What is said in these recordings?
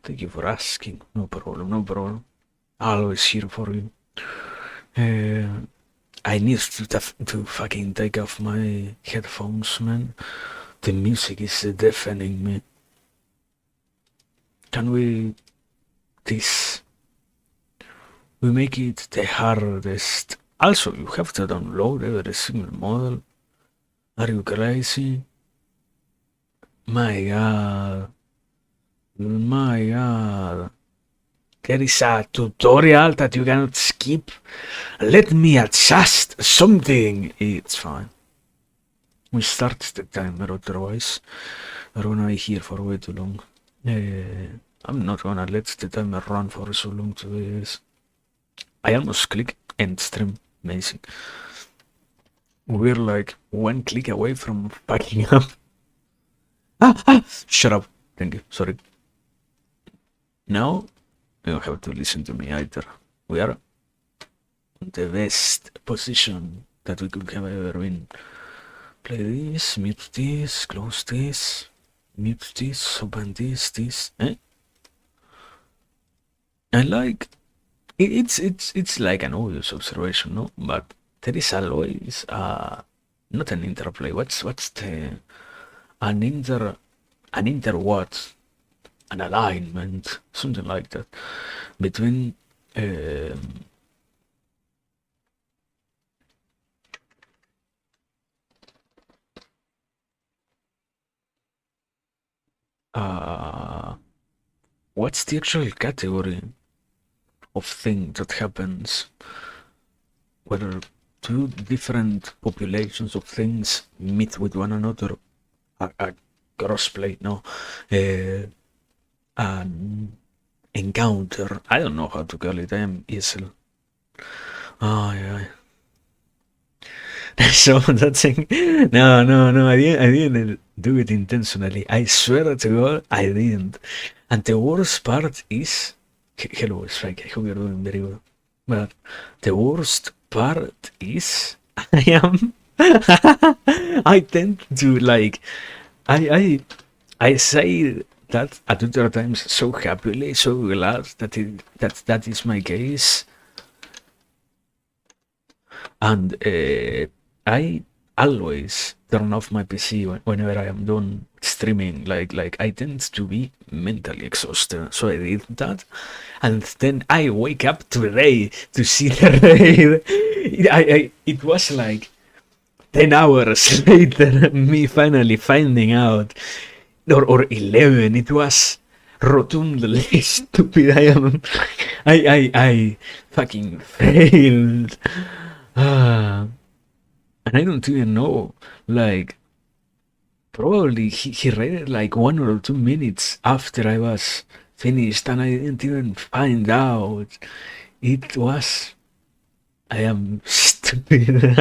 Thank you for asking. No problem, no problem. Always here for you. I need to fucking take off my headphones, man. The music is deafening me. Can we this? We make it the hardest. Also, you have to download every single model. Are you crazy? My god. My god. There is a tutorial that you cannot skip. Let me adjust something. It's fine. We start the timer, otherwise we're gonna be here for way too long. I'm not gonna let the timer run for so long today. I almost click end stream. Amazing. We're like one click away from packing up. Shut up. Thank you. Sorry. Now you don't have to listen to me either. We are in the best position that we could have ever been. Play this, mute this, close this, mute this, open this, eh? I like it's like an obvious observation, no? But there is always not an interplay. What's the an inter what? An alignment, something like that, between what's the actual category of thing that happens whether two different populations of things meet with one another, a crossplay, no, an encounter. I don't know how to call it. I am ESL. Oh yeah. So that thing. No. I didn't do it intentionally. I swear to God, I didn't. And the worst part is, hello, Strike. I hope you're doing very well. But the worst part is, I am. I tend to like, I say that at other times so happily, so glad that is my case, and I always turn off my PC whenever I am done streaming. Like I tend to be mentally exhausted, so I did that, and then I wake up today to see the raid. It was like 10 hours later, me finally finding out, or 11. It was rotundly stupid. I fucking failed. And I don't even know, like, probably he read it like 1 or 2 minutes after I was finished, and I didn't even find out. It was. I am stupid.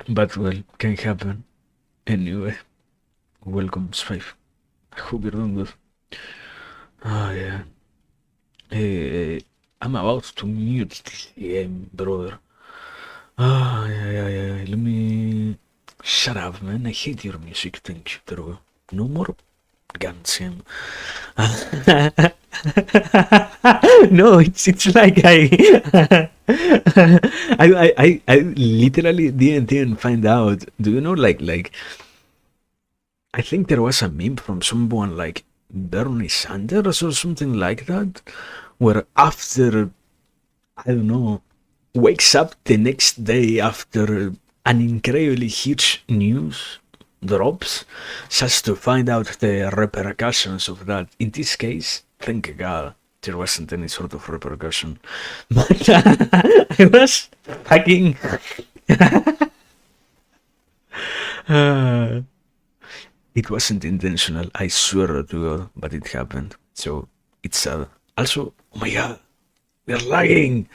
But well, can happen. Anyway, welcome, Spife. I hope you're doing good. Yeah. I'm about to mute this game, brother. Yeah. Let me. Shut up, man. I hate your music. Thank you, bro. No more guns, him. No, it's like I literally didn't find out. Do you know, like I think there was a meme from someone like Bernie Sanders or something like that, where after, I don't know, wakes up the next day after an incredibly huge news drops, just to find out the repercussions of that. In this case, thank God there wasn't any sort of repercussion. But I was fucking. It wasn't intentional, I swear to God, but it happened. So it's sad. Also, oh my God, we are lagging!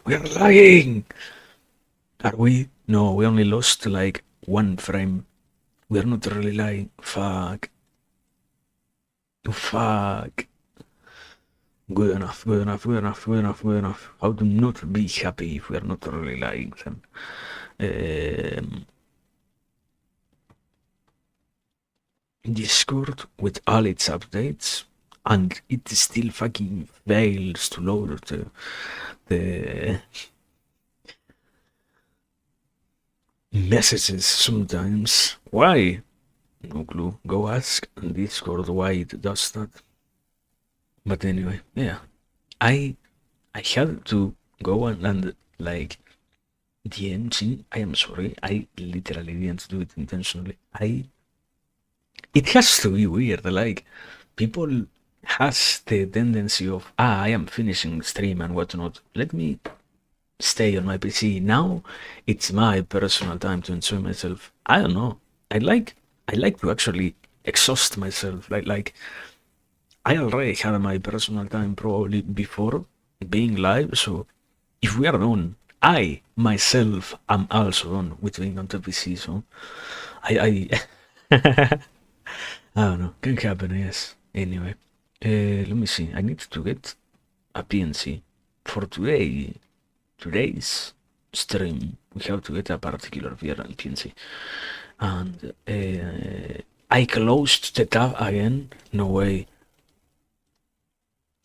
We are lagging! Are we? No, we only lost like 1 frame. We are not really lagging. Fuck. Fuck. Good enough. How to not be happy if we are not really lagging then? Discord with all its updates, and it still fucking fails to load the messages sometimes. Why? No clue. Go ask on Discord why it does that. But anyway, yeah. I had to go and like DMing. I am sorry. I literally didn't do it intentionally. It has to be weird. Like people has the tendency of I am finishing stream and whatnot. Let me stay on my PC. Now it's my personal time to enjoy myself. I don't know. I like to actually exhaust myself. Like I already had my personal time probably before being live, so if we are done, I myself am also done with being on the PC, so I I don't know. Can happen, yes. Anyway, let me see. I need to get a PNC for today's stream. We have to get a particular VRL PNC, and I closed the tab again. No way.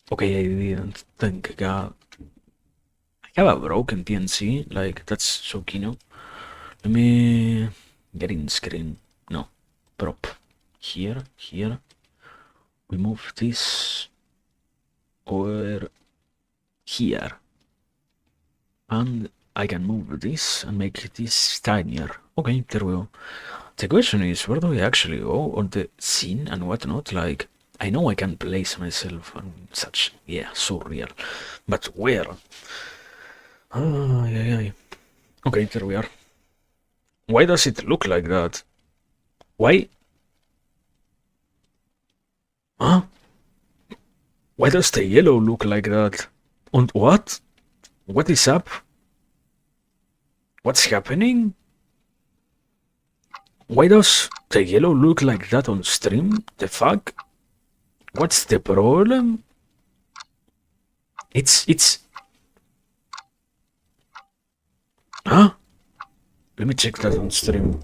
Okay, I didn't. Thank God. I have a broken PNC. Like that's so kino. Let me get in screen. No, prop. Here. We move this over here. And I can move this and make this tinier. Okay, there we go. The question is, where do we actually go on the scene and whatnot? Like, I know I can place myself on such, yeah, so real. But where? Yeah. Okay, there we are. Why does it look like that? Why? Huh? Why does the yellow look like that? And what? What is up? What's happening? Why does the yellow look like that on stream? The fuck? What's the problem? It's... Huh? Let me check that on stream.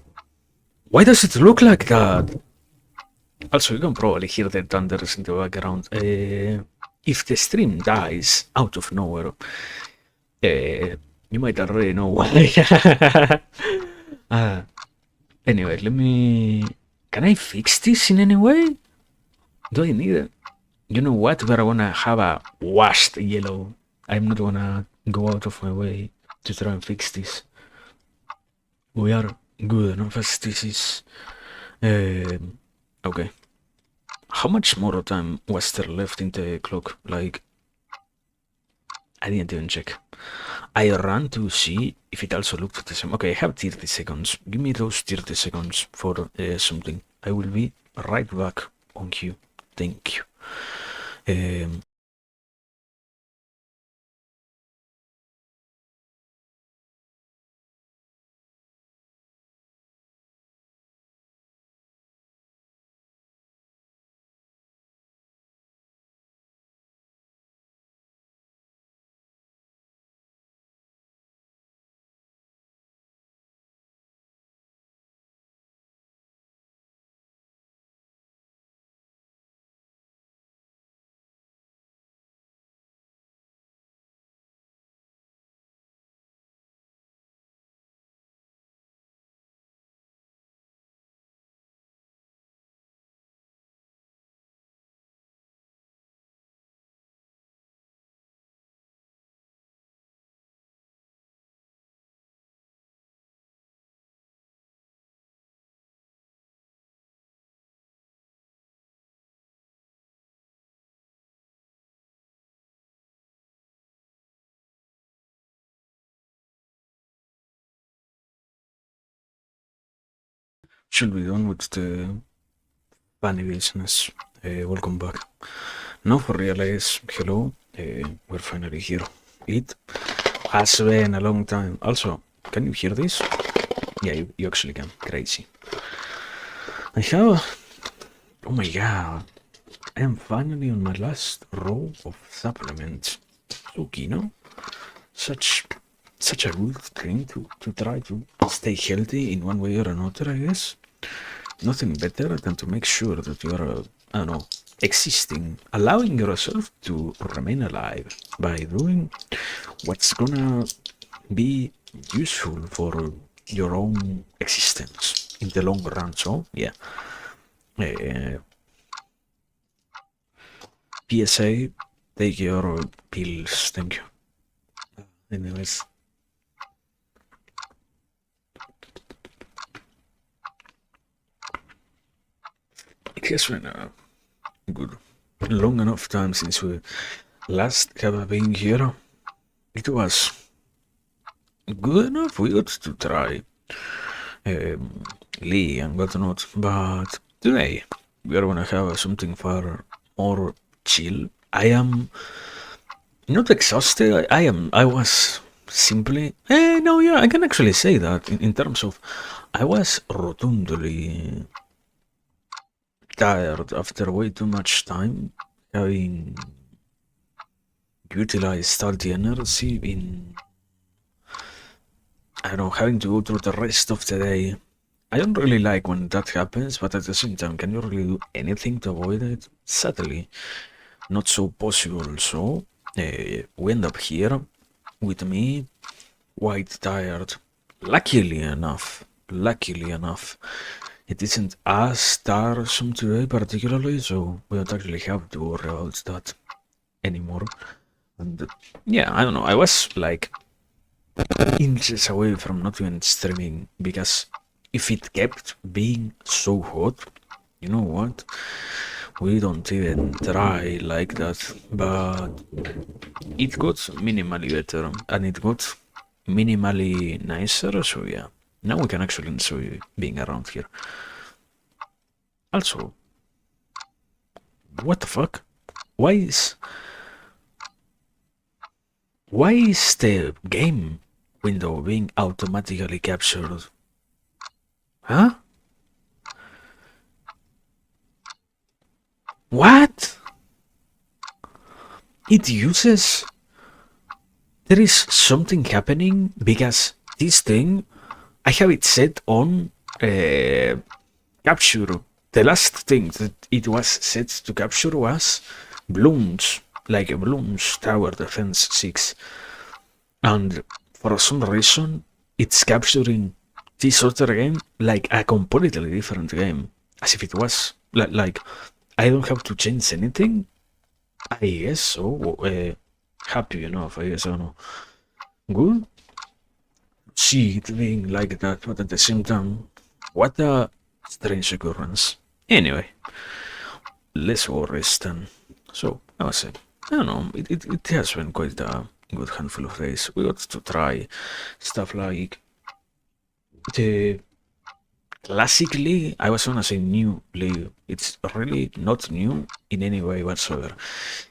Why does it look like that? Also, you can probably hear the thunders in the background. If the stream dies out of nowhere, you might already know why. Anyway, let me... Can I fix this in any way? Do I need it? You know what? We're gonna have a washed yellow. I'm not gonna go out of my way to try and fix this. We are good enough as this is. Okay. How much more time was there left in the clock? Like, I didn't even check. I ran to see if it also looked the same. Okay, I have 30 seconds. Give me those 30 seconds for something. I will be right back on cue. Thank you. Should be done with the funny business. Welcome back. Now for realize, hello, we're finally here. It has been a long time. Also, can you hear this? Yeah, you actually can. Crazy. I have... Oh my god. I am finally on my last row of supplements. Okay, no? Such a good thing to try to stay healthy in one way or another, I guess. nothing better than to make sure that you are, I don't know, existing, allowing yourself to remain alive by doing what's gonna be useful for your own existence in the long run. So, yeah. PSA, take your pills. Thank you. Anyways. It has been a good, long enough time since we last have been here. It was good enough. We got to try Lee and whatnot, but today we are gonna have something far more chill. I am not exhausted. I was simply. No, yeah, I can actually say that in terms of. I was rotundly tired after way too much time having utilized all the energy in, I don't know, having to go through the rest of the day. I don't really like when that happens, but at the same time, can you really do anything to avoid it? Sadly, not so possible. So, we end up here with me, quite tired. Luckily enough, it isn't as tiresome today particularly, so we don't actually have to worry about that anymore. And yeah, I don't know, I was like inches away from not even streaming, because if it kept being so hot, you know what? We don't even try like that, but it got minimally better and it got minimally nicer, so yeah. Now we can actually enjoy being around here. Also, what the fuck? Why is the game window being automatically captured? Huh? What? It uses... There is something happening because this thing, I have it set on capture. The last thing that it was set to capture was Bloons, like a Bloons Tower Defense 6. And for some reason, it's capturing this other game like a completely different game. As if it was, like I don't have to change anything. I guess so. Happy enough, I guess, I don't know. Good. See it being like that, but at the same time, what a strange occurrence. Anyway, less worries then. So, I was saying, I don't know, it has been quite a good handful of days. We got to try stuff like the classically, I was gonna say new League. It's really not new in any way whatsoever.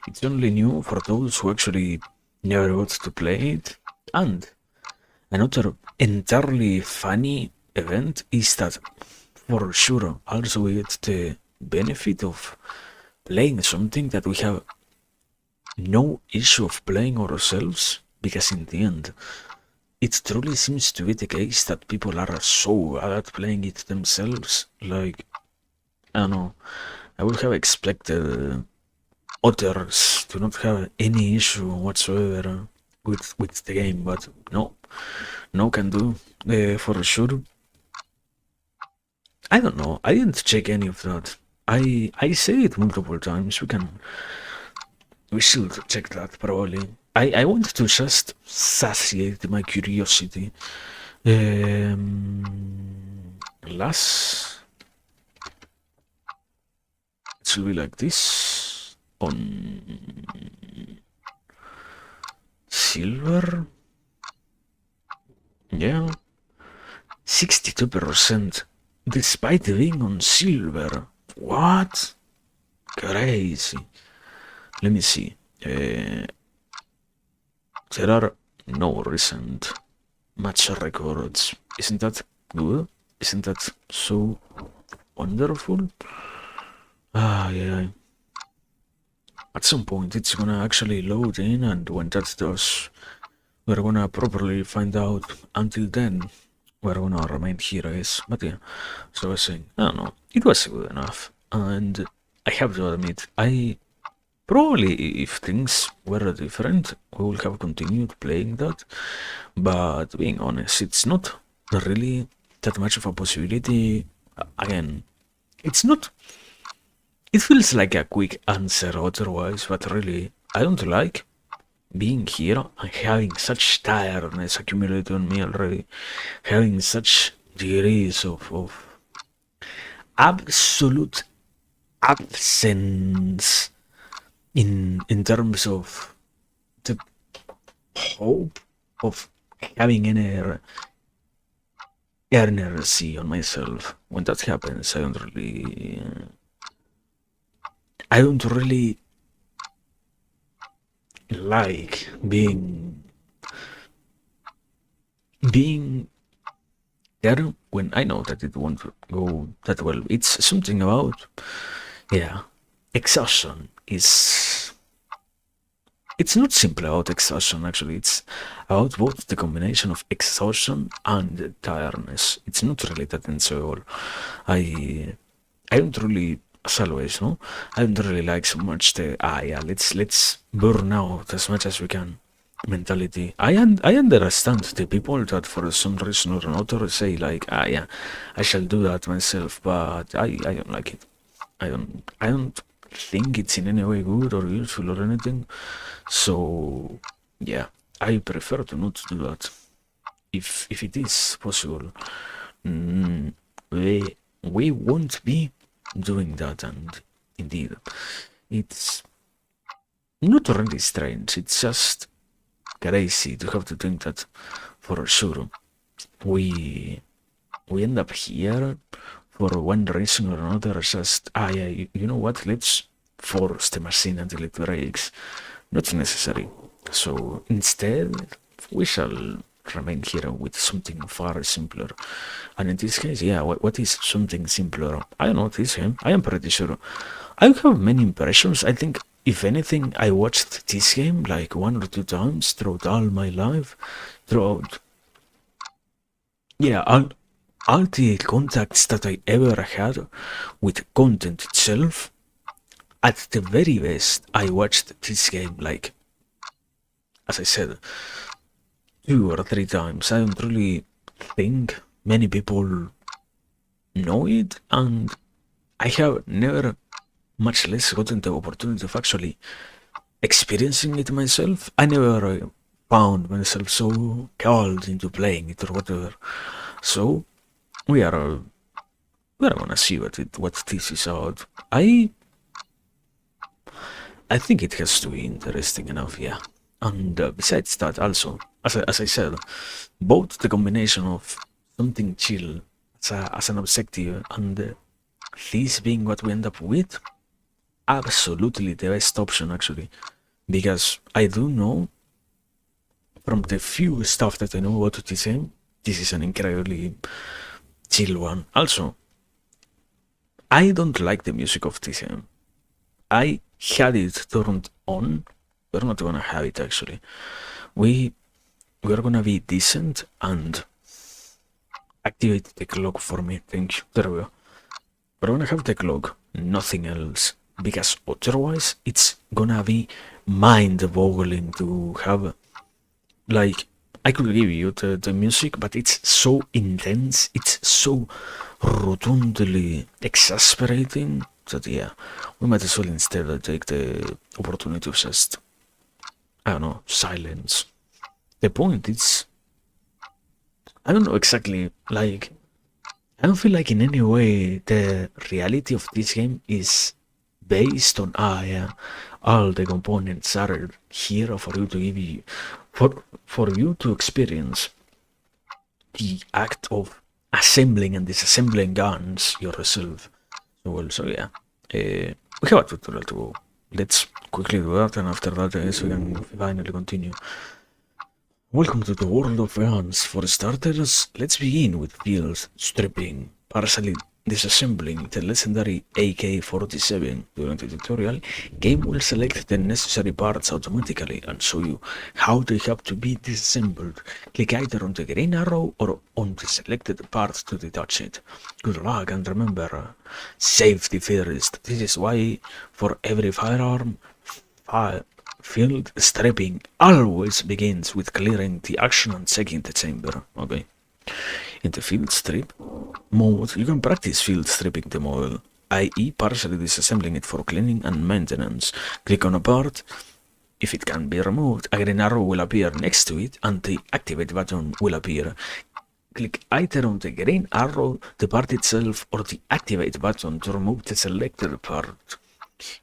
It's only new for those who actually never got to play it. And another entirely funny event is that for sure also we get the benefit of playing something that we have no issue of playing ourselves, because in the end it truly seems to be the case that people are so bad at playing it themselves. Like, I don't know, I would have expected others to not have any issue whatsoever with the game, but no can do, for sure. I don't know, I didn't check any of that. I say it multiple times, we should check that probably. I want to just satiate my curiosity. Last, it should be like this on silver. Yeah, 62% despite being on silver. What? Crazy. Let me see. There are no recent match records. Isn't that good? Isn't that so wonderful? Ah, yeah. At some point it's gonna actually load in, and when that does, we're gonna properly find out. Until then, we're gonna remain here, I guess. But yeah, so I was saying, I don't know. it was good enough. And I have to admit, I probably, if things were different, we would have continued playing that. But being honest, it's not really that much of a possibility. Again, it's not. It feels like a quick answer otherwise, but really, I don't like being here and having such tiredness accumulated on me already, having such degrees of absolute absence in terms of the hope of having any energy on myself. When that happens, I don't really like being there when I know that it won't go that well. It's something about, yeah, exhaustion is. It's not simply about exhaustion, actually. It's about both the combination of exhaustion and tiredness. It's not really that enjoyable. I don't really, as always, no, I don't really like so much the yeah, let's burn out as much as we can mentality. I understand the people that for some reason or another say like yeah, I shall do that myself, but I don't like it. I don't think it's in any way good or useful or anything. So yeah, I prefer to not do that if it is possible. Mm, we won't be doing that, and indeed, it's not really strange. It's just crazy to have to think that for sure. We we end up here for one reason or another. Just yeah, you know what? Let's force the machine until it breaks. Not necessary. So instead, we shall remain here with something far simpler. And in this case, yeah, what is something simpler? I don't know this game. I am pretty sure. I have many impressions. I think, if anything, I watched this game like 1 or 2 times throughout all my life. Throughout, yeah, all the contacts that I ever had with content itself. At the very best, I watched this game like, as I said, 2 or 3 times. I don't really think many people know it, and I have never, much less, gotten the opportunity of actually experiencing it myself. I never found myself so called into playing it or whatever. So we are gonna see what this is about. I think it has to be interesting enough, yeah. And besides that, also, as I said, both the combination of something chill as an objective and this being what we end up with, absolutely the best option, actually. Because I do know, from the few stuff that I know about this game, this is an incredibly chill one. Also, I don't like the music of this game. I had it turned on. We're not gonna have it actually. We're gonna be decent and activate the clock for me. Thank you. There we go. We're gonna have the clock, nothing else. Because otherwise it's gonna be mind-boggling to have, like, I could give you the music, but it's so intense, it's so rotundly exasperating that, yeah, we might as well instead take the opportunity of just, I don't know, silence. The point is, I don't know exactly, like, I don't feel like in any way the reality of this game is based on, yeah, all the components are here for you to give you, for you to experience the act of assembling and disassembling guns yourself. So yeah, we have a tutorial to go. Let's quickly do that, and after that, we can finally continue. Welcome to the world of guns. For starters, let's begin with field stripping, partially disassembling the legendary AK-47 during the tutorial, game will select the necessary parts automatically and show you how they have to be disassembled. Click either on the green arrow or on the selected part to detach it. Good luck, and remember, safety first. This is why for every firearm, field stripping always begins with clearing the action and checking the chamber. Okay. In the field strip mode, you can practice field stripping the model, i.e. partially disassembling it for cleaning and maintenance. Click on a part. If it can be removed, a green arrow will appear next to it and the activate button will appear. Click either on the green arrow, the part itself, or the activate button to remove the selected part.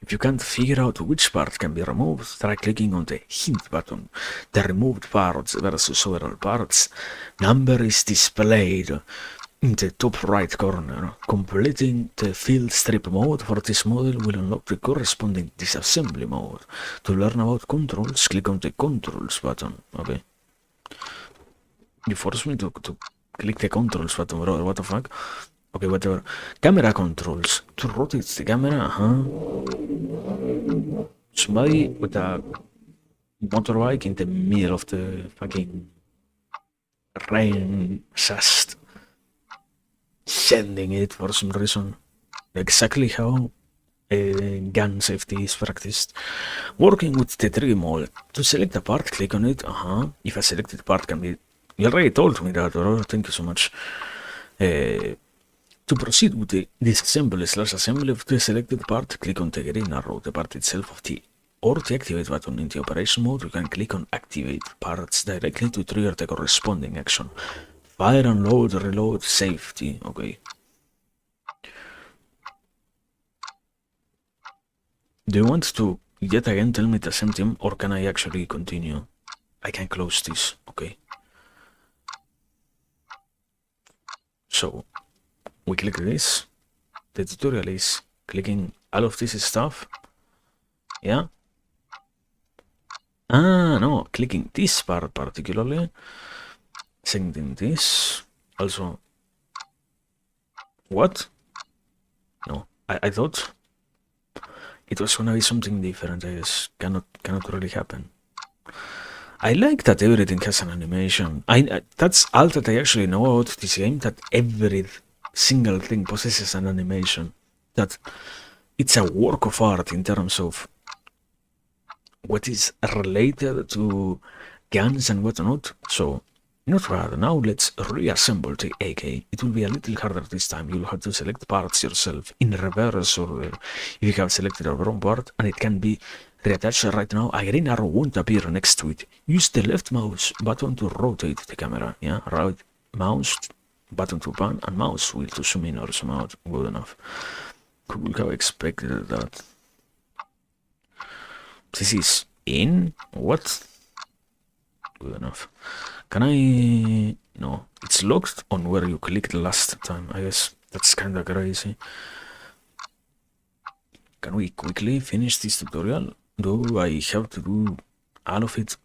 If you can't figure out which part can be removed, try clicking on the hint button. The removed parts versus overall parts number is displayed in the top right corner. Completing the field strip mode for this model will unlock the corresponding disassembly mode. To learn about controls, click on the controls button. Okay. You force me to click the controls button, bro. What the fuck? Okay, whatever. Camera controls. To rotate the camera, somebody with a motorbike in the middle of the fucking rain, just sending it for some reason. Exactly how gun safety is practiced. Working with the trigger mode. To select a part, click on it. If a selected part can be... You already told me that, bro. Thank you so much. To proceed with the disassembly/assembly of the selected part, click on the green arrow, the part itself or the activate button. In the operation mode, you can click on activate parts directly to trigger the corresponding action. Fire, unload, reload, safety. Okay. Do you want to yet again tell me the same thing, or can I actually continue? I can close this. Okay. So we click this. The tutorial is clicking all of this stuff. Yeah. No, clicking this part particularly. Sending this. Also. What? No, I thought it was gonna be something different. I guess cannot really happen. I like that everything has an animation. That's all that I actually know about this game, that every single thing possesses an animation. That it's a work of art in terms of what is related to guns and whatnot. So, not bad. Now let's reassemble the AK. It will be a little harder this time. You'll have to select parts yourself in reverse order if you have selected a wrong part, and it can be reattached right now. A green arrow won't appear next to it. Use the left mouse button to rotate the camera. Yeah, right mouse button to pan and mouse wheel to zoom in or zoom out. Good enough. Could have expected that. This is in? What? Good enough. Can I... No, it's locked on where you clicked last time. I guess that's kinda crazy. Can we quickly finish this tutorial? Do I have to do all of it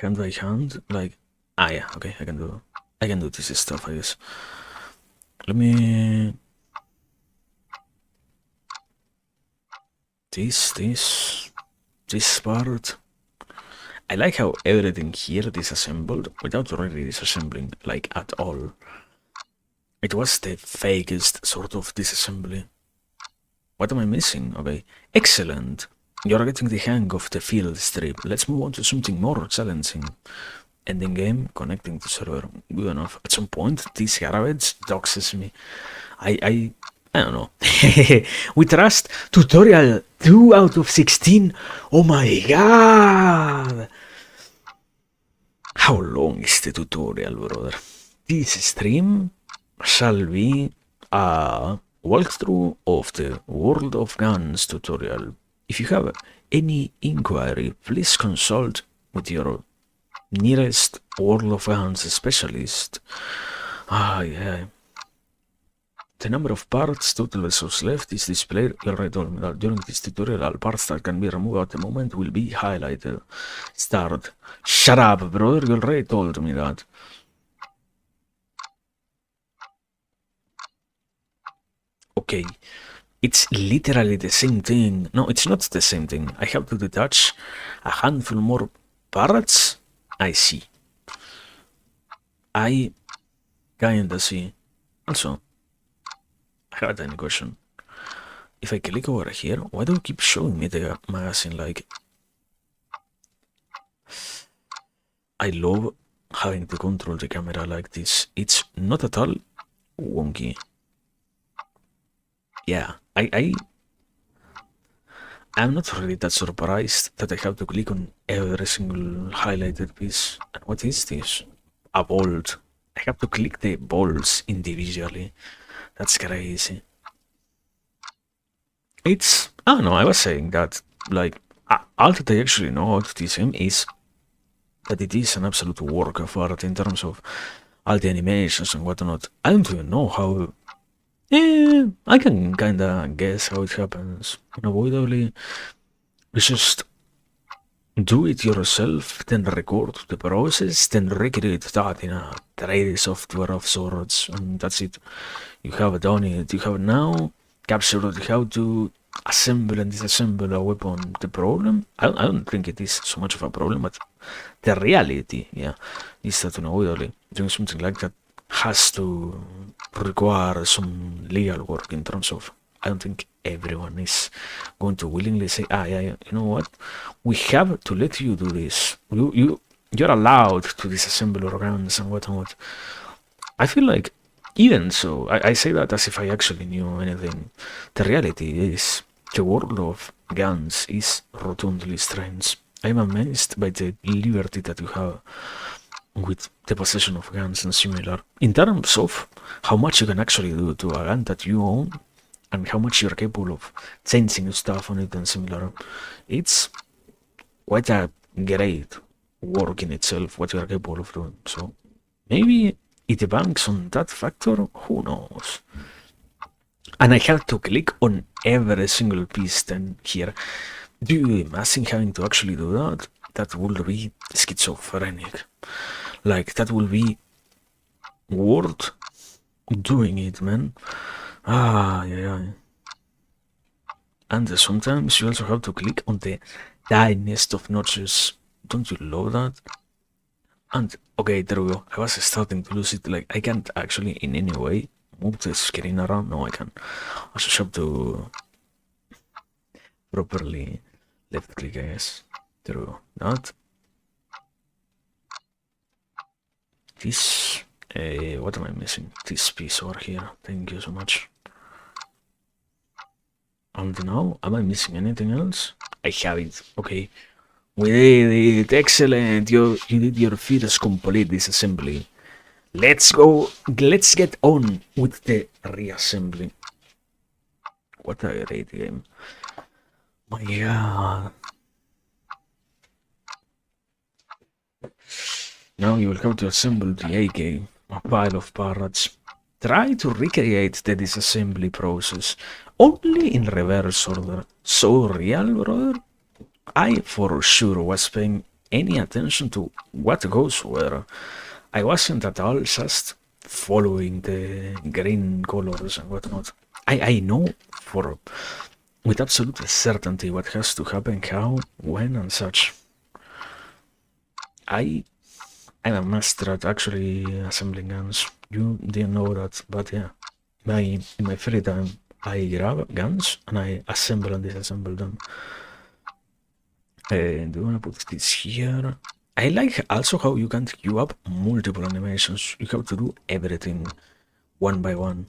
hand by hand? Like, yeah, okay, I can do this stuff, I guess. Let me... This part. I like how everything here disassembled without really disassembling, like, at all. It was the fakest sort of disassembly. What am I missing? Okay, excellent. You're getting the hang of the field strip. Let's move on to something more challenging. Ending game, connecting to server. Good enough. At some point, this garbage doxes me. I don't know. We trust tutorial 2 out of 16. Oh my god! How long is the tutorial, brother? This stream shall be a walkthrough of the World of Guns tutorial. If you have any inquiry, please consult with your nearest World of Guns specialist. Yeah. The number of parts, total vessels left, is displayed. You already told me that during this tutorial, all parts that can be removed at the moment will be highlighted. Start. Shut up, brother, you already told me that. okay, it's literally the same thing. No, it's not the same thing. I have to detach a handful more parrots. I see. I kinda see. Also, I have a tiny question. If I click over here, why do you keep showing me the magazine? Like, I love having to control the camera like this. It's not at all wonky. Yeah, I'm not really that surprised that I have to click on every single highlighted piece. And what is this? A bolt. I have to click the bolts individually. That's crazy. It's, I don't know, I was saying that, like, all that I actually know about this game is that it is an absolute work of art in terms of all the animations and whatnot. I don't even know how. I can kinda guess how it happens. Unavoidably, it's just do it yourself, then record the process, then recreate that in a 3D software of sorts, and that's it. You have done it. You have now captured how to assemble and disassemble a weapon. The problem, I don't think it is so much of a problem, but the reality, yeah, is that unavoidably doing something like that has to require some legal work in terms of, I don't think everyone is going to willingly say, yeah, you know what, we have to let you do this. You're allowed to disassemble your guns and whatnot. I feel like, even so, I say that as if I actually knew anything. The reality is, the world of guns is rotundly strange. I'm amazed by the liberty that you have with the possession of guns and similar, in terms of how much you can actually do to a gun that you own, and how much you're capable of changing stuff on it and similar. It's quite a great work in itself, what you're capable of doing. So maybe it banks on that factor, who knows? And I have to click on every single piece then here. Do you imagine having to actually do that? That would be schizophrenic. Like, that will be worth doing it, man. Yeah. And sometimes you also have to click on the tiniest of notches. Don't you love that? And okay, there we go. I was starting to lose it. Like, I can't actually in any way move the screen around. No, I can. I just have to properly left click, I guess. There we go. That. This. What am I missing? This piece over here. Thank you so much. And now, am I missing anything else? I have it. Okay. We did it. Excellent. You did your first complete disassembly. Let's go. Let's get on with the reassembly. What a great game. My god. Now you will have to assemble the AK, a pile of parrots. Try to recreate the disassembly process, only in reverse order. So real, brother? I for sure was paying any attention to what goes where. I wasn't at all just following the green colors and whatnot. I know with absolute certainty what has to happen, how, when, and such. I'm a master at actually assembling guns. You didn't know that, but yeah. In my free time, I grab guns and I assemble and disassemble them. Do you want to put this here? I like also how you can queue up multiple animations. You have to do everything one by one.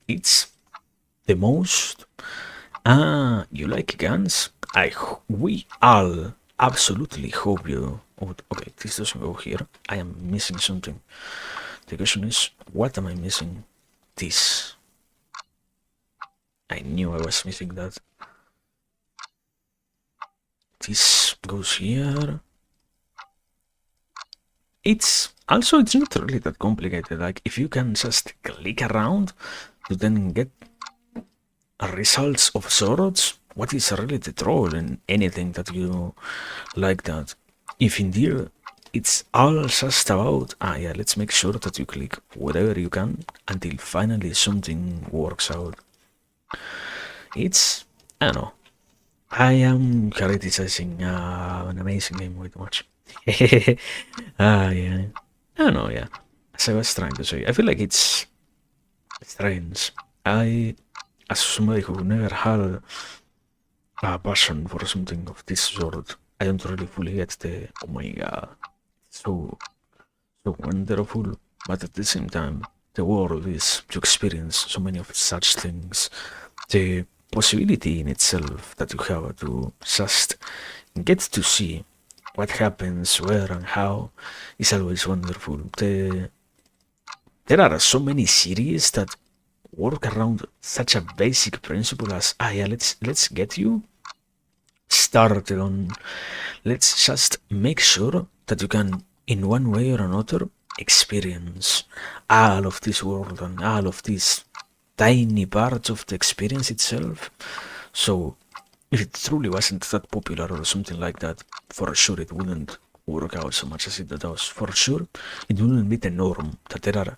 It's the most. You like guns? We all absolutely hope you. Okay, this doesn't go here. I am missing something. The question is, what am I missing? This. I knew I was missing that. This goes here. It's not really that complicated. Like, if you can just click around to then get results of sorts, what is really the troll in anything that you like that? If indeed it's all just about, yeah, let's make sure that you click whatever you can until finally something works out. It's, I don't know. I am criticizing an amazing game way too much. Yeah. I don't know, yeah. As I was trying to say, I feel like it's strange. As somebody who never had a passion for something of this sort, I don't really fully get the, oh my god, so, so wonderful. But at the same time, the world is to experience so many of such things. The possibility in itself that you have to just get to see what happens, where and how is always wonderful. There are so many series that work around such a basic principle as yeah, let's get you started on, let's just make sure that you can in one way or another experience all of this world and all of these tiny parts of the experience itself. So if it truly wasn't that popular or something like that, for sure it wouldn't work out so much as it does. For sure it wouldn't be the norm that there are,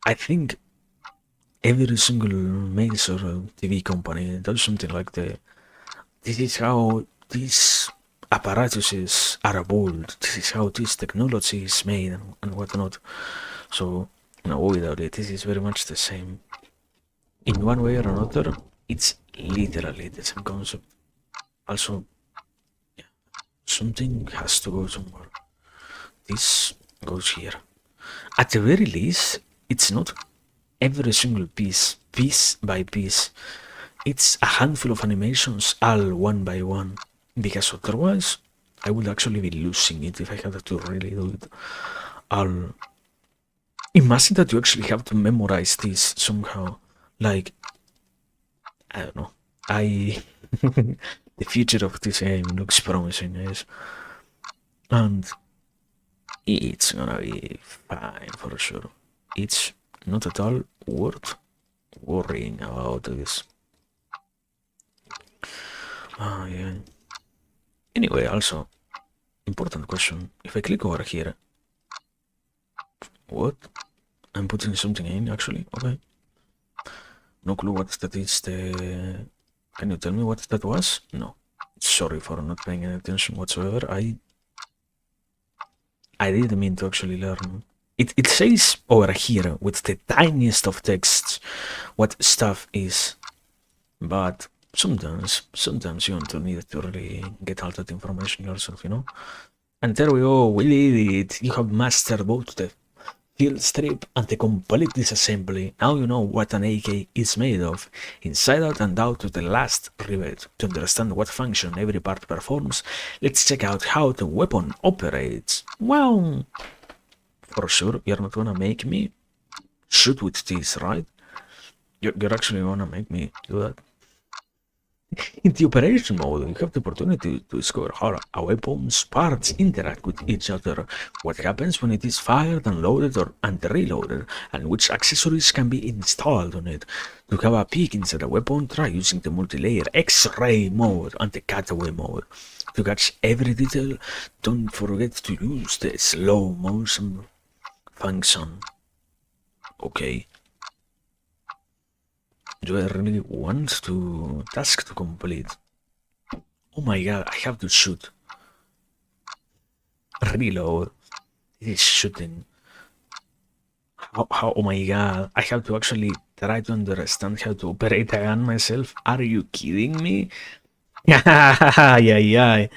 I think, every single major TV company does something like this is how these apparatuses are evolved, this is how this technology is made and whatnot. So, no, without it, this is very much the same. In one way or another, it's literally the same concept. Also, yeah, something has to go somewhere. This goes here. At the very least, it's not every single piece by piece. It's a handful of animations all one by one, because otherwise I would actually be losing it if I had to really do it all. Imagine that you actually have to memorize this somehow. Like, I don't know. The future of this game looks promising, yes. And it's gonna be fine for sure. It's not at all worth worrying about this. Yeah. Anyway, also, important question. If I click over here, what? I'm putting something in actually. Okay. No clue what that is. Can you tell me what that was? No. Sorry for not paying any attention whatsoever. I didn't mean to actually learn. It says over here with the tiniest of texts what stuff is, but sometimes you don't need to really get all that information yourself, you know? And there we go, we did it. You have mastered both the field strip and the complete disassembly. Now you know what an AK is made of, inside out and out to the last rivet. To understand what function every part performs, let's check out how the weapon operates. Well, for sure, you're not gonna make me shoot with this, right? You're actually gonna make me do that. In the operation mode, you have the opportunity to discover how a weapon's parts interact with each other, what happens when it is fired and loaded and reloaded, and which accessories can be installed on it. To have a peek inside a weapon, try using the multi-layer X-ray mode and the cutaway mode. To catch every detail, don't forget to use the slow motion function. Okay. Do I really want to task to complete? Oh my god, I have to shoot. Reload. This is shooting. How, oh my god, I have to actually try to understand how to operate a gun myself? Are you kidding me? Yeah.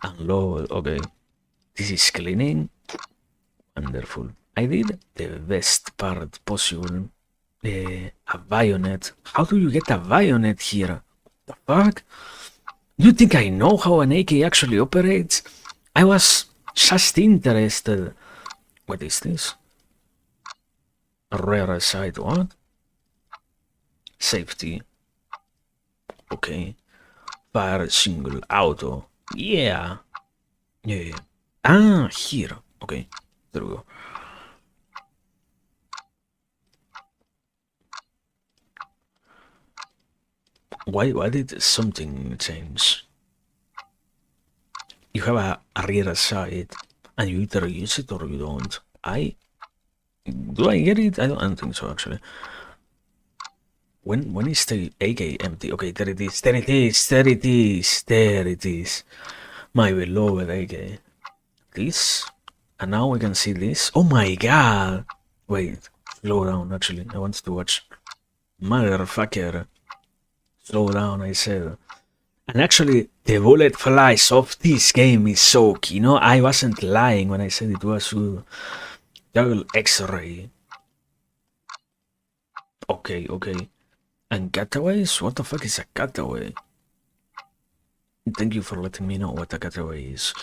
Unload, okay. This is cleaning. Wonderful. I did the best part possible. A bayonet. How do you get a bayonet here? The fuck? You think I know how an AK actually operates? I was just interested. What is this? A rare side, what? Safety. Okay. Fire single auto. Yeah. Yeah. Ah, here. Okay. There we go. Why did something change? You have a rear side, and you either use it or you don't. Do I get it? I don't think so, actually. When is the AK empty? Okay, there it is. There it is. There it is. There it is. My beloved AK. This, and now we can see this. Oh my god! Wait, slow down. Actually, I want to watch. Motherfucker, slow down. I said. And actually, the bullet flies of this game is so key. No, I wasn't lying when I said it was double X-ray. Okay, okay. And cutaways? What the fuck is a cutaway? Thank you for letting me know what a cutaway is.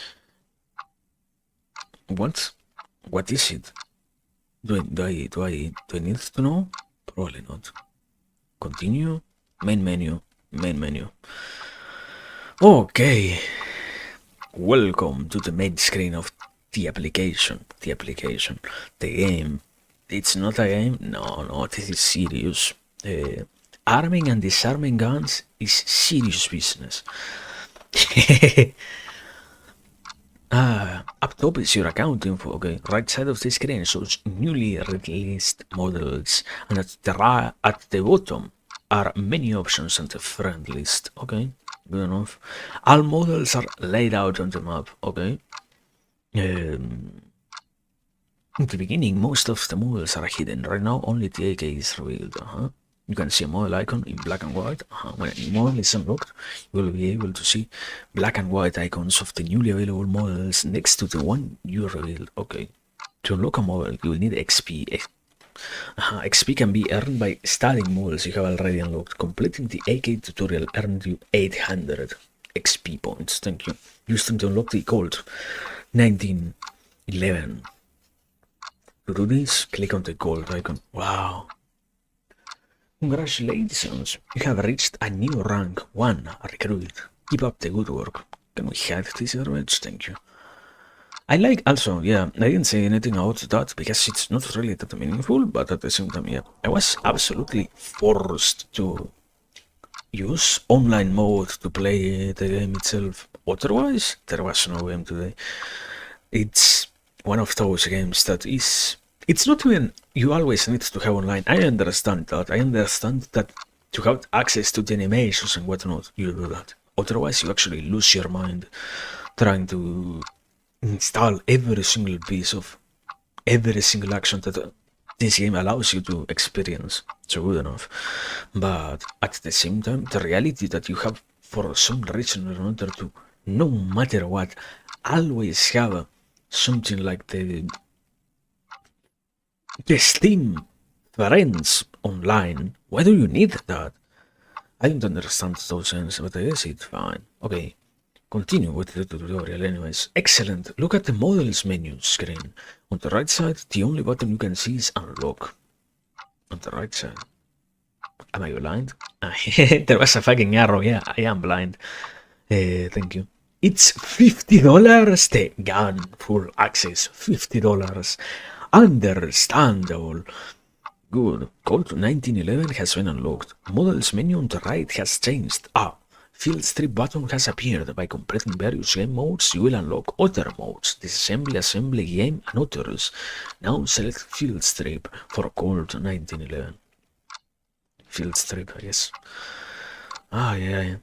What? What is it? Do I need to know? Probably not. Continue. Main menu. Main menu. Okay. Welcome to the main screen of the application. The game. It's not a game? No, this is serious. Arming and disarming guns is serious business. Up top is your account info, okay? Right side of the screen shows newly released models, and at the bottom are many options and a friend list, okay? Good enough. All models are laid out on the map, okay? In the beginning, most of the models are hidden. Right now, only the AK is revealed, You can see a model icon in black and white. When a new model is unlocked, you will be able to see black and white icons of the newly available models next to the one you revealed. Okay. To unlock a model, you will need XP. XP can be earned by studying models you have already unlocked. Completing the AK tutorial earned you 800 XP points. Thank you. Use them to unlock the Colt 1911. To do this, click on the gold icon. Wow. Congratulations, you have reached a new rank 1 recruit. Keep up the good work. Can we hack this garbage? Thank you. I like also, yeah, I didn't say anything about that because it's not really that meaningful, but at the same time, yeah, I was absolutely forced to use online mode to play the game itself. Otherwise, there was no game today. It's one of those games that is... It's not even you always need to have online. I understand that. I understand that to have access to the animations and whatnot, you do that. Otherwise, you actually lose your mind trying to install every single piece of every single action that this game allows you to experience. So good enough. But at the same time, the reality that you have, for some reason or another, to no matter what, always have something like the Steam friends online. Why do you need that? I don't understand those things, but I guess it's fine. Okay, continue with the tutorial anyways. Excellent. Look at the models menu screen. On the right side, the only button you can see is unlock. On the right side. Am I blind? There was a fucking arrow. Yeah, I am blind. Thank you. It's $50. The gun full access. $50. Understandable. Good. Colt 1911 has been unlocked. Models menu on the right has changed. Field strip button has appeared. By completing various game modes, you will unlock other modes. Disassembly, assembly, game, and others. Now select field strip for Colt 1911. Field strip, I guess. Yeah.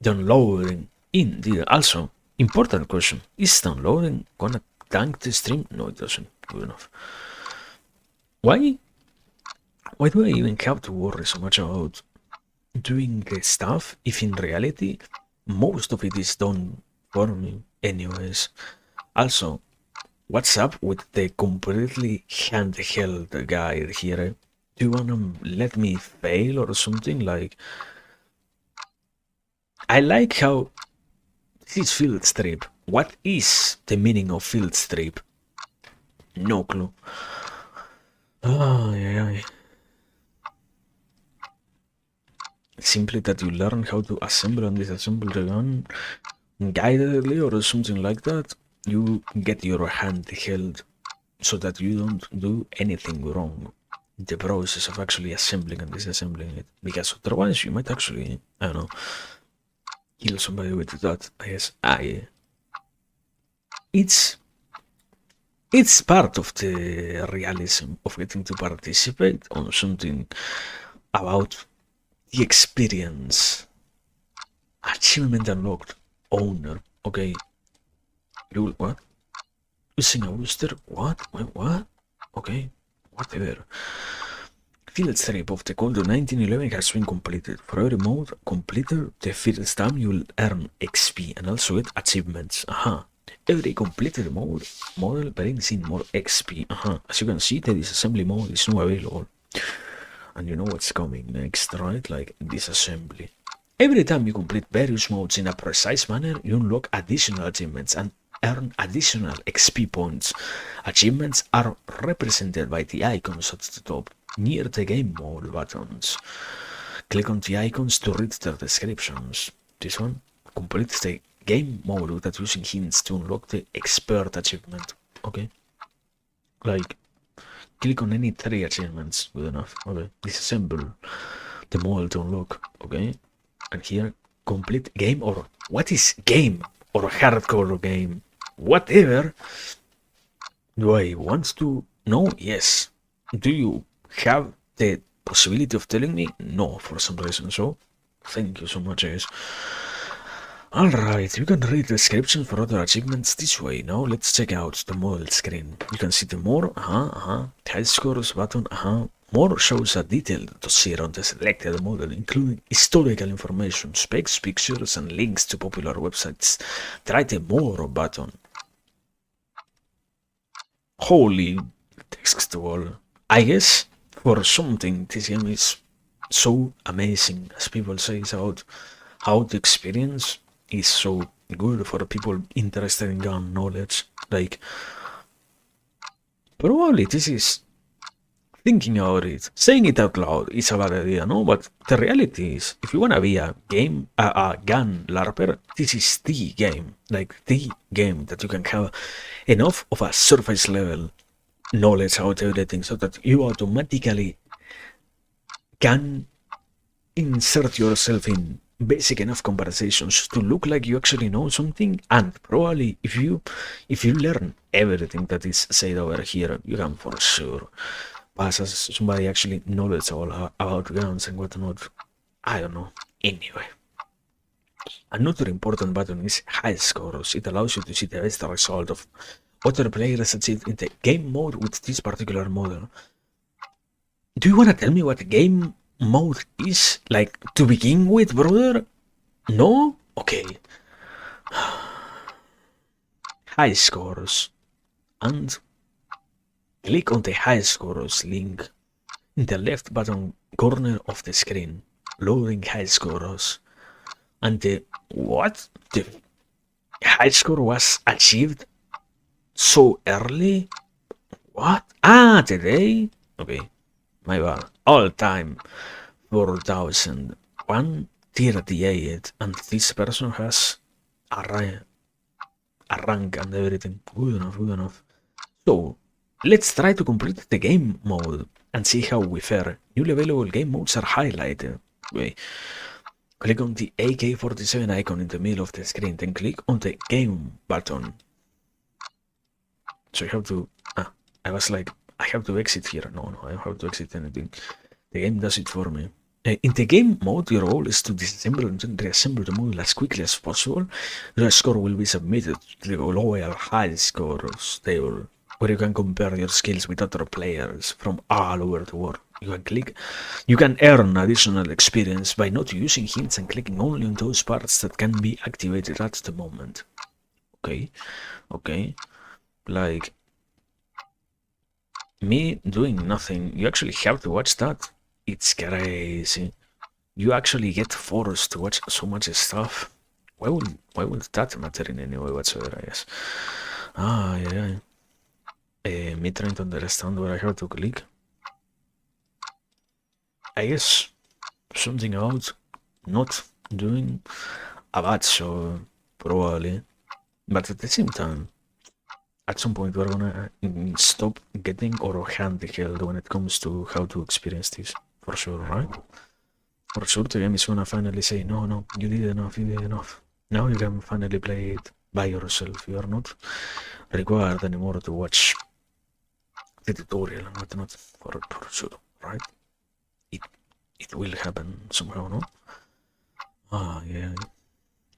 Downloading. Indeed. Also, important question. Is downloading gonna tank the stream? No, it doesn't. Good enough. Why do I even have to worry so much about doing the stuff if in reality most of it is done for me anyways? Also, what's up with the completely handheld guide here? Do you wanna let me fail or something? Like, I like how this is field strip. What is the meaning of field strip? No clue. Yeah. Simply that you learn how to assemble and disassemble the gun guidedly or something like that. You get your hand held so that you don't do anything wrong in the process of actually assembling and disassembling it. Because otherwise you might actually, I don't know, kill somebody with that. I guess it's part of the realism of getting to participate on something about the experience. Achievement unlocked. Owner. Okay. You what? Using a booster? What? Wait, what? Okay. Whatever. Field trip of the Cold 1911 has been completed. For every mode completed the first time you will earn XP and also get achievements. Every completed model brings in more XP. As you can see, the disassembly mode is now available. And you know what's coming next, right? Like disassembly. Every time you complete various modes in a precise manner, you unlock additional achievements and earn additional XP points. Achievements are represented by the icons at the top, near the game mode buttons. Click on the icons to read their descriptions. This one completes the game mode without using hints to unlock the expert achievement. Okay? Like, click on any 3 achievements, good enough. Okay, disassemble the model to unlock. Okay, and here complete game, or what is game or hardcore game, whatever. Do I want to know? Yes. Do you have the possibility of telling me? No, for some reason. So thank you so much, guys. Alright, you can read the description for other achievements this way. Now let's check out the model screen. You can see the more, high scores button, more shows a detailed dossier on the selected model, including historical information, specs, pictures, and links to popular websites. Try the more button. Holy text wall. I guess for something this game is so amazing, as people say, about how the experience is so good for people interested in gun knowledge. Like, probably this is, thinking about it, saying it out loud is a bad idea, no? But the reality is, if you wanna be a gun LARPer, this is the game. Like, the game that you can have enough of a surface level knowledge about everything so that you automatically can insert yourself in basic enough conversations to look like you actually know something. And probably if you learn everything that is said over here, you can for sure pass as somebody actually knowledgeable about guns and whatnot. I don't know. Anyway, another important button is high scores. It allows you to see the best result of other players achieved in the game mode with this particular model. Do you wanna tell me what game mode is, like, to begin with, brother? No? Okay. High scores. And click on the high scores link in the left bottom corner of the screen. Loading high scores. And the what? The high score was achieved so early? What? Today? Okay. My bad. All time 4138, and this person has a rank and everything. Good enough, good enough. So let's try to complete the game mode and see how we fare. Newly available game modes are highlighted. Okay. Click on the AK-47 icon in the middle of the screen, then click on the game button. So you have to, I was like, I have to exit here. No, I don't have to exit anything. The game does it for me. In the game mode, your goal is to disassemble and reassemble the model as quickly as possible. Your score will be submitted to the lower high scores table, where you can compare your skills with other players from all over the world. You can earn additional experience by not using hints and clicking only on those parts that can be activated at the moment. Okay, like me doing nothing. You actually have to watch that. It's crazy. You actually get forced to watch so much stuff. Why would that matter in any way whatsoever, I guess? Yeah. Me trying to understand where I have to click. I guess something about not doing a bad show, probably. But at the same time, at some point we're gonna stop getting our hand held when it comes to how to experience this, for sure, right? For sure the game is gonna finally say, no, you did enough. Now you can finally play it by yourself. You are not required anymore to watch the tutorial and whatnot, for sure, right? it will happen somehow, no? Ah, yeah.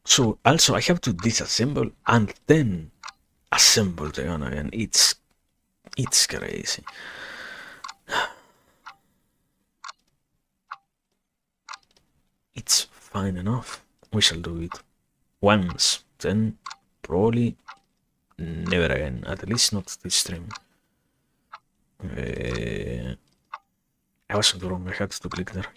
So also I have to disassemble and then assemble the gun again. It's crazy. It's fine enough. We shall do it once, then probably never again. At least not this stream. I wasn't wrong. I had to click there.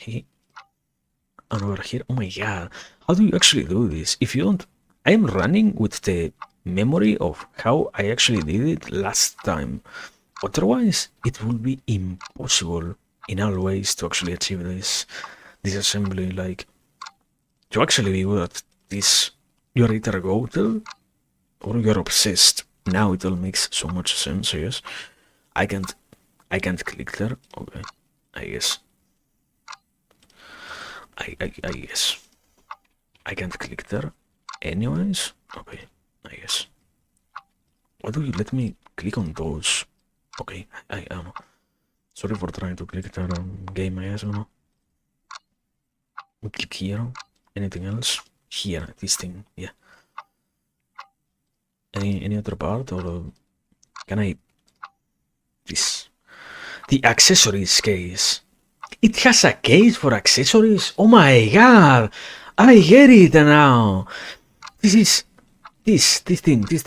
And over here, oh my god, how do you actually do this? If you don't, I'm running with the memory of how I actually did it last time. Otherwise, it will be impossible in all ways to actually achieve this assembly. Like, to actually be good at this, you're either goated or you're obsessed. Now it all makes so much sense, yes. I can't click there. Okay, I guess. I guess. I can't click there. Anyways, okay, I guess. Why do you let me click on those? Okay, I don't know. Sorry for trying to click there on game, I guess, I don't know. We click here. Anything else? Here, this thing, yeah. Any other part, or can I... This. The accessories case. It has a case for accessories? Oh my god! I get it now! This is... This thing. This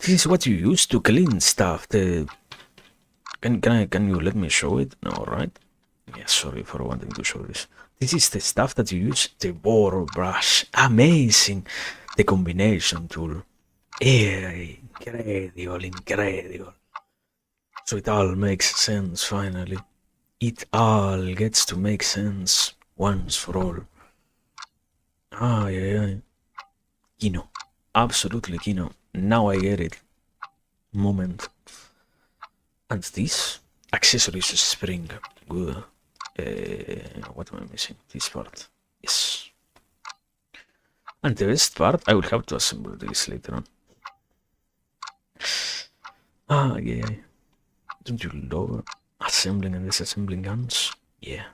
is what you use to clean stuff. Can you let me show it? No, right? Yeah, sorry for wanting to show this. This is the stuff that you use, the bore brush. Amazing! The combination tool. Incredible. So it all makes sense finally. It all gets to make sense once for all. Ah, yeah. Kino. Absolutely Kino. Now I get it. Moment. And this? Accessories spring. Good. What am I missing? This part. Yes. And the best part, I will have to assemble this later on. Ah, yeah. Don't you love assembling and disassembling guns? Yeah.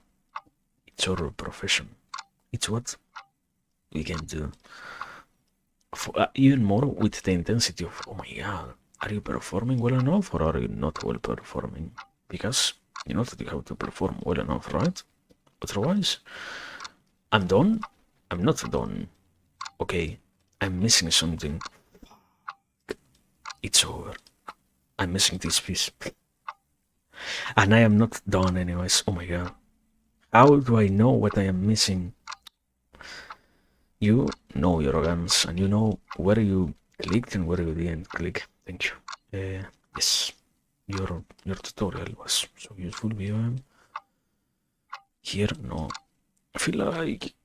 It's our profession. It's what we can do. For, even more with the intensity of, oh my god, are you performing well enough or are you not well performing? Because you know that you have to perform well enough, right? Otherwise, I'm done. I'm not done. Okay, I'm missing something. It's over. I'm missing this piece. And I am not done anyways. Oh my god. How do I know what I am missing? You know your guns and you know where you clicked and where you didn't click. Thank you. Yes. Your tutorial was so useful, BOM. Here, no. I feel like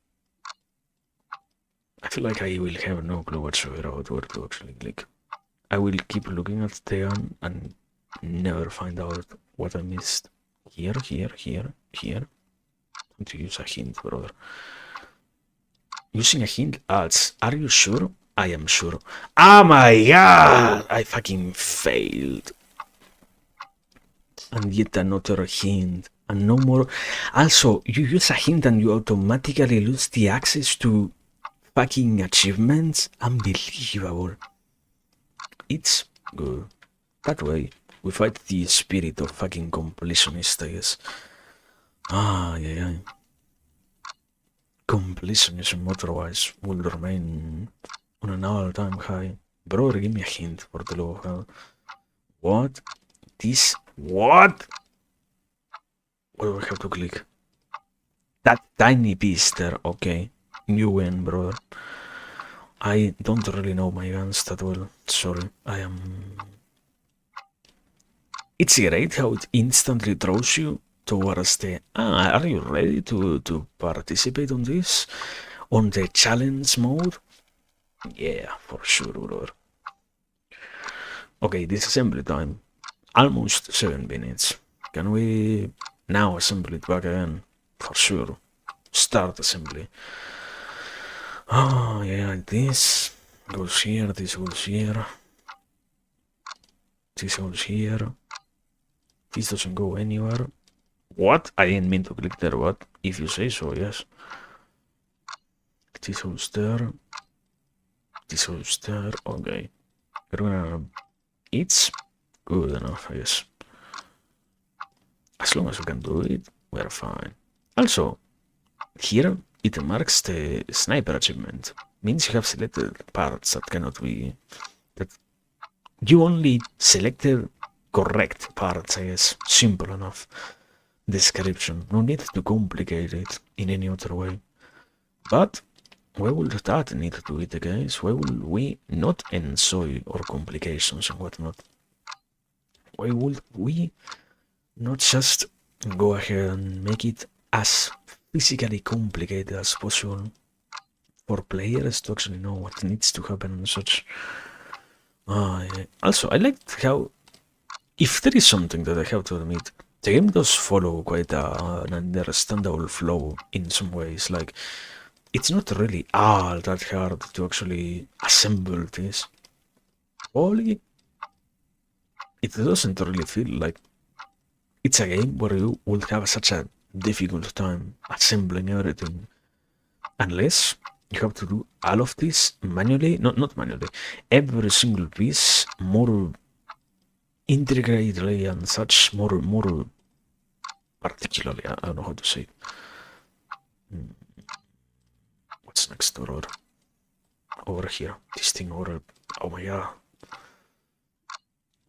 I will have no clue whatsoever about where to actually click. I will keep looking at the gun and never find out what I missed. Here. Time to use a hint, brother. Using a hint adds, are you sure? I am sure. Oh my god! I fucking failed. And yet another hint. And no more. Also, you use a hint and you automatically lose the access to fucking achievements. Unbelievable. It's good. That way, we fight the spirit of fucking completionist, I guess. Ah, yeah. Completionism otherwise will remain on an all-time high. Brother, give me a hint for the love of God. What? This? What? Where do I have to click? That tiny piece there, okay. You win, brother. I don't really know my guns that well. Sorry, I am... It's great how it instantly throws you towards the... are you ready to participate on this? On the challenge mode? Yeah, for sure, brother. Okay, disassembly time. Almost 7 minutes. Can we now assemble it back again? For sure. Start assembly. Oh, yeah, this goes here, this goes here. This goes here. This doesn't go anywhere. What? I didn't mean to click there, what? If you say so, yes. This goes there. This goes there. Okay. We're gonna... It's good enough, I guess. As long as we can do it, we're fine. Also, here it marks the sniper achievement. Means you have selected parts that cannot be... that you only selected correct parts, I guess. Simple enough. Description. No need to complicate it in any other way. But why would that need to be the case? Why will we not enjoy our complications and whatnot? Why would we not just go ahead and make it as physically complicated as possible for players to actually know what needs to happen and such? Yeah. Also, I liked how, if there is something that I have to admit, the game does follow quite an understandable flow in some ways. Like, it's not really all that hard to actually assemble this. Only it doesn't really feel like it's a game where you would have such a difficult time assembling everything, unless you have to do all of this manually. Not manually, every single piece more intricately and such, more particularly. I don't know how to say it. What's next door? Over here, this thing over. Oh my god.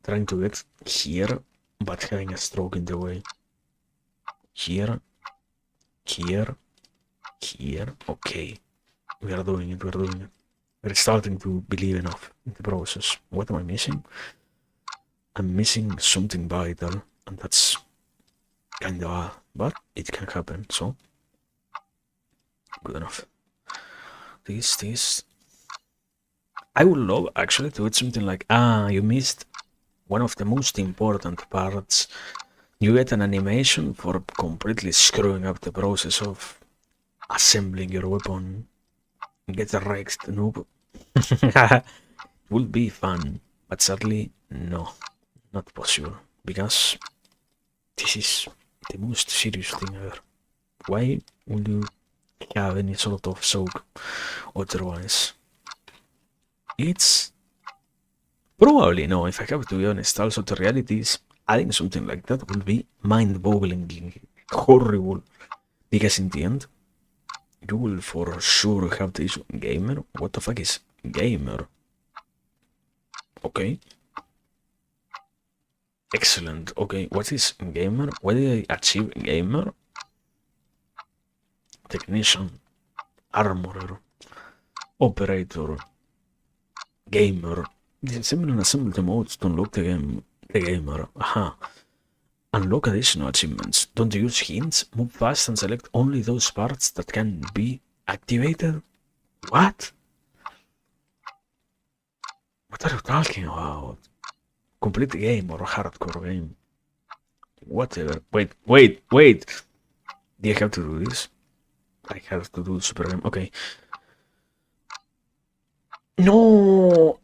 Trying to get here, but having a stroke in the way. Here, here, here. Okay, we are doing it. We're starting to believe enough in the process. What am I missing? I'm missing something vital, and that's kind of odd, but it can happen. So good enough. This. I would love actually to do something like, you missed one of the most important parts. You get an animation for completely screwing up the process of assembling your weapon. Get wrecked, noob. Would be fun, but sadly, no, not possible, because this is the most serious thing ever. Why would you have any sort of soak otherwise? It's probably no, if I have to be honest. Also, the reality is adding something like that will be mind-bogglingly horrible, because in the end, you will for sure have the issue. Gamer? What the fuck is gamer? Okay. Excellent. Okay, what is gamer? Why did I achieve gamer? Technician, armorer, operator, gamer. Disassemble and assemble the modes to unlock the gamer. Aha. Unlock additional achievements. Don't use hints. Move fast and select only those parts that can be activated. What? What are you talking about? Complete game or hardcore game? Whatever. Wait. Do I have to do this? I have to do super game. Okay. No.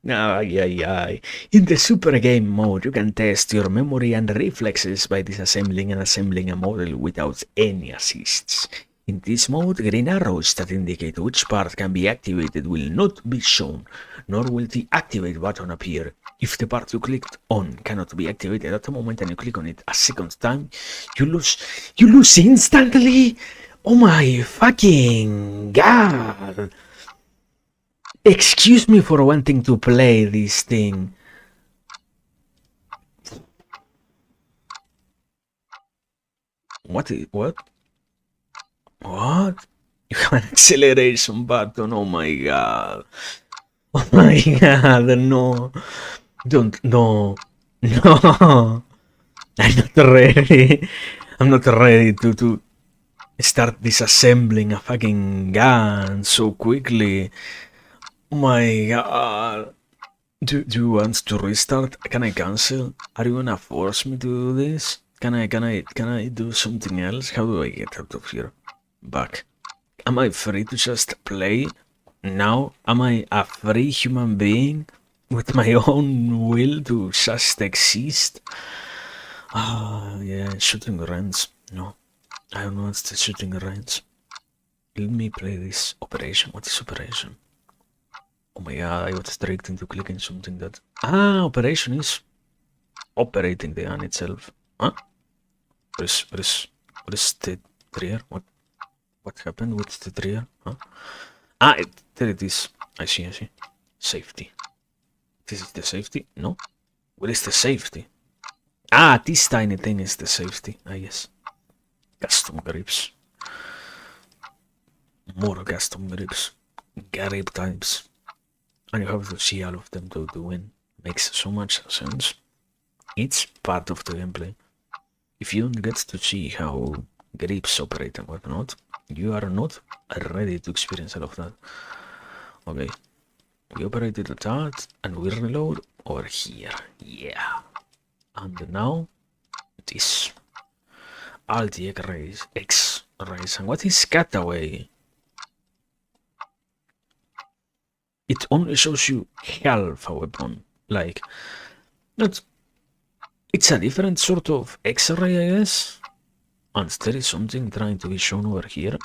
In the super game mode, you can test your memory and reflexes by disassembling and assembling a model without any assists. In this mode, green arrows that indicate which part can be activated will not be shown, nor will the activate button appear. If the part you clicked on cannot be activated at the moment and you click on it a second time, you lose instantly. Oh my fucking god. Excuse me for wanting to play this thing. What? What? You have an acceleration button. Oh my god. Oh my god, no. Don't, no. No. I'm not ready. I'm not ready to start disassembling a fucking gun so quickly. Oh my god. Do you want to restart? Can I cancel? Are you gonna force me to do this? Can I do something else? How do I get out of here? Back. Am I free to just play now? Am I a free human being with my own will to just exist? Yeah, shooting range. No, I don't know what's the shooting range. Let me play this operation. What is operation? Oh my god, I was tricked into clicking something that... operation is operating the gun itself. Huh? What is the trigger? What happened with the trigger? Huh? There it is. I see. Safety. This is the safety? No? What is the safety? This tiny thing is the safety. Yes. Custom grips. More custom grips. Grip types. And you have to see all of them to win. Makes so much sense. It's part of the gameplay. If you don't get to see how grips operate and whatnot, you are not ready to experience all of that. Okay. We operated that and we reload over here. Yeah. And now this. All the X-rays. And what is cutaway? It only shows you half a weapon. Like, not. It's a different sort of X-ray, I guess. And there is something trying to be shown over here,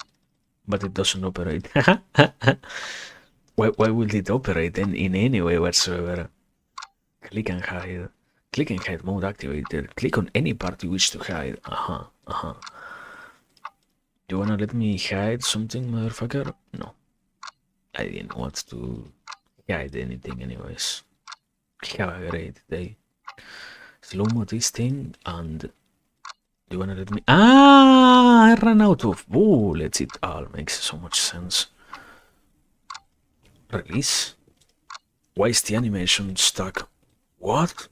but it doesn't operate. Why would it operate in any way whatsoever? Click and hide. Click and hide mode activated. Click on any part you wish to hide. You wanna let me hide something, motherfucker? No. I didn't want to hide anything anyways. Have a great day. Slow-mo this thing and... You wanna let me... I ran out of bullets. It all makes so much sense. Release? Why is the animation stuck? What?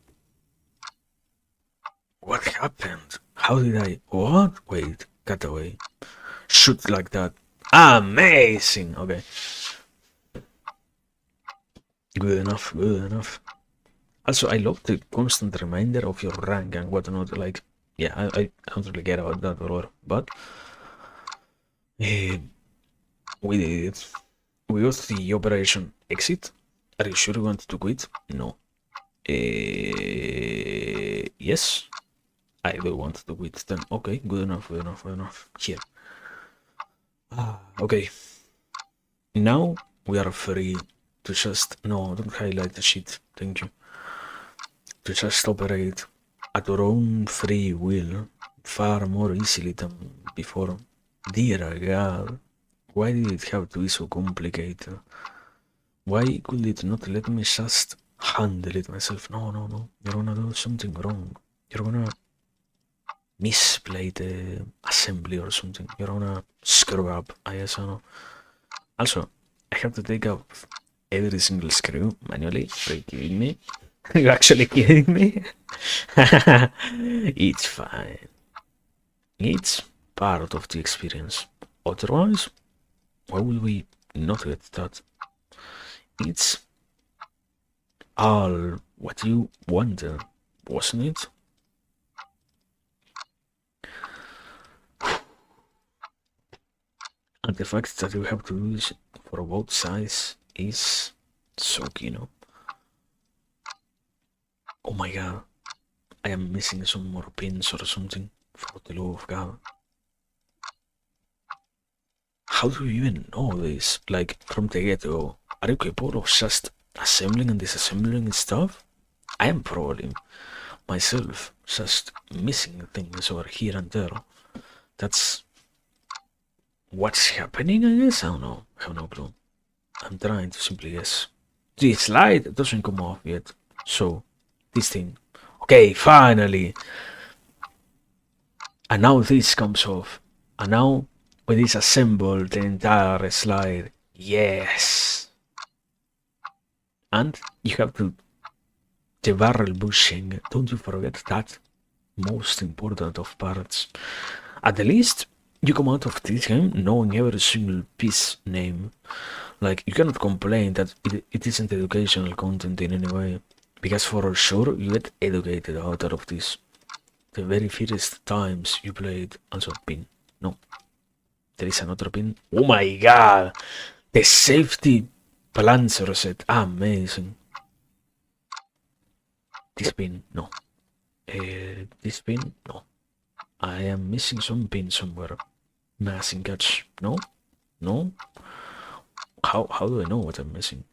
What happened? How did I... What? Wait, cut away. Shoot like that. Amazing! Okay. Good enough. Also, I love the constant reminder of your rank and whatnot. Like, yeah, I don't really care about that or but we did it. We got the operation exit. Are you sure you want to quit? No. Yes. I do want to quit then. Okay, good enough. Here. Okay. Now we are free to just... No, don't highlight the shit. Thank you. To just operate at our own free will far more easily than before. Dear God, why did it have to be so complicated? Why could it not let me just handle it myself? No, you're gonna do something wrong. You're gonna misplay the assembly or something. You're gonna screw up. I guess I know. Also, I have to take out every single screw manually. Are you kidding me? Are you actually kidding me? It's fine. It's part of the experience. Otherwise, why would we not get that? It's all what you wanted, wasn't it? And the fact that you have to do this for both sides is so key, no? Oh my god, I am missing some more pins or something, for the love of God. How do you even know this? Like, from the get-go, are you capable of just assembling and disassembling stuff? I am probably myself just missing things over here and there. That's what's happening, I guess? I don't know. I have no clue. I'm trying to simply guess. The slide doesn't come off yet, so this thing. Okay, finally! And now this comes off. And now we disassemble the entire slide. Yes! And you have to... The barrel bushing. Don't you forget that most important of parts. At the least, you come out of this game knowing every single piece name. Like, you cannot complain that it isn't educational content in any way. Because for sure, you get educated out of this. The very first times you played... Also, pin. No. There is another pin. Oh my god! The safety balancer set. Amazing. This pin. No. This pin? No. I am missing some pin somewhere. Massing catch? No? No? How do I know what I'm missing?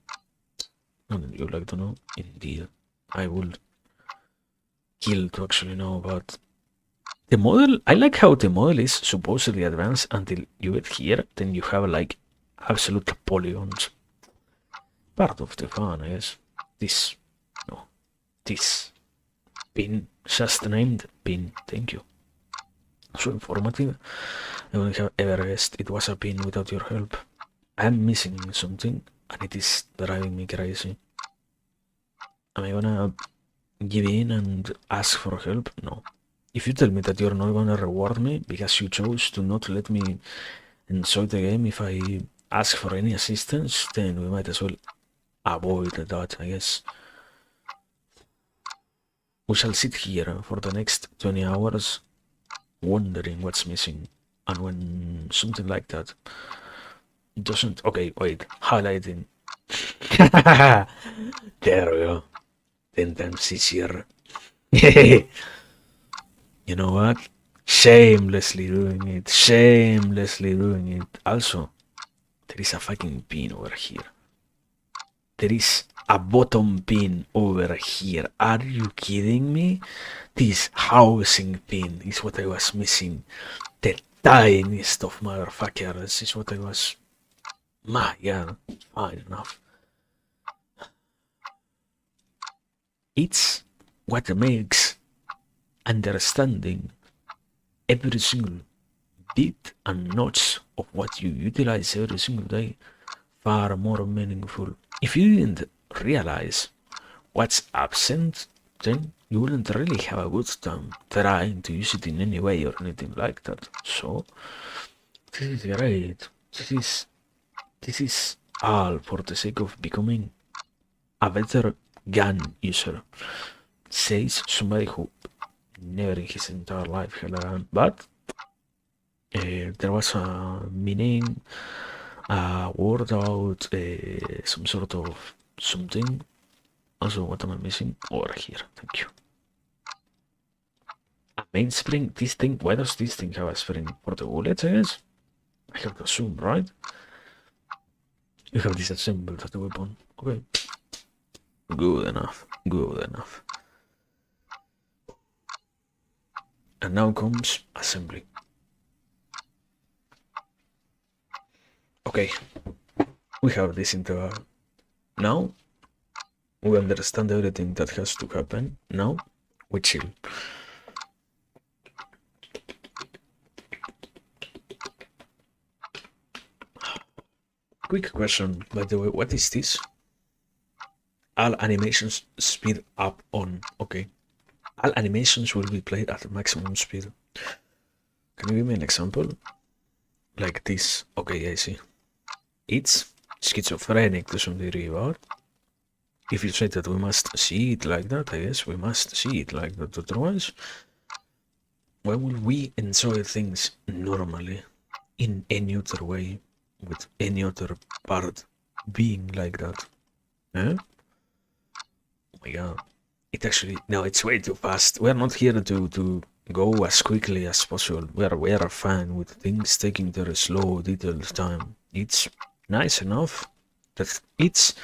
Wouldn't you like to know? Indeed. I would kill to actually know, but the model, I like how the model is supposedly advanced until you get here, then you have like absolute polygons. Part of the fun, I guess. This, no, this pin, just named pin, thank you. So informative. I wouldn't have ever guessed it was a pin without your help. I'm missing something, and it is driving me crazy. Am I gonna give in and ask for help? No. If you tell me that you're not gonna reward me because you chose to not let me enjoy the game if I ask for any assistance, then we might as well avoid that, I guess. We shall sit here for the next 20 hours wondering what's missing. And when something like that doesn't... Okay, wait. Highlighting. There we go. 10 times easier. You know what? Shamelessly doing it. Shamelessly doing it. Also, there is a fucking pin over here. There is a bottom pin over here. Are you kidding me? This housing pin is what I was missing. The tiniest of motherfuckers is what I was... My god, fine enough. It's what makes understanding every single bit and notch of what you utilize every single day far more meaningful. If you didn't realize what's absent, then you wouldn't really have a good time trying to use it in any way or anything like that. So this is great. This is all for the sake of becoming a better gun user. Says somebody who never in his entire life had a gun, but there was a meaning, a word about some sort of something. Also, what am I missing? Over here, thank you. A main spring, this thing, why does this thing have a spring? For the bullets, I guess? I have to assume, right? You have disassembled the weapon. Okay. Good enough. Good enough. And now comes assembly. Okay. We have this into now we understand everything that has to happen. Now we chill. Quick question, by the way, what is this? All animations speed up on. Okay. All animations will be played at maximum speed. Can you give me an example? Like this. Okay, I see. It's schizophrenic to some degree, but if you say that we must see it like that, I guess we must see it like that. Otherwise, why will we enjoy things normally in any other way with any other part being like that? Eh? Oh my god. It actually, no, it's way too fast. We're not here to go as quickly as possible. We are fine with things taking their slow, detailed time. It's nice enough that it's...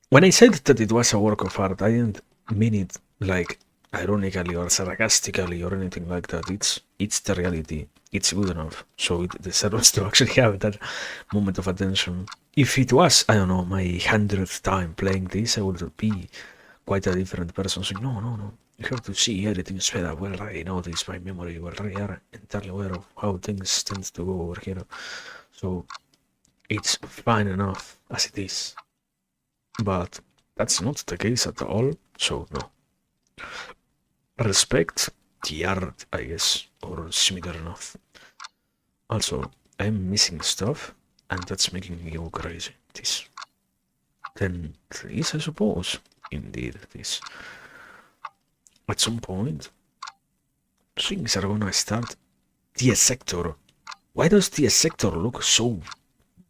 When I said that it was a work of art, I didn't mean it like ironically or sarcastically or anything like that. It's the reality. It's good enough, so it deserves to actually have that moment of attention. If it was, I don't know, my 100th time playing this, I would be quite a different person. So no, you have to see everything sped up. Well, I know this by memory. Well, I are entirely aware of how things tend to go over here. So it's fine enough as it is. But that's not the case at all, so no. Respect the art, I guess, or similar enough. Also, I'm missing stuff, and that's making me go crazy. This. Then this, I suppose. Indeed, this. At some point, things are gonna start. The sector. Why does the sector look so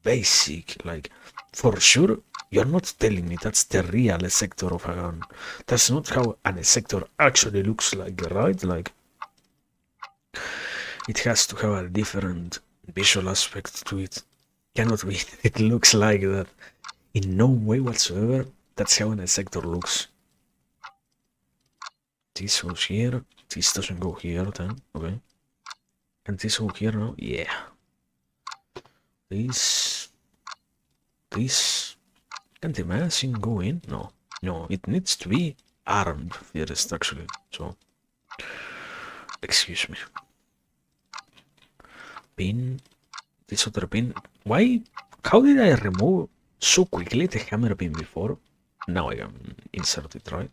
basic? Like, for sure, You're not telling me that's the real sector of a gun. That's not how a sector actually looks like, right? Like, it has to have a different visual aspect to it. Cannot be it looks like that. In no way whatsoever, that's how a sector looks. This goes here, this doesn't go here then, okay. And this go here now, yeah. This... Can the machine go in? No. No, it needs to be armed first actually, so... Excuse me. Pin... This other pin... Why? How did I remove so quickly the hammer pin before? Now I can insert it, right?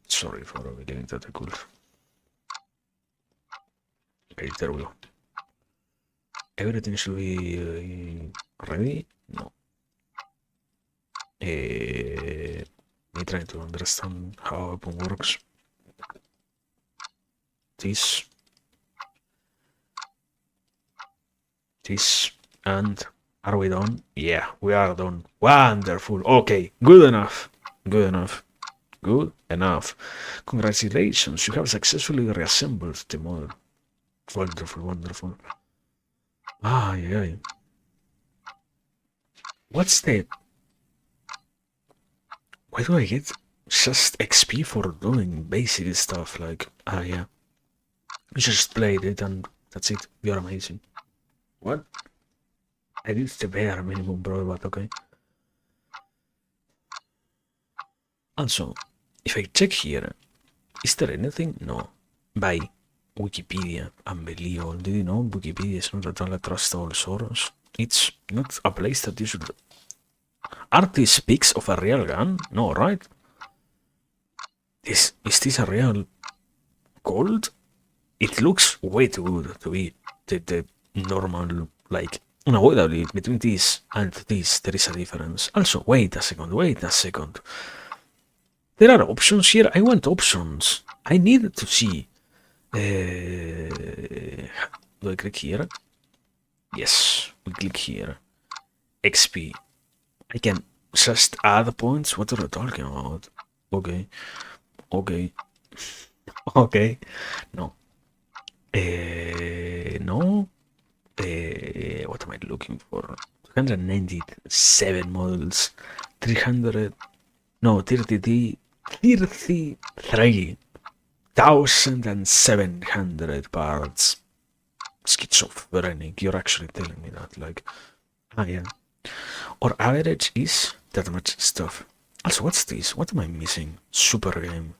Sorry for getting that I could. Okay, there we go. Everything should be ready? No. Me trying to understand how weapon works. This, and are we done? Yeah, we are done. Wonderful. Okay, good enough. Good enough. Good enough. Congratulations, you have successfully reassembled the model. Wonderful, wonderful. Ah, yeah. What's the... Why do I get just XP for doing basic stuff? Like, ah, yeah. You just played it and that's it. You're amazing. What? I did the bare minimum, bro, but okay. Also, if I check here, is there anything? No. By Wikipedia, unbelievable. Did you know Wikipedia is not at all a trustable source? It's not a place that you should... Artist speaks of a real gun? No, right? Is this a real gold? It looks way too good to be the normal, like, unavoidably, between this and this, there is a difference. Also, wait a second. There are options here. I want options. I need to see. Do I click here? Yes, we click here. XP. I can just add points? What are you talking about? Okay. Okay. Okay. No. No. What am I looking for? 297 models. 300... No, 33,700 parts. Schizophrenic. You're actually telling me that, like... Ah, yeah. Or average is that much stuff. Also, what's this? What am I missing? Super game.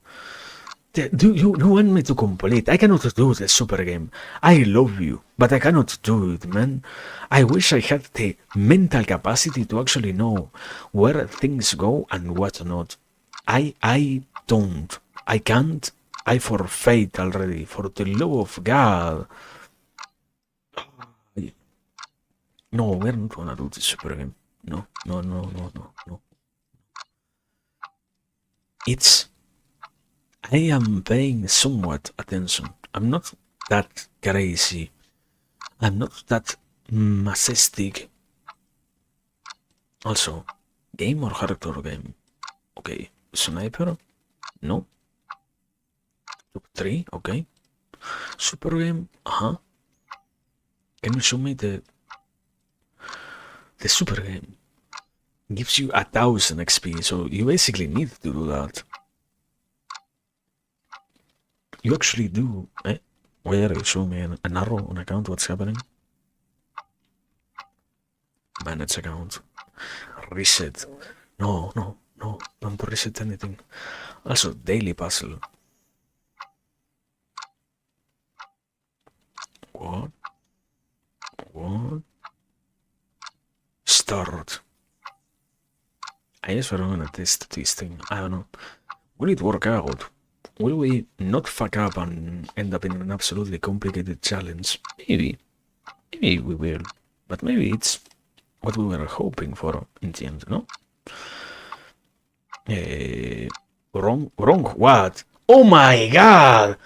Do you want me to complete? I cannot do the super game. I love you, but I cannot do it, man. I wish I had the mental capacity to actually know where things go and what not. I don't. I can't. I forfeit already. For the love of God. No, we're not gonna do this super game. No. It's... I am paying somewhat attention. I'm not that crazy. I'm not that masochistic. Also, game or hardcore game? Okay, sniper? No. Top 3, okay. Super game? Can you show me the super game? Gives you 1000 XP, so you basically need to do that. You actually do, eh? Where you show me an arrow on account, what's happening? Manage account. Reset. No, don't reset anything. Also, daily puzzle. What? Start. I guess we're gonna test this thing. I don't know. Will it work out? Will we not fuck up and end up in an absolutely complicated challenge? Maybe. Maybe we will. But maybe it's what we were hoping for in the end, no? Wrong what? Oh my god!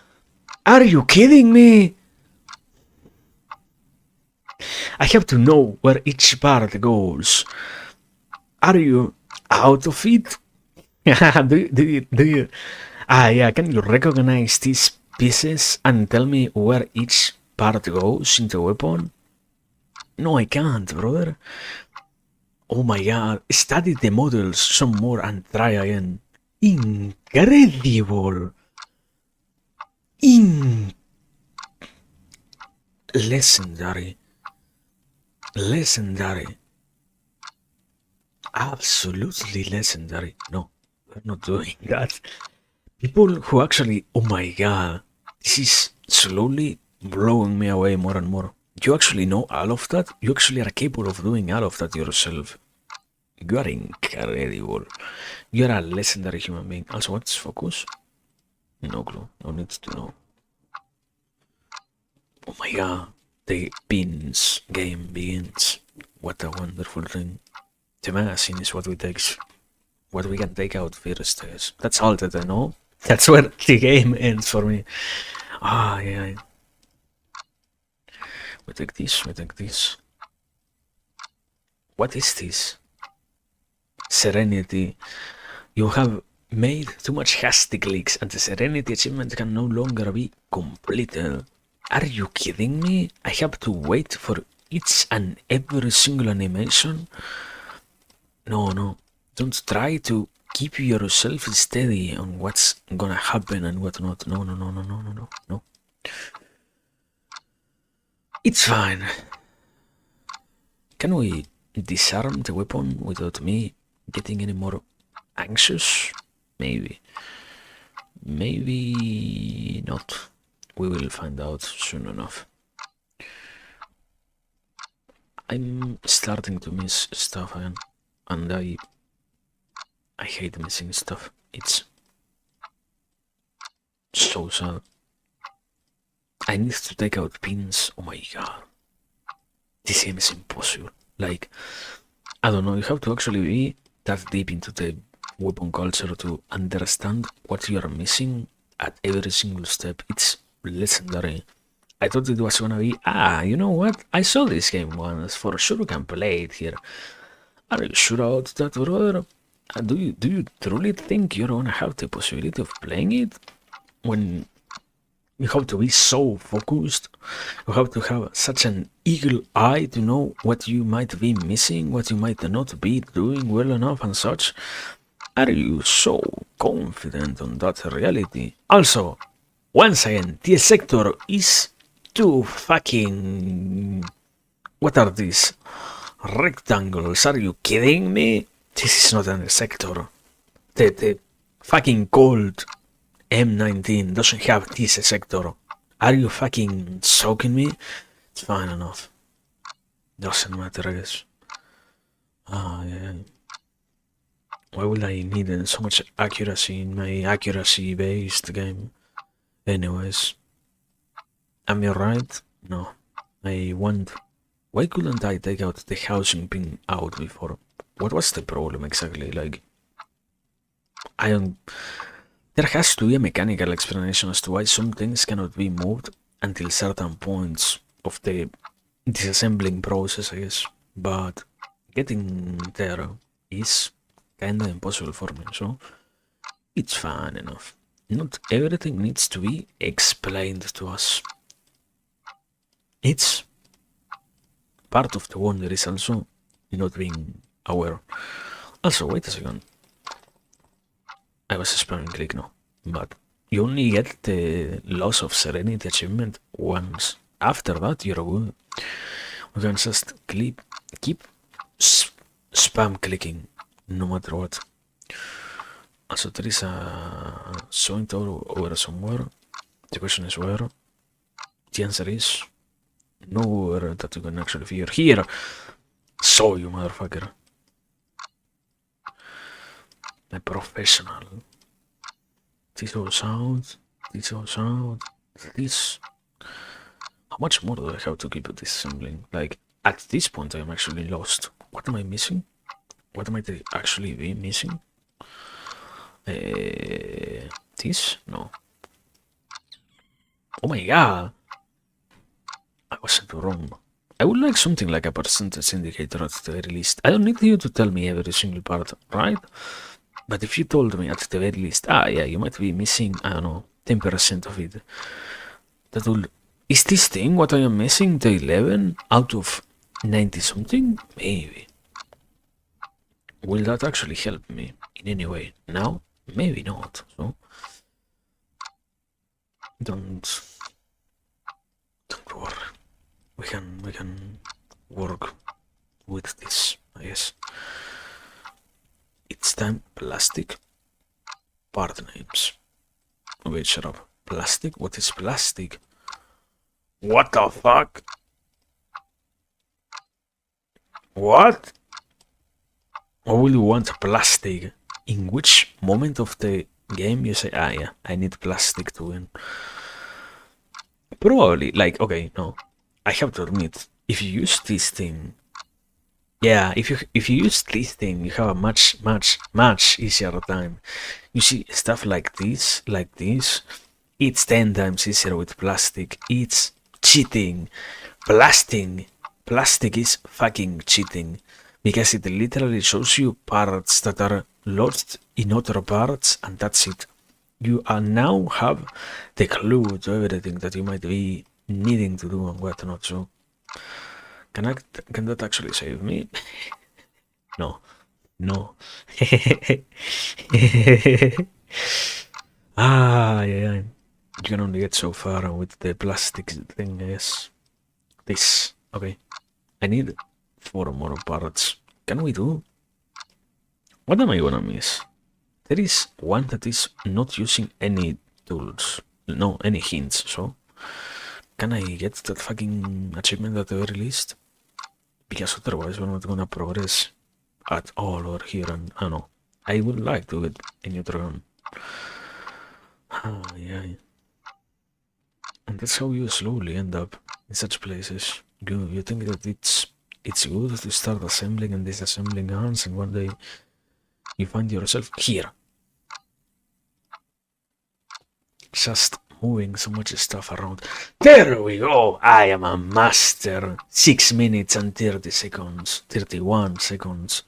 Are you kidding me? I have to know where each part goes. Are you out of it? Do you? Ah, yeah. Can you recognize these pieces and tell me where each part goes in the weapon? No, I can't, brother. Oh my god. Study the models some more and try again. Incredible. In legendary. Legendary. Absolutely legendary. No, we're not doing that. People who actually, oh my god, this is slowly blowing me away more and more. You actually know all of that? You actually are capable of doing all of that yourself. You are incredible. You are a legendary human being. Also, what's focus? No clue. No need to know. Oh my god. The pins game begins. What a wonderful thing. The magazine is what we can take out first, I guess. That's all that I know. That's where the game ends for me. Ah, yeah. We take this. What is this? Serenity. You have made too much hasty clicks and the Serenity achievement can no longer be completed. Are you kidding me? I have to wait for each and every single animation? No. Don't try to keep yourself steady on what's gonna happen and what not. No. It's fine. Can we disarm the weapon without me getting any more anxious? Maybe. Maybe not. We will find out soon enough. I'm starting to miss stuff again, and I hate missing stuff. It's so sad. I need to take out pins. Oh my god. This game is impossible. Like, I don't know, you have to actually be that deep into the weapon culture to understand what you are missing at every single step. It's legendary. I thought it was gonna be, you know what? I saw this game once. For sure we can play it here. Are you sure about that, brother? Do you truly think you're gonna have the possibility of playing it when you have to be so focused? You have to have such an eagle eye to know what you might be missing, what you might not be doing well enough, and such. Are you so confident on that reality? Also, once again, the sector is too fucking. What are these? Rectangles? Are you kidding me? This is not a sector. The fucking gold M19 doesn't have this sector. Are you fucking soaking me? It's fine enough. Doesn't matter, I guess. Yeah. Why would I need so much accuracy in my accuracy-based game? Anyways. Am I right? No. I want... Why couldn't I take out the housing pin out before? What was the problem exactly? Like... I don't... There has to be a mechanical explanation as to why some things cannot be moved until certain points of the disassembling process, I guess. But getting there is kinda impossible for me, so it's fine enough. Not everything needs to be explained to us. It's part of the wonder is also not being aware. Also, wait a second. I was spamming click now, but you only get the loss of serenity achievement once. After that, you're good. We can just keep spam clicking, no matter what. Also, there is a sewing tower over somewhere. The question is where. The answer is nowhere that you can actually figure. Here! So, you motherfucker. A professional. This goes out. This goes out. This. How much more do I have to keep disassembling? Like, at this point, I am actually lost. What am I missing? What might I actually be missing? This? No. Oh my god! I was in the wrong I would like something like a percentage indicator at the very least. I don't need you to tell me every single part, right? But if you told me at the very least, yeah, you might be missing, I don't know, 10% of it. That will... Is this thing what I am missing, the 11 out of 90 something? Maybe. Will that actually help me in any way? Now? Maybe not, so... Don't worry. We can work with this, I guess. It's time. Plastic part names. Wait, shut up. Plastic? What is plastic? What the fuck? What? Or will you want plastic? In which moment of the game you say, yeah, I need plastic to win? Probably, like, okay, no. I have to admit, if you use this thing, yeah, if you use this thing, you have a much easier time. You see stuff like this, it's 10 times easier with plastic. It's cheating. Plastic is fucking cheating because it literally shows you parts that are lost in other parts, and that's it. You now have the clue to everything that you might be needing to do and whatnot. So, can that actually save me? No. Yeah. You can only get so far with the plastic thing, yes. This. Okay. I need 4 more parts. Can we do? What am I gonna miss? There is one that is not using any tools. No, any hints, so... Can I get that fucking achievement at the very least? Because otherwise we're not gonna progress at all over here, and I don't know. I would like to get a new dragon. Yeah. And that's how you slowly end up in such places. You think that it's good to start assembling and disassembling guns, and one day you find yourself here. Just moving so much stuff around. There we go! I am a master! 6 minutes and 30 seconds. 31 seconds.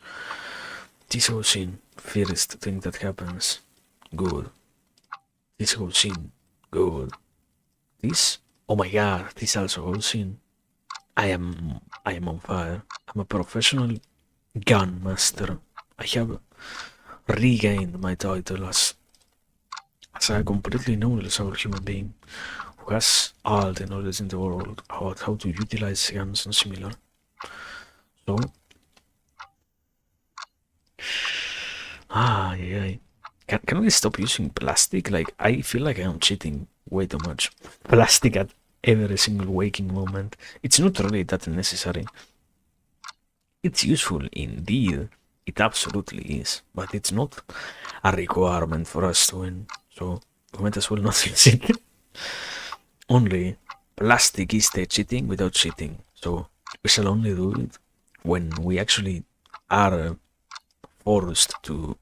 This goes in. First thing that happens. Good. This goes in. Good. This? Oh my god, this also goes in. I am on fire. I'm a professional gun master. I have regained my title as a completely knowledgeable human being who has all the knowledge in the world about how to utilize guns and similar. So, yeah. Can we stop using plastic? Like, I feel like I am cheating way too much. Plastic at every single waking moment. It's not really that necessary. It's useful indeed. It absolutely is. But it's not a requirement for us to win. So we might as well not use it. Only plastic is the cheating without cheating. So we shall only do it when we actually are forced to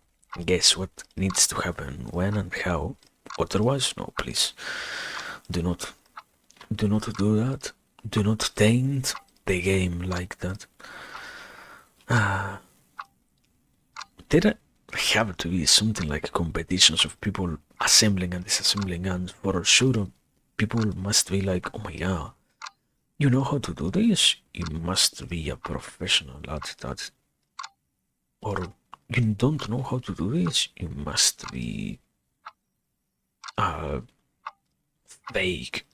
guess what needs to happen, when and how. Otherwise, no, please. Do not do that. Do not taint the game like that. There have to be something like competitions of people assembling and disassembling guns. For sure, people must be like, oh my god, you know how to do this? You must be a professional at that. Or you don't know how to do this? You must be fake.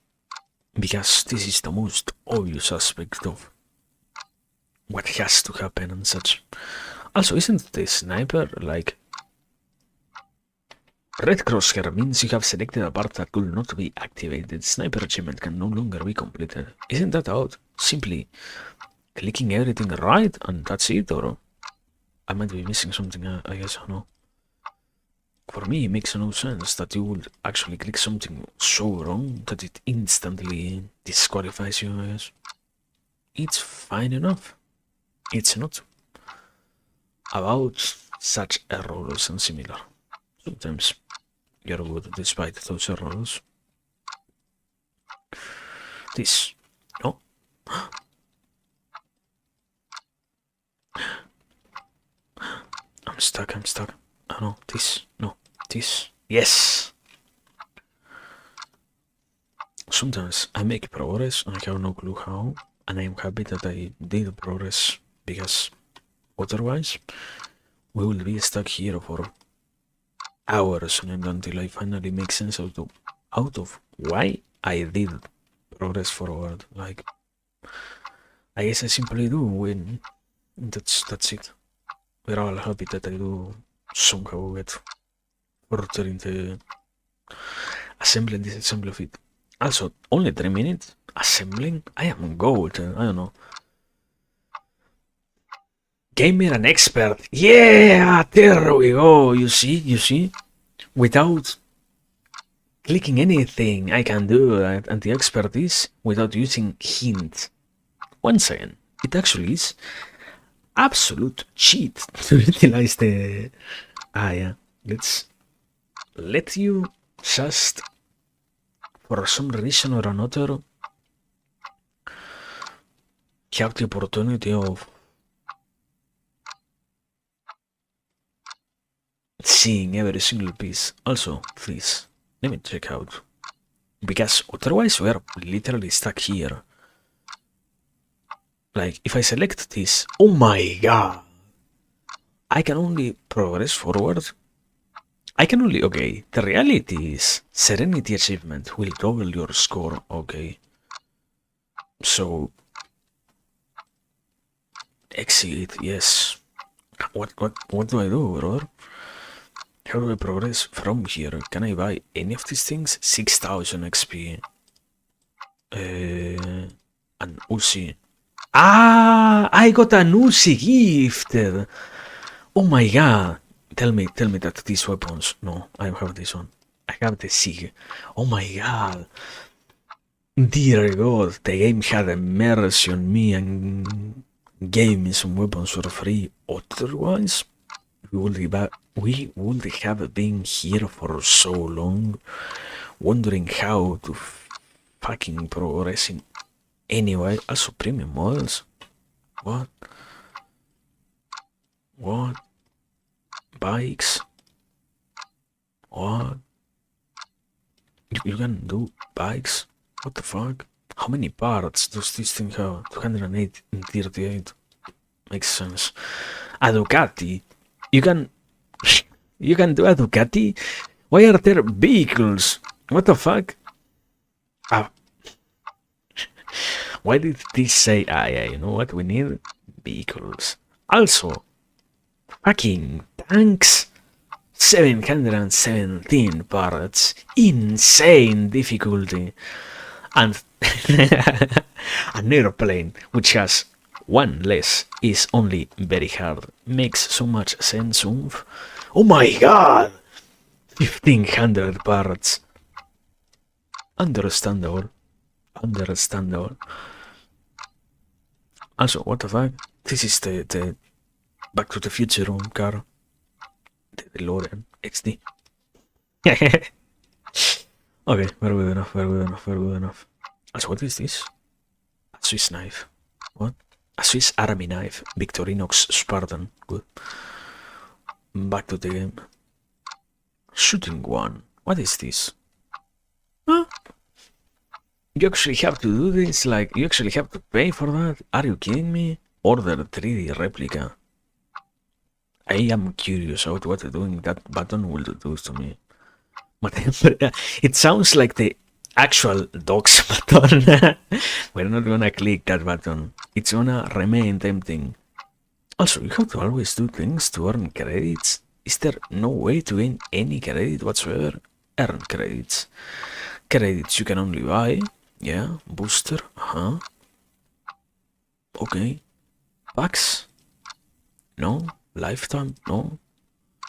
Because this is the most obvious aspect of what has to happen and such. Also, isn't the sniper like... Red crosshair means you have selected a part that could not be activated. Sniper achievement can no longer be completed. Isn't that odd? Simply clicking everything right and that's it, or... I might be missing something, I guess, I don't know. For me, it makes no sense that you would actually click something so wrong that it instantly disqualifies you, I guess. It's fine enough. It's not about such errors and similar. Sometimes you're good despite those errors. This. No. stuck. Oh no, this. No, this. Yes! Sometimes I make progress and I have no clue how, and I am happy that I did progress, because otherwise we will be stuck here for hours until I finally make sense out of why I did progress forward. Like, I guess I simply do when that's it. We're all happy that I do somehow get further in the assembly and disassembly of it. Also, only 3 minutes assembling? I am gold, I don't know. Gamer and expert. Yeah, there we go. You see? Without clicking anything, I can do that. And the expert is without using hint. Once again, it actually is absolute cheat to utilize the... yeah. Let's let you just, for some reason or another, have the opportunity of seeing every single piece. Also, please, let me check out, because otherwise we are literally stuck here. Like, if I select this, oh my god, I can only progress forward. I can only, okay, the reality is Serenity achievement will double your score, okay. So, exit, yes. What do I do, brother? How do I progress from here? Can I buy any of these things? 6000 XP. An Uzi. Ah, I got an Uzi gifted. Oh my god. Tell me that these weapons. No, I don't have this one. I have the SIG. Oh my god. Dear god, the game had mercy on me and gave me some weapons for free. Otherwise, we would have been here for so long, wondering how to fucking progress in anyway. Also, premium models. What? Bikes? What? You can do bikes? What the fuck? How many parts does this thing have? 238. Makes sense. A Ducati? You can do a Ducati? Why are there vehicles? What the fuck? Why did this say, yeah, you know what, we need vehicles. Also, fucking tanks. 717 parts. Insane difficulty. And an airplane which has one less is only very hard. Makes so much sense, oomph. Oh my god! 1500 parts. Understandable. Also, what the fuck? This is the Back to the Future car. The DeLorean XD. Okay, we're good enough. Also, what is this? A Swiss knife. What? A Swiss Army knife. Victorinox Spartan. Good. Back to the game. Shooting one. What is this? Huh? You actually have to do this? Like, you actually have to pay for that? Are you kidding me? Order 3D replica. I am curious about what doing that button will do to me. It sounds like the actual dogs button. We're not gonna click that button. It's gonna remain tempting. Also, you have to always do things to earn credits. Is there no way to gain any credit whatsoever? Earn credits. Credits you can only buy. Yeah, booster. Okay. Packs? No. Lifetime? No.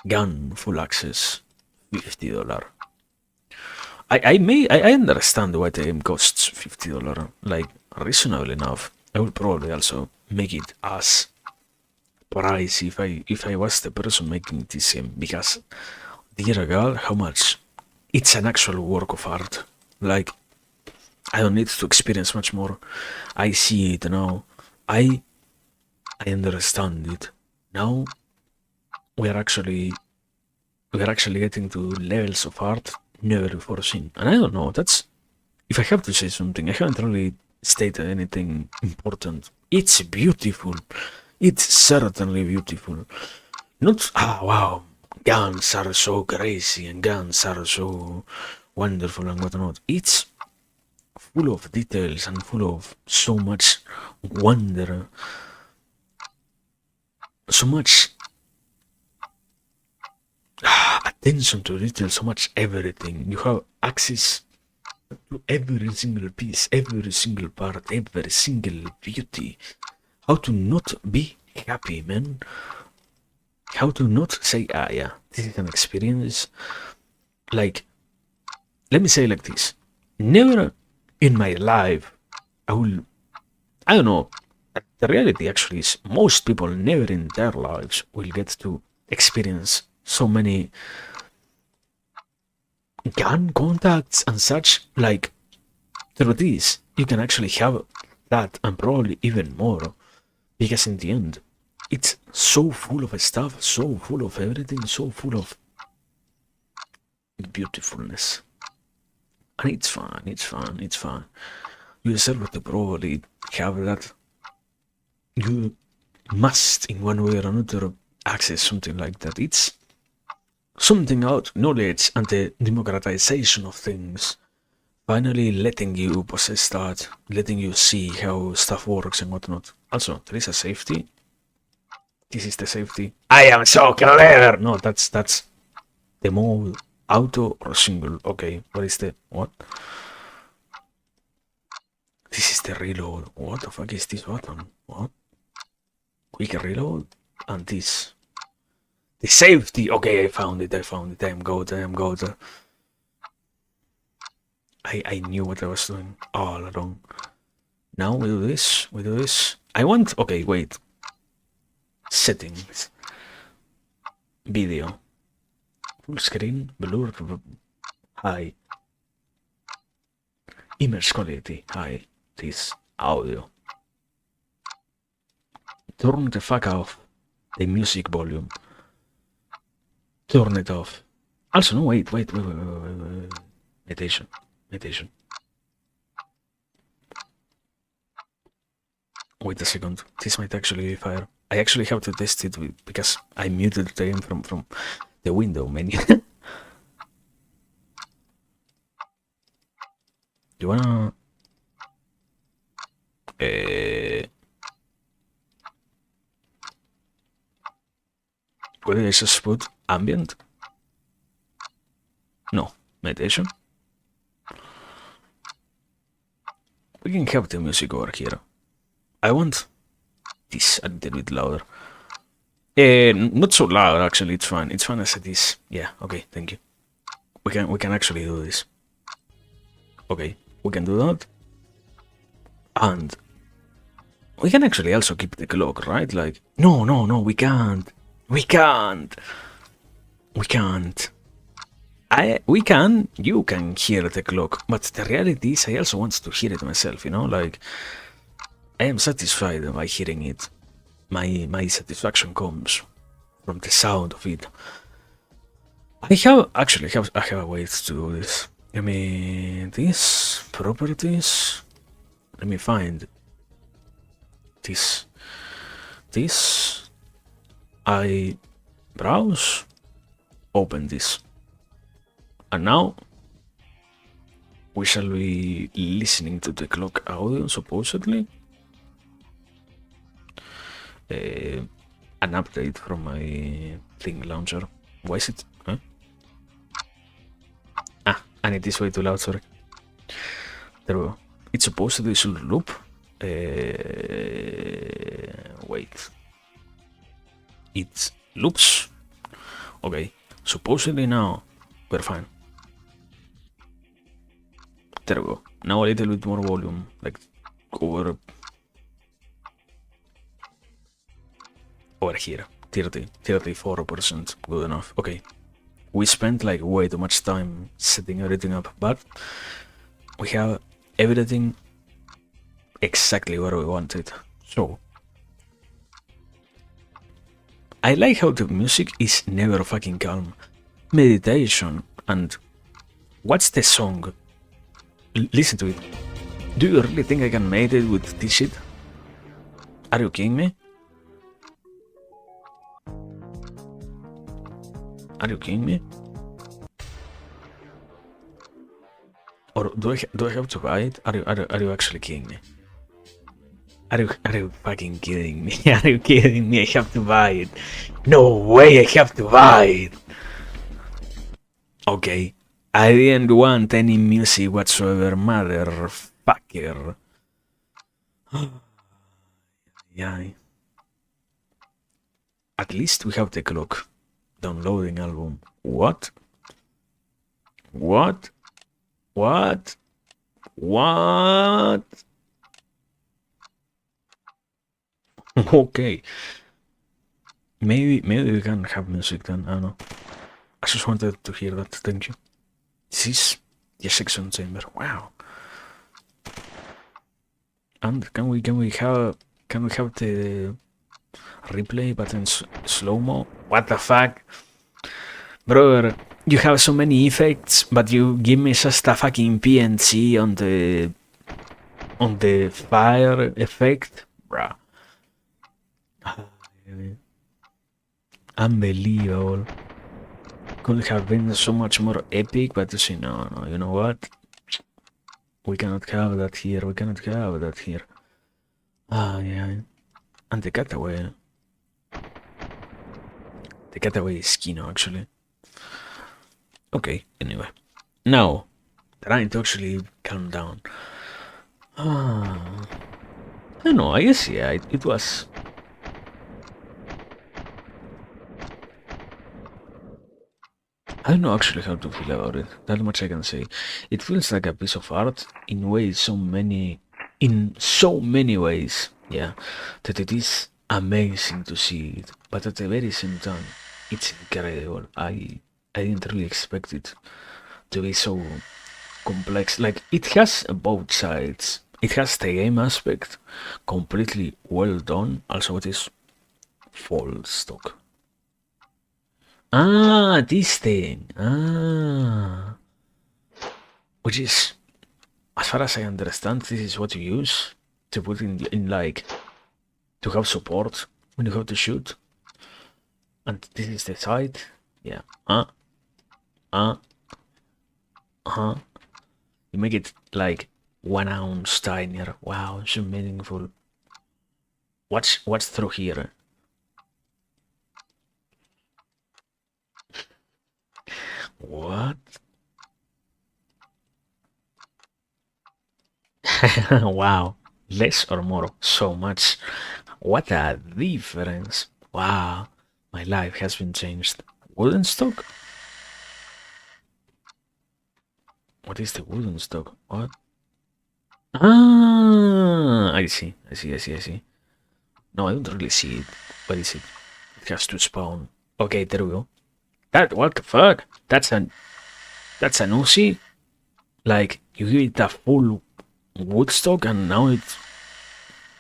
Gun full access. $50. I understand why the game costs $50. Like, reasonable enough. I would probably also make it as price if I was the person making this game, because dear god, how much it's an actual work of art. Like, I don't need to experience much more. I see it now. I understand it now. we are actually getting to levels of art never before seen. And I don't know, that's, if I have to say something, I haven't really stated anything important. It's beautiful. It's certainly beautiful. Not, wow, guns are so crazy and guns are so wonderful and whatnot. It's full of details and full of so much wonder, so much attention to detail, so much everything. You have access to every single piece, every single part, every single beauty. How to not be happy, man? How to not say, yeah, this is an experience. Like, let me say like this. Never in my life, I don't know, the reality actually is most people never in their lives will get to experience so many gun contacts and such. Like, through this, you can actually have that and probably even more, because in the end, it's so full of stuff, so full of everything, so full of beautifulness. And it's fun, it's fun, it's fun. You deserve to probably have that. You must, in one way or another, access something like that. It's something out knowledge and the democratization of things. Finally letting you possess that, letting you see how stuff works and whatnot. Also, there is a safety. This is the safety. I am so clever! No, that's the mode. Auto or single. Okay, what is the what? This is the reload. What the fuck is this button? What? Quick reload and this. The safety. Okay, I found it. I am good. I knew what I was doing all along. Now we do this. I want. Okay, wait. Settings. Video. Full screen. Blur. High. Image quality. High. This. Audio. Turn the fuck off the music volume. Turn it off. Also, no, wait. Meditation. Wait a second. This might actually be fire. I actually have to test it because I muted the game from the window menu. You wanna... Whether I just put ambient? No. Meditation? We can have the music over here. I want this a little bit louder. Not so loud, actually. It's fine. It's fine as it is. Yeah. Okay. Thank you. We can actually do this. Okay. We can do that. And we can actually also keep the clock, right? Like, no. We can't. We can. You can hear the clock, but the reality is I also want to hear it myself, you know, like, I am satisfied by hearing it. My satisfaction comes from the sound of it. I have a way to do this. Let me, this, properties, let me find this, I browse, open this. And now we shall be listening to the clock audio, supposedly. An update from my thing launcher. Why is it? Huh? And it is way too loud, sorry. There we go. It's supposedly should loop. Wait. It loops. Okay. Supposedly now we're fine. There we go. Now a little bit more volume, like over here. 34%. Good enough. Okay. We spent like way too much time setting everything up, but we have everything exactly where we want it. So I like how the music is never fucking calm. Meditation and what's the song? Listen to it. Do you really think I can meditate with this shit? Are you kidding me? Are you kidding me? Or do I have to buy it? Are you actually kidding me? Are you fucking kidding me? Are you kidding me? I have to buy it. No way, I have to buy it. Okay, I didn't want any music whatsoever, motherfucker. Yeah. At least we have the clock. Downloading album. What? What? What? What? Okay. Maybe we can have music then. I don't know. I just wanted to hear that. Thank you. This is the section chamber. Wow. And can we have the replay buttons slow mo? What the fuck, brother? You have so many effects, but you give me just a fucking PNG on the fire effect, bruh. Unbelievable. Could have been so much more epic, but you see, no, you know what? We cannot have that here. We cannot have that here. Ah, yeah. And the cutaway. The cutaway is Kino, actually. Okay, anyway. Now, trying to actually calm down. I don't know, I guess, yeah, it was. I don't know actually how to feel about it. That much I can say. It feels like a piece of art in so many ways, yeah, that it is amazing to see it. But at the very same time, it's incredible. I didn't really expect it to be so complex. Like, it has both sides. It has the game aspect, completely well done. Also, it is full stock. Ah, this thing. Ah. Which is, as far as I understand, this is what you use to put in like, to have support when you have to shoot. And this is the side. Yeah. You make it like 1 ounce tinier. Wow, so meaningful. What's through here? What? Wow. Less or more? So much. What a difference. Wow. My life has been changed. Wooden stock? What is the wooden stock? What? Ah, I see. No, I don't really see it. What is it? It has to spawn. Okay, there we go. What the fuck? That's an Uzi? Like, you give it a full wood stock and now that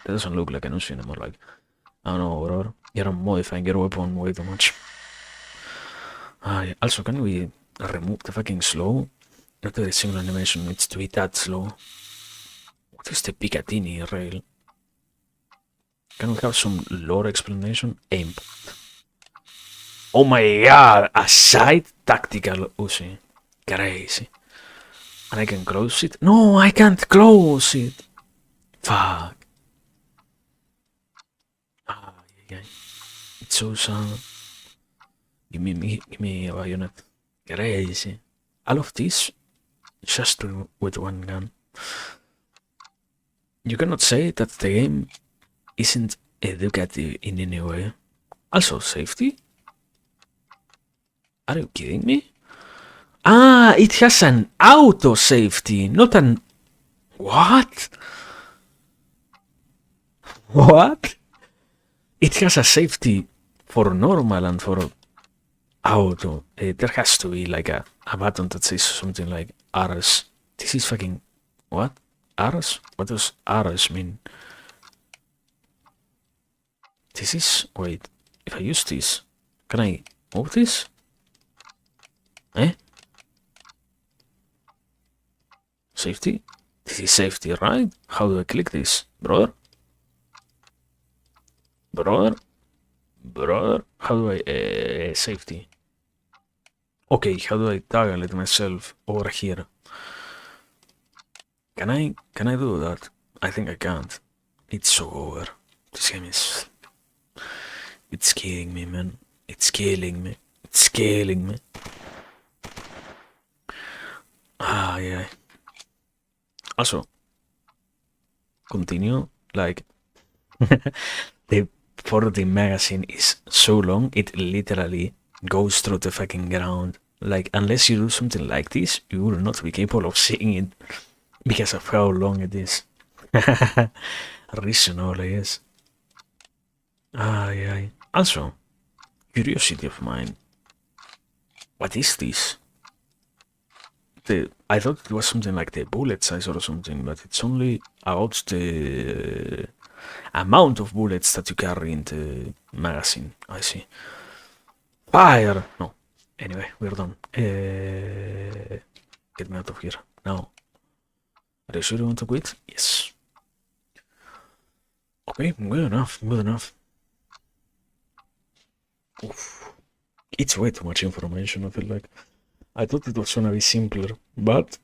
doesn't look like an Uzi anymore. Like, I don't know, bro. You're modifying your weapon way too much. Also, can we remove the fucking slow? Not every single animation needs to be that slow. What is the Picatinny rail? Can we have some lore explanation? Aim. Oh my god! A side tactical Uzi. Crazy. And I can close it? No, I can't close it! Fuck. Yeah. It's so sad. Give me a bayonet. Crazy. All of this just with one gun. You cannot say that the game isn't educative in any way. Also, safety? Are you kidding me? Ah, it has an auto safety, not an... What? What? It has a safety for normal and for auto. There has to be like a button that says something like RS. This is fucking... What? RS? What does RS mean? This is... Wait. if I use this, can I move this? Eh? Safety? This is safety, right? How do I click this? Brother? Brother? Brother? How do I... safety. Okay, how do I toggle it myself over here? Can I do that? I think I can't. It's so over. This game is... It's killing me, man. It's killing me. It's killing me. Ah, yeah. Also, continue, like... the 40 magazine is so long, it literally goes through the fucking ground. Like, unless you do something like this, you will not be capable of seeing it because of how long it is. Reasonable, yes. Yeah. Also, curiosity of mine. What is this? I thought it was something like the bullet size or something, but it's only about the amount of bullets that you carry in the magazine. I see. Fire! No. Anyway, we're done. Get me out of here. Now. Are you sure you want to quit? Yes. Okay, good enough, good enough. Oof. It's way too much information, I feel like. I thought it was gonna be simpler, but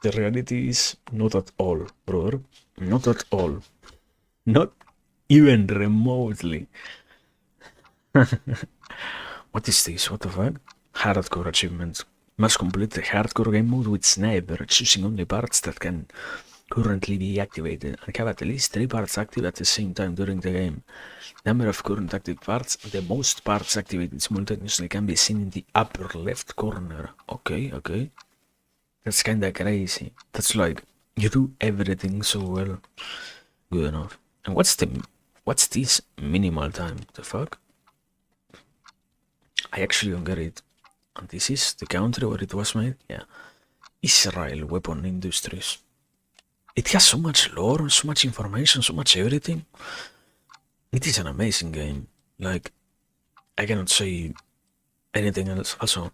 the reality is not at all, brother. Not at all. Not even remotely. What is this? What the fuck? Hardcore achievement. Must complete the hardcore game mode with sniper, choosing only parts that can currently be activated and have at least 3 parts active at the same time during the game. Number of current active parts, the most parts activated simultaneously can be seen in the upper left corner. Okay, okay. That's kinda crazy. That's like, you do everything so well. Good enough. And what's this minimal time? The fuck? I actually don't get it. And this is the country where it was made? Yeah. Israel Weapon Industries. It has so much lore, so much information, so much everything. It is an amazing game. Like, I cannot say anything else. Also,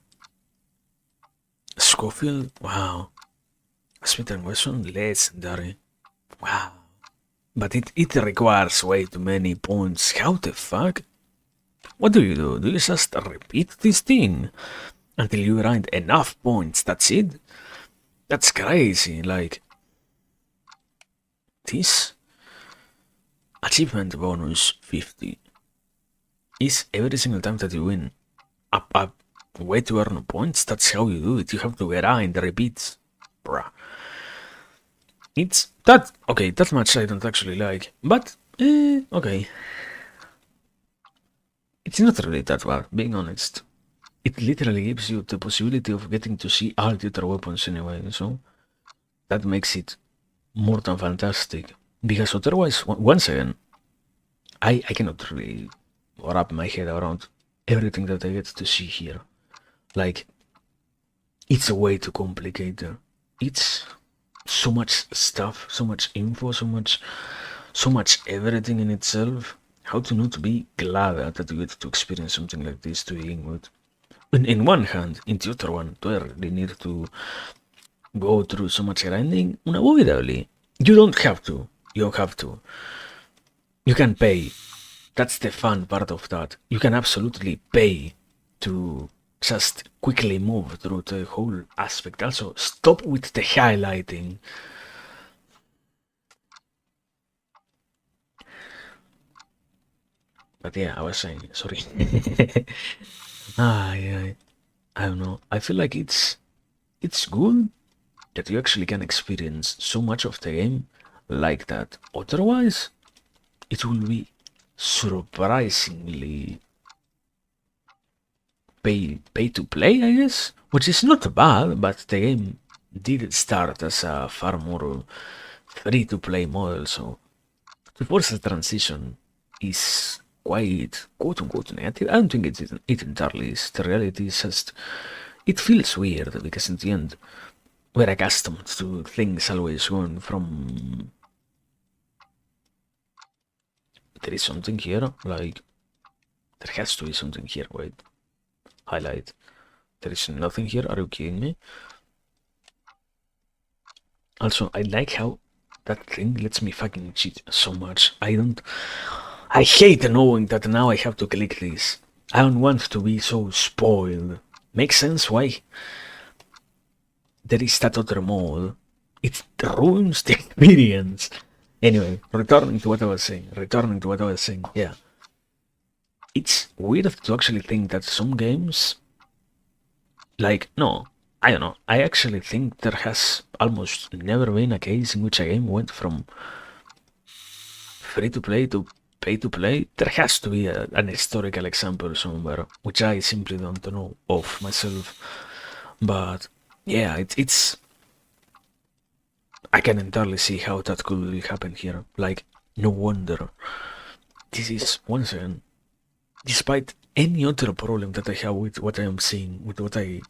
Scofield, wow. Smith & Wesson, legendary. Wow. But it requires way too many points. How the fuck? What do? Do you just repeat this thing until you grind enough points? That's it? That's crazy. Like, this achievement bonus 50 is every single time that you win up way to earn points. That's how you do it. You have to grind repeats, bruh. It's that okay. That much I don't actually like, but okay. It's not really that bad, being honest. It literally gives you the possibility of getting to see all the other weapons anyway, so that makes it more than fantastic. Because otherwise, once again, I cannot really wrap my head around everything that I get to see here. Like, it's a way too complicated. It's so much stuff, so much info, so much everything in itself. How to not be glad that you get to experience something like this to begin with. In one hand, in the other one, do I really need to go through so much grinding? Unavoidably. You don't have to. You don't have to. You can pay. That's the fun part of that. You can absolutely pay to just quickly move through the whole aspect. Also, stop with the highlighting. But yeah, I was saying, sorry. Yeah, I don't know. I feel like it's good that you actually can experience so much of the game like that. Otherwise, it will be surprisingly pay to play, I guess, which is not bad, but the game did start as a far more free to play model, so to force the transition is quite quote unquote negative. I don't think it entirely is. The reality is just it feels weird because in the end we're accustomed to things always going from. There is something here, like There has to be something here. Wait. Highlight. There is nothing here. Are you kidding me? Also, I like how that thing lets me fucking cheat so much. I hate knowing that now I have to click this. I don't want to be so spoiled. Makes sense why there is that other mode. It ruins the experience. Anyway, returning to what I was saying. Yeah. It's weird to actually think that some games, like, no, I don't know. I actually think there has almost never been a case in which a game went from free to play to pay to play. There has to be an historical example somewhere, which I simply don't know of myself. But yeah, it's. I can entirely see how that could happen here. Like, no wonder. This is, once again, despite any other problem that I have with what I am seeing, with what I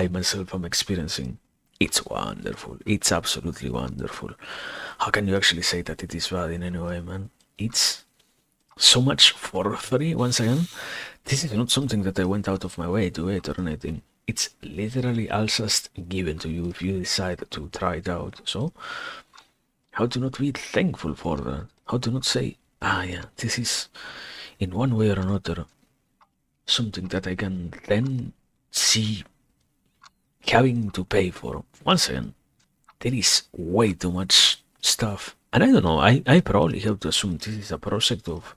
myself am experiencing, it's wonderful. It's absolutely wonderful. How can you actually say that it is bad in any way, man? It's so much for free, once again. This is not something that I went out of my way to it or anything. It's literally all just given to you if you decide to try it out. So, how to not be thankful for that? How to not say, yeah, this is, in one way or another, something that I can then see having to pay for. Once again, there is way too much stuff. And I don't know, I probably have to assume this is a project of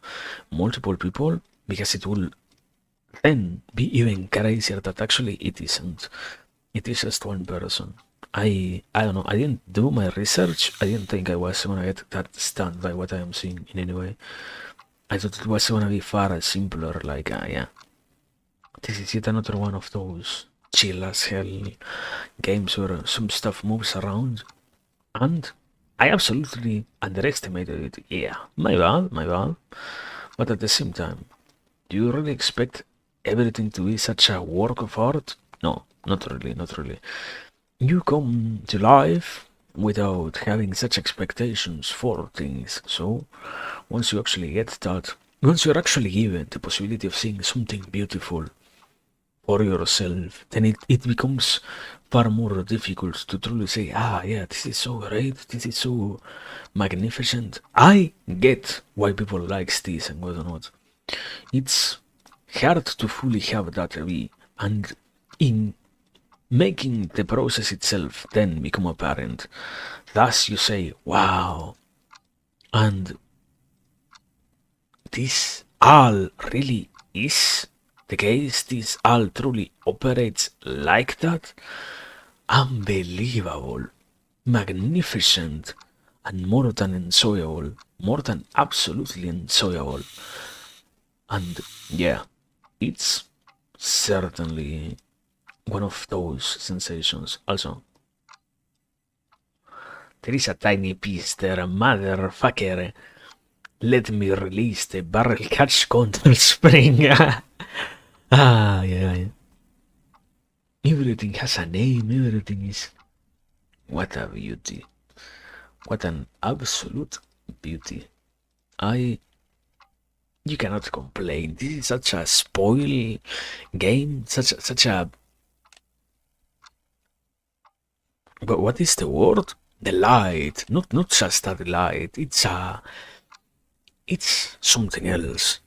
multiple people, because it will then be even crazier that actually it isn't. It is just one person. I don't know, I didn't do my research. I didn't think I was gonna get that stunned by what I am seeing in any way. I thought it was gonna be far simpler, like, yeah. This is yet another one of those chill as hell games where some stuff moves around, and I absolutely underestimated it. Yeah, my bad. But at the same time, do you really expect everything to be such a work of art? No, not really. You come to life without having such expectations for things, so once you actually get that, once you're actually given the possibility of seeing something beautiful for yourself, then it becomes far more difficult to truly say, yeah, this is so great, this is so magnificent. I get why people likes this and whatnot. It's hard to fully have that be, and in making the process itself then become apparent, thus you say, wow, and this all really is the case, this all truly operates like that. Unbelievable, magnificent, and more than enjoyable, more than absolutely enjoyable. And yeah, it's certainly one of those sensations. Also, there is a tiny piece there, motherfucker. Let me release the barrel catch counter spring. Yeah. Everything has a name, everything is. What a beauty. What an absolute beauty. You cannot complain. This is such a spoil game, such a. But what is the word? Delight. Not just a delight. It's something else.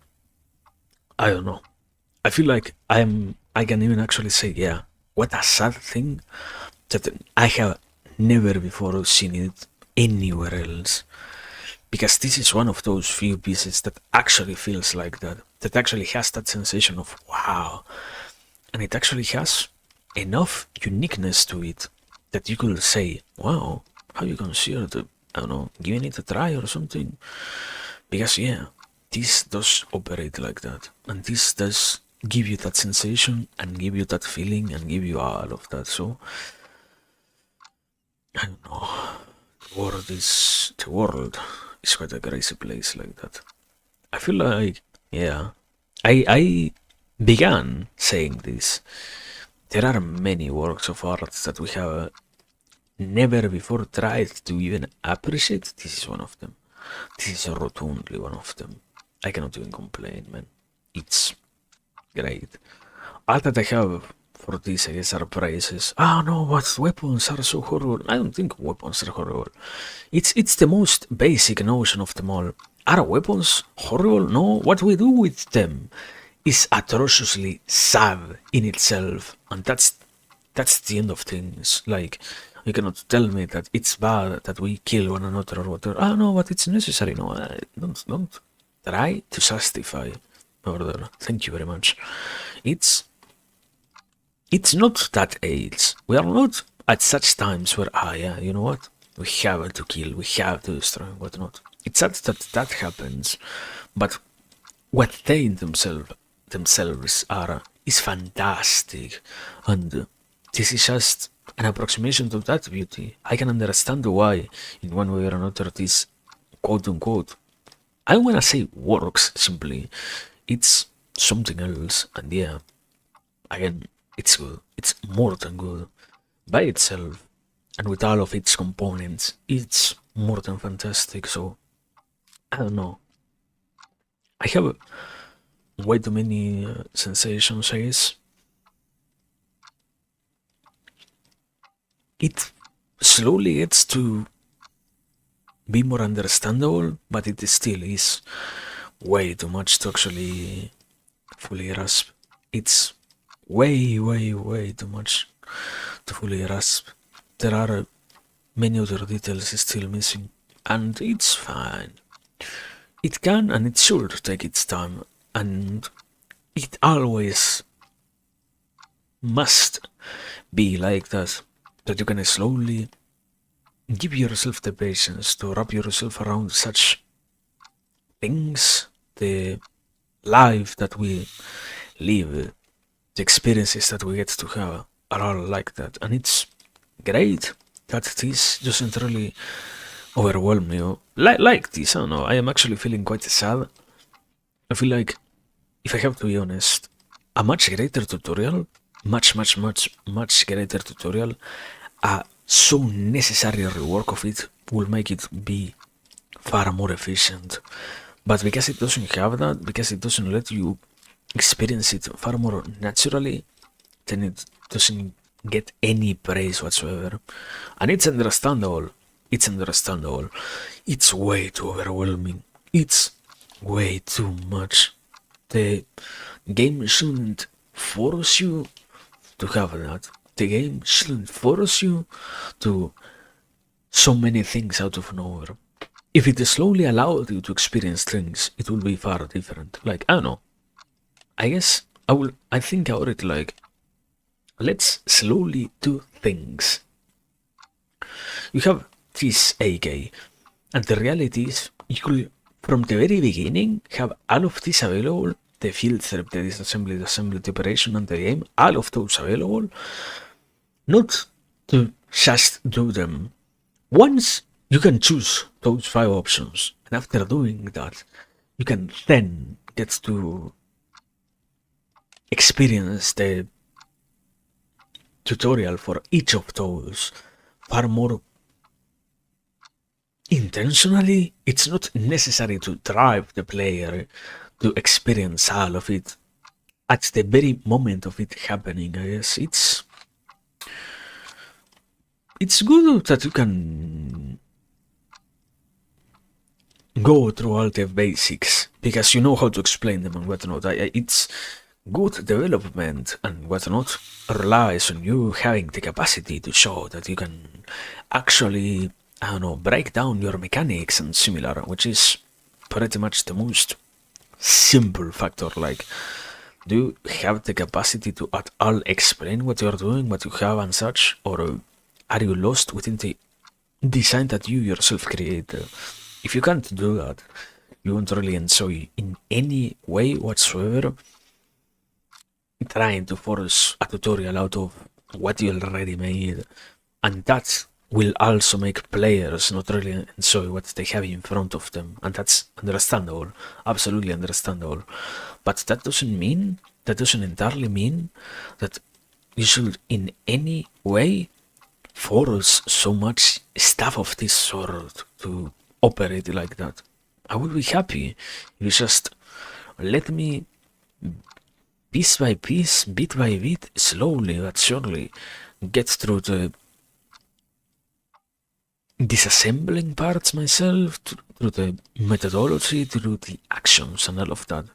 I don't know. I feel like I can even actually say, yeah, what a sad thing that I have never before seen it anywhere else. Because this is one of those few pieces that actually feels like that. That actually has that sensation of wow. And it actually has enough uniqueness to it that you could say, wow, how you consider the, I don't know, giving it a try or something? Because yeah, this does operate like that. And this does give you that sensation and give you that feeling and give you all of that. So I don't know. The world is quite a crazy place like that. I feel like, yeah, I began saying this. There are many works of art that we have never before tried to even appreciate. This is one of them. This is rotundly one of them. I cannot even complain, man. It's great. All that I have for this, I guess, are praises. Ah, no, what weapons are so horrible? I don't think weapons are horrible. It's the most basic notion of them all. Are weapons horrible? No. What we do with them is atrociously sad in itself, and that's the end of things. Like, you cannot tell me that it's bad that we kill one another or whatever. Ah, no, but it's necessary. No, don't try to justify murder. Thank you very much. It's it's not that age. We are not at such times where, yeah, you know what? We have to kill, we have to destroy, whatnot. It's sad that happens, but what they themselves are is fantastic, and this is just an approximation to that beauty. I can understand why, in one way or another, this quote unquote, I don't wanna say works simply. It's something else, and yeah, again, it's good. It's more than good by itself, and with all of its components, it's more than fantastic. So I don't know. I have way too many sensations, I guess. It slowly gets to be more understandable, but it still is way too much to actually fully grasp. It's way too much to fully grasp. There are many other details still missing, and it's fine. It can and it should take its time, and it always must be like that. That you can slowly give yourself the patience to wrap yourself around such things, the life that we live, the experiences that we get to have are all like that, and it's great that this doesn't really overwhelm you like this. I don't know. I am actually feeling quite sad. I feel like, if I have to be honest, a much greater tutorial, much greater tutorial, a so necessary rework of it will make it be far more efficient. But because it doesn't have that, because it doesn't let you experience it far more naturally, then it doesn't get any praise whatsoever. And it's understandable. It's understandable. It's way too overwhelming. It's way too much. The game shouldn't force you to have that. The game shouldn't force you to so many things out of nowhere. If it slowly allowed you to experience things, it will be far different. Like, I don't know. I guess I think about it like, let's slowly do things. You have this AK, and the reality is, you could, from the very beginning, have all of this available, the field trip, the disassembly, the assembly, the operation, and the game, all of those available, not to just do them. Once you can choose those 5 options, and after doing that, you can then get to experience the tutorial for each of those far more intentionally. It's not necessary to drive the player to experience all of it at the very moment of it happening. I guess it's good that you can go through all the basics because you know how to explain them and whatnot. It's good development and whatnot relies on you having the capacity to show that you can actually, I don't know, break down your mechanics and similar, which is pretty much the most simple factor. Like, do you have the capacity to at all explain what you're doing, what you have and such, or are you lost within the design that you yourself created? If you can't do that, you won't really enjoy in any way whatsoever trying to force a tutorial out of what you already made, and that will also make players not really enjoy what they have in front of them, and that's understandable, absolutely understandable. But that doesn't entirely mean that you should in any way force so much stuff of this sort to operate like that. I would be happy if you just let me piece by piece, bit by bit, slowly but surely get through the disassembling parts myself, through the methodology, through the actions and all of that,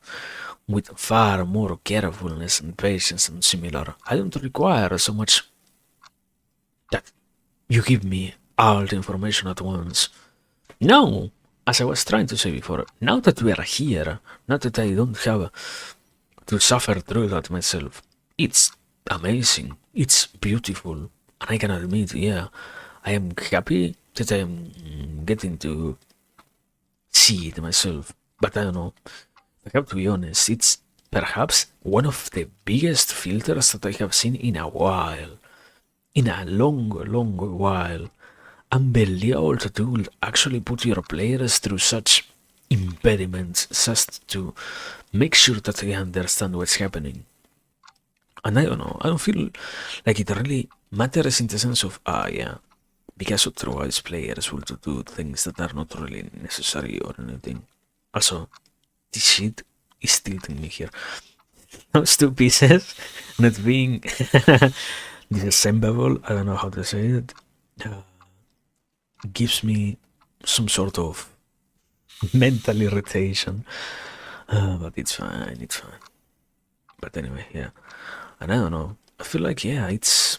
with far more carefulness and patience and similar. I don't require so much that you give me all the information at once. Now, as I was trying to say before, now that we are here, now that I don't have to suffer through that myself, it's amazing, it's beautiful, and I can admit, yeah, I am happy that I am getting to see it myself. But I don't know, I have to be honest, it's perhaps one of the biggest filters that I have seen in a while. In a long, long while. Unbelievable that you will actually put your players through such impediments just to make sure that they understand what's happening. And I don't know, I don't feel like it really matters in the sense of, yeah, because otherwise players will do things that are not really necessary or anything. Also, this shit is tilting me here. Those two pieces not being disassemblable, I don't know how to say it, gives me some sort of mental irritation. But it's fine, it's fine. But anyway, yeah. And I don't know. I feel like, yeah, it's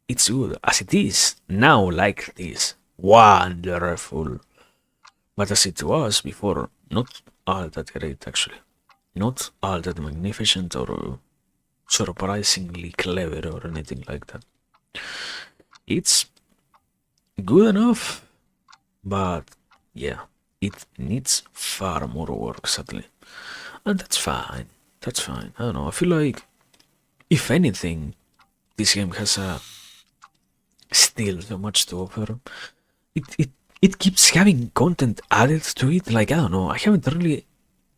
good as it is now, like this. Wonderful. But as it was before, not all that great actually. Not all that magnificent or surprisingly clever or anything like that. It's good enough, but yeah, it needs far more work, sadly. And that's fine. That's fine. I don't know. I feel like, if anything, this game has still so much to offer. It keeps having content added to it. Like, I don't know. I haven't really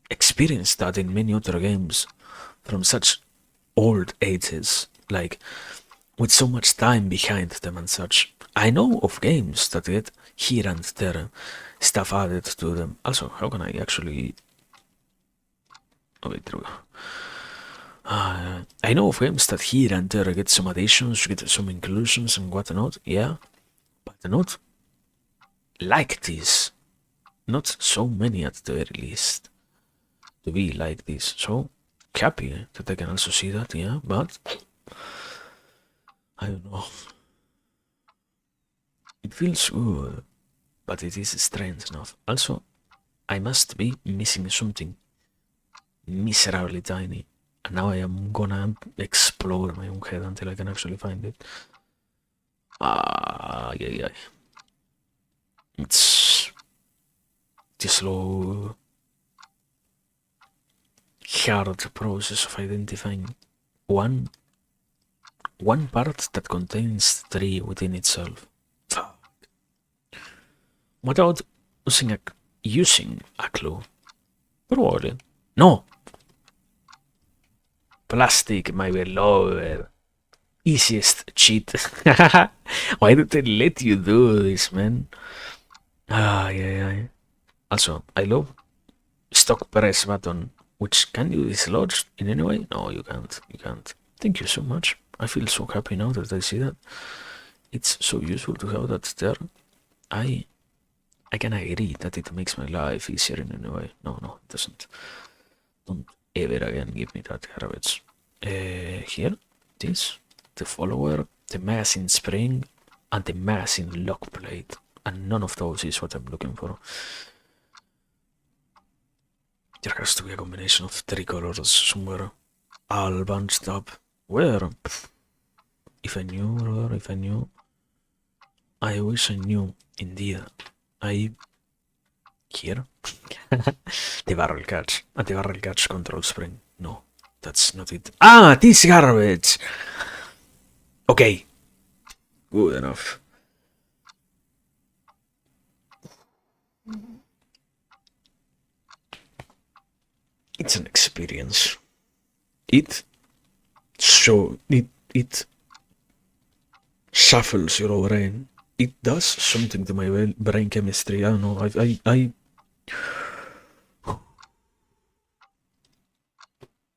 experienced that in many other games from such old ages. Like, with so much time behind them and such. I know of games that get here and there stuff added to them. Also, how can I actually... Oh, wait, there we go. I know of games that here and there get some additions, get some inclusions and whatnot, yeah, but not like this. Not so many at the very least to be like this. So happy that I can also see that, yeah, but I don't know. It feels good, but it is strange enough. Also, I must be missing something miserably tiny. And now I am gonna explode my own head until I can actually find it. Yeah. It's the slow, hard process of identifying one part that contains three within itself. Fuck. Without using a clue. Probably. No! Plastic, my beloved. Easiest cheat. Why did they let you do this, man? Yeah. Also, I love stock press button, which can you dislodge in any way? No, you can't. You can't. Thank you so much. I feel so happy now that I see that. It's so useful to have that there. I can agree that it makes my life easier in any way. No, it doesn't. Don't ever again give me that garbage. Here, this, the follower, the magazine spring, and the magazine lock plate. And none of those is what I'm looking for. There has to be a combination of three colors somewhere, all bunched up. Where? Pff. If I knew, brother, if I knew. I wish I knew, indeed. Here? The barrel catch. And the barrel catch control spring. No, that's not it. This garbage! Okay. Good enough. It's an experience. It shuffles your brain. It does something to my brain chemistry. I don't know.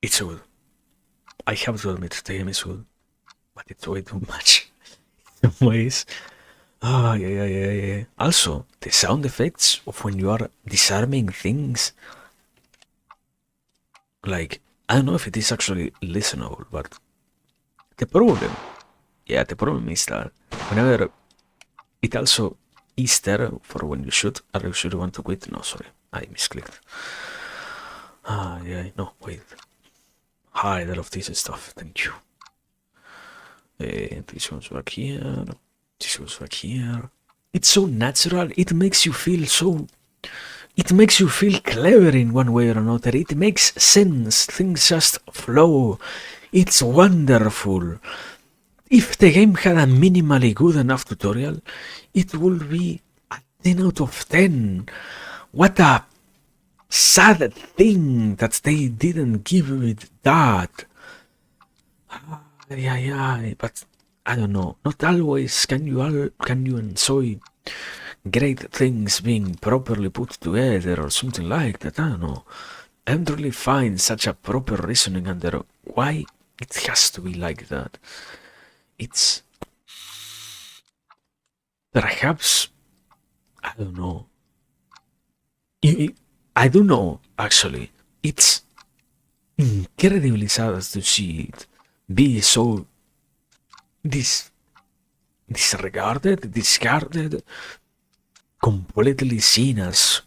It's good. I have to admit, the game is good, but it's way too much in some ways. Ah, yeah. Also, the sound effects of when you are disarming things, like, I don't know if it is actually listenable, but the problem is that whenever it also is there for when you shoot, or you should want to quit. No, sorry, I misclicked. Ah, yeah, no, wait. Hide all of this stuff, thank you. This goes back here. This goes back here. It's so natural. It makes you feel so. It makes you feel clever in one way or another. It makes sense. Things just flow. It's wonderful. If the game had a minimally good enough tutorial, it would be a 10 out of 10. What a sad thing that they didn't give it that. Yeah, but I don't know. Not always can you enjoy great things being properly put together or something like that. I don't know. I don't really find such a proper reasoning under why it has to be like that. It's perhaps, I don't know. I don't know, actually. It's incredibly sad to see it be so disregarded, discarded, completely seen as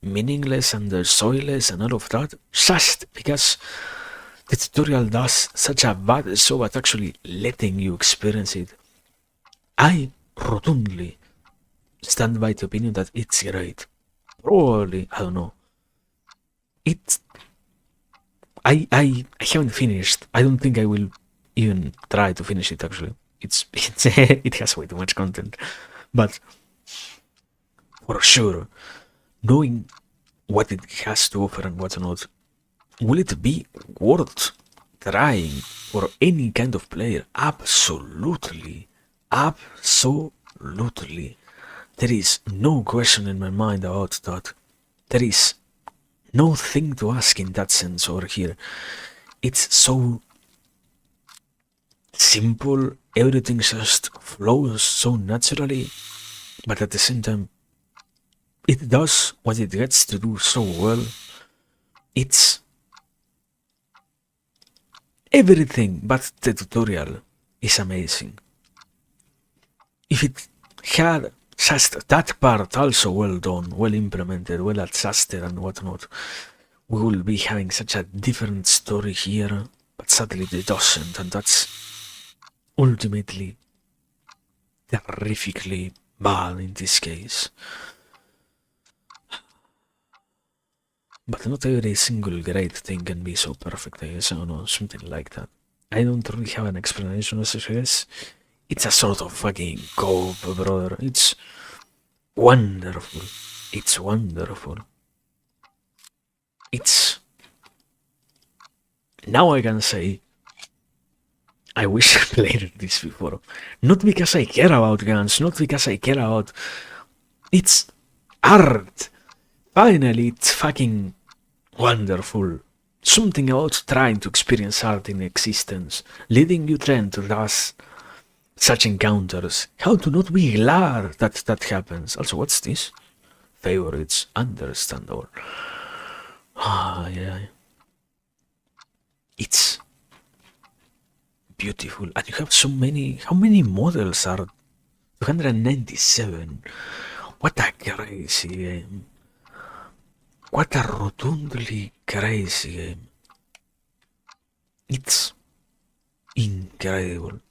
meaningless and soilless and all of that, just because the tutorial does such a bad job at actually letting you experience it. I rotundly stand by the opinion that it's great. Probably, I don't know. It's I haven't finished. I don't think I will even try to finish it actually. It's it has way too much content. But for sure, knowing what it has to offer and what's not, will it be worth trying for any kind of player? Absolutely. Absolutely. There is no question in my mind about that. There is no thing to ask in that sense over here. It's so simple, everything just flows so naturally, but at the same time, it does what it gets to do so well. It's everything but the tutorial is amazing. If it had just that part also well done, well implemented, well adjusted and whatnot, we will be having such a different story here, but sadly it doesn't, and that's ultimately terrifically bad in this case. But not every single great thing can be so perfect, I guess, I don't know, something like that. I don't really have an explanation as I guess. It's a sort of fucking cope, brother. It's wonderful. It's wonderful. It's... Now I can say I wish I played this before. Not because I care about guns, not because I care about... It's art. Finally, it's fucking wonderful. Something about trying to experience art in existence, leading you then to thus such encounters. How to not be glad that that happens. Also, what's this? Favorites, understandable. Ah, yeah. It's beautiful. And you have so many... How many models are... 297. What a crazy game. What a rotundly crazy game. It's incredible.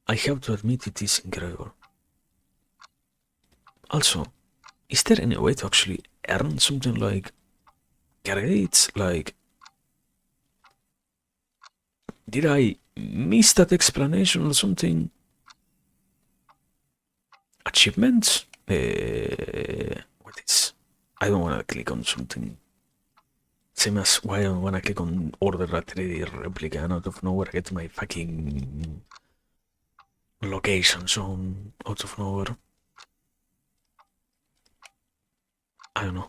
I have to admit it is incredible. Also, is there any way to actually earn something like credits? Like, did I miss that explanation or something? Achievements? What is... I don't want to click on something. Same as why I don't want to click on order a 3D replica and out of nowhere get my fucking location zone out of nowhere. I don't know.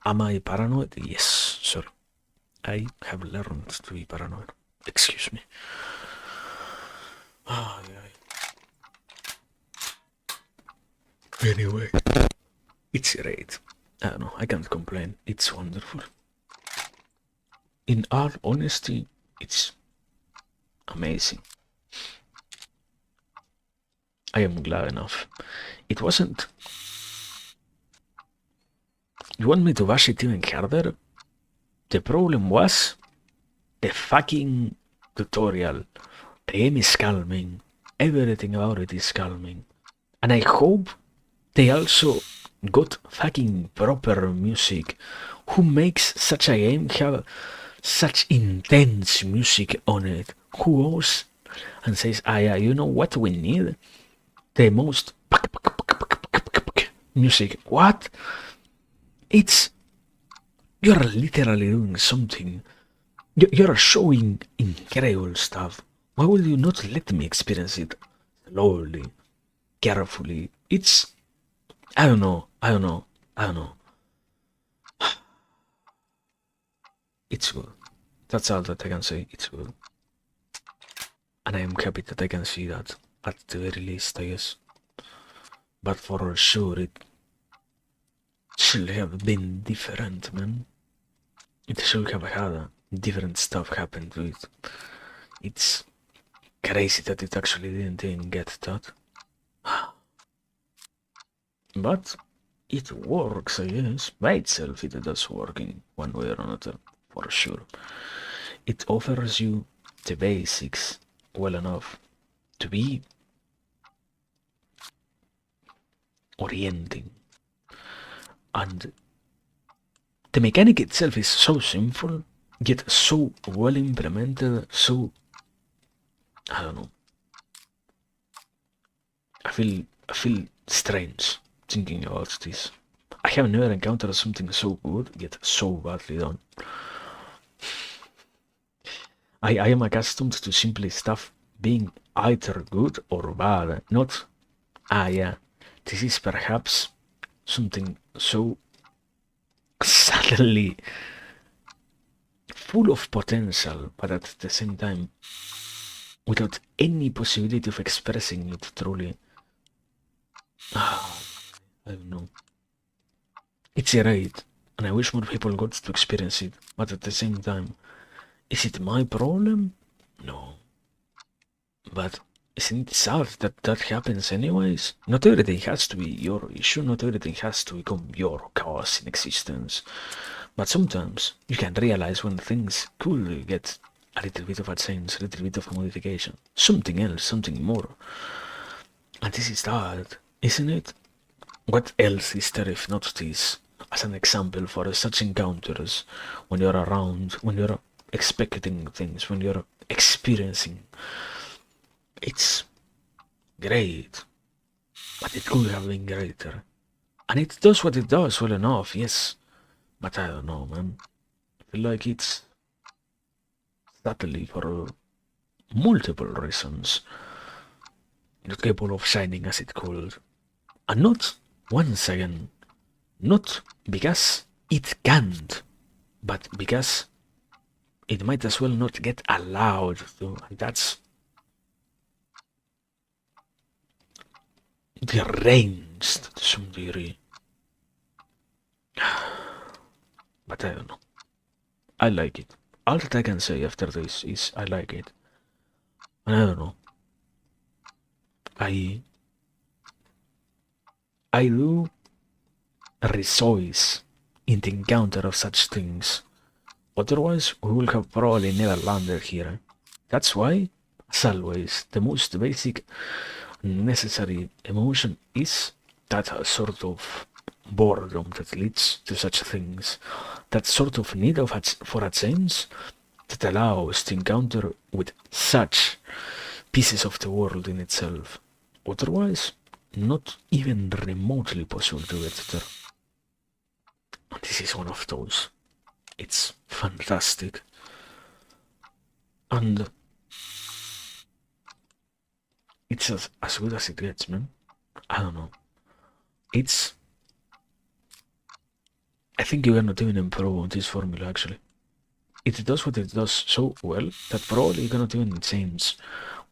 Am I paranoid? Yes, sorry. I have learned to be paranoid. Excuse me. Anyway, it's great. I don't know, I can't complain. It's wonderful. In all honesty, it's amazing. I am glad enough. It wasn't. You want me to bash it even harder? The problem was the fucking tutorial. The game is calming. Everything about it is calming. And I hope they also got fucking proper music. Who makes such a game have such intense music on it? Who goes and says, ah yeah, you know what we need? The most music. What? It's... You're literally doing something. You're showing incredible stuff. Why would you not let me experience it slowly, carefully? It's... I don't know. It's good. That's all that I can say. It's good. And I am happy that I can see that, at the very least, I guess. But for sure, it should have been different, man. It should have had different stuff happen to it. It's crazy that it actually didn't even get that. But it works, I guess. By itself, it does work in one way or another, for sure. It offers you the basics well enough to be orienting. And the mechanic itself is so simple, yet so well implemented, so... I don't know. I feel strange thinking about this. I have never encountered something so good, yet so badly done. I am accustomed to simply stuff being either good or bad, not, ah yeah, this is perhaps something so suddenly full of potential, but at the same time without any possibility of expressing it truly. I don't know. It's great, and I wish more people got to experience it, but at the same time, is it my problem? No. But isn't it sad that that happens anyways? Not everything has to be your issue, not everything has to become your cause in existence. But sometimes you can realize when things could get a little bit of a change, a little bit of a modification. Something else, something more. And this is that, isn't it? What else is there if not this? As an example for such encounters, when you're around, when you're expecting things, when you're experiencing. It's great, but it could have been greater. And it does what it does well enough, yes. But I don't know, man. I feel like it's subtly for multiple reasons not capable of shining as it could. And not, once again, not because it can't, but because it might as well not get allowed to. And that's deranged to some degree. But I don't know. I like it. All that I can say after this is I like it. And I don't know. I do rejoice in the encounter of such things. Otherwise, we will have probably never landed here. That's why, as always, the most basic necessary emotion is that sort of boredom that leads to such things, that sort of need for a change that allows the encounter with such pieces of the world in itself. Otherwise, not even remotely possible to get there. This is one of those. It's fantastic. And it's as good as it gets, man. I don't know. I think you cannot even improve on this formula, actually. it does what it does so well that probably you cannot even change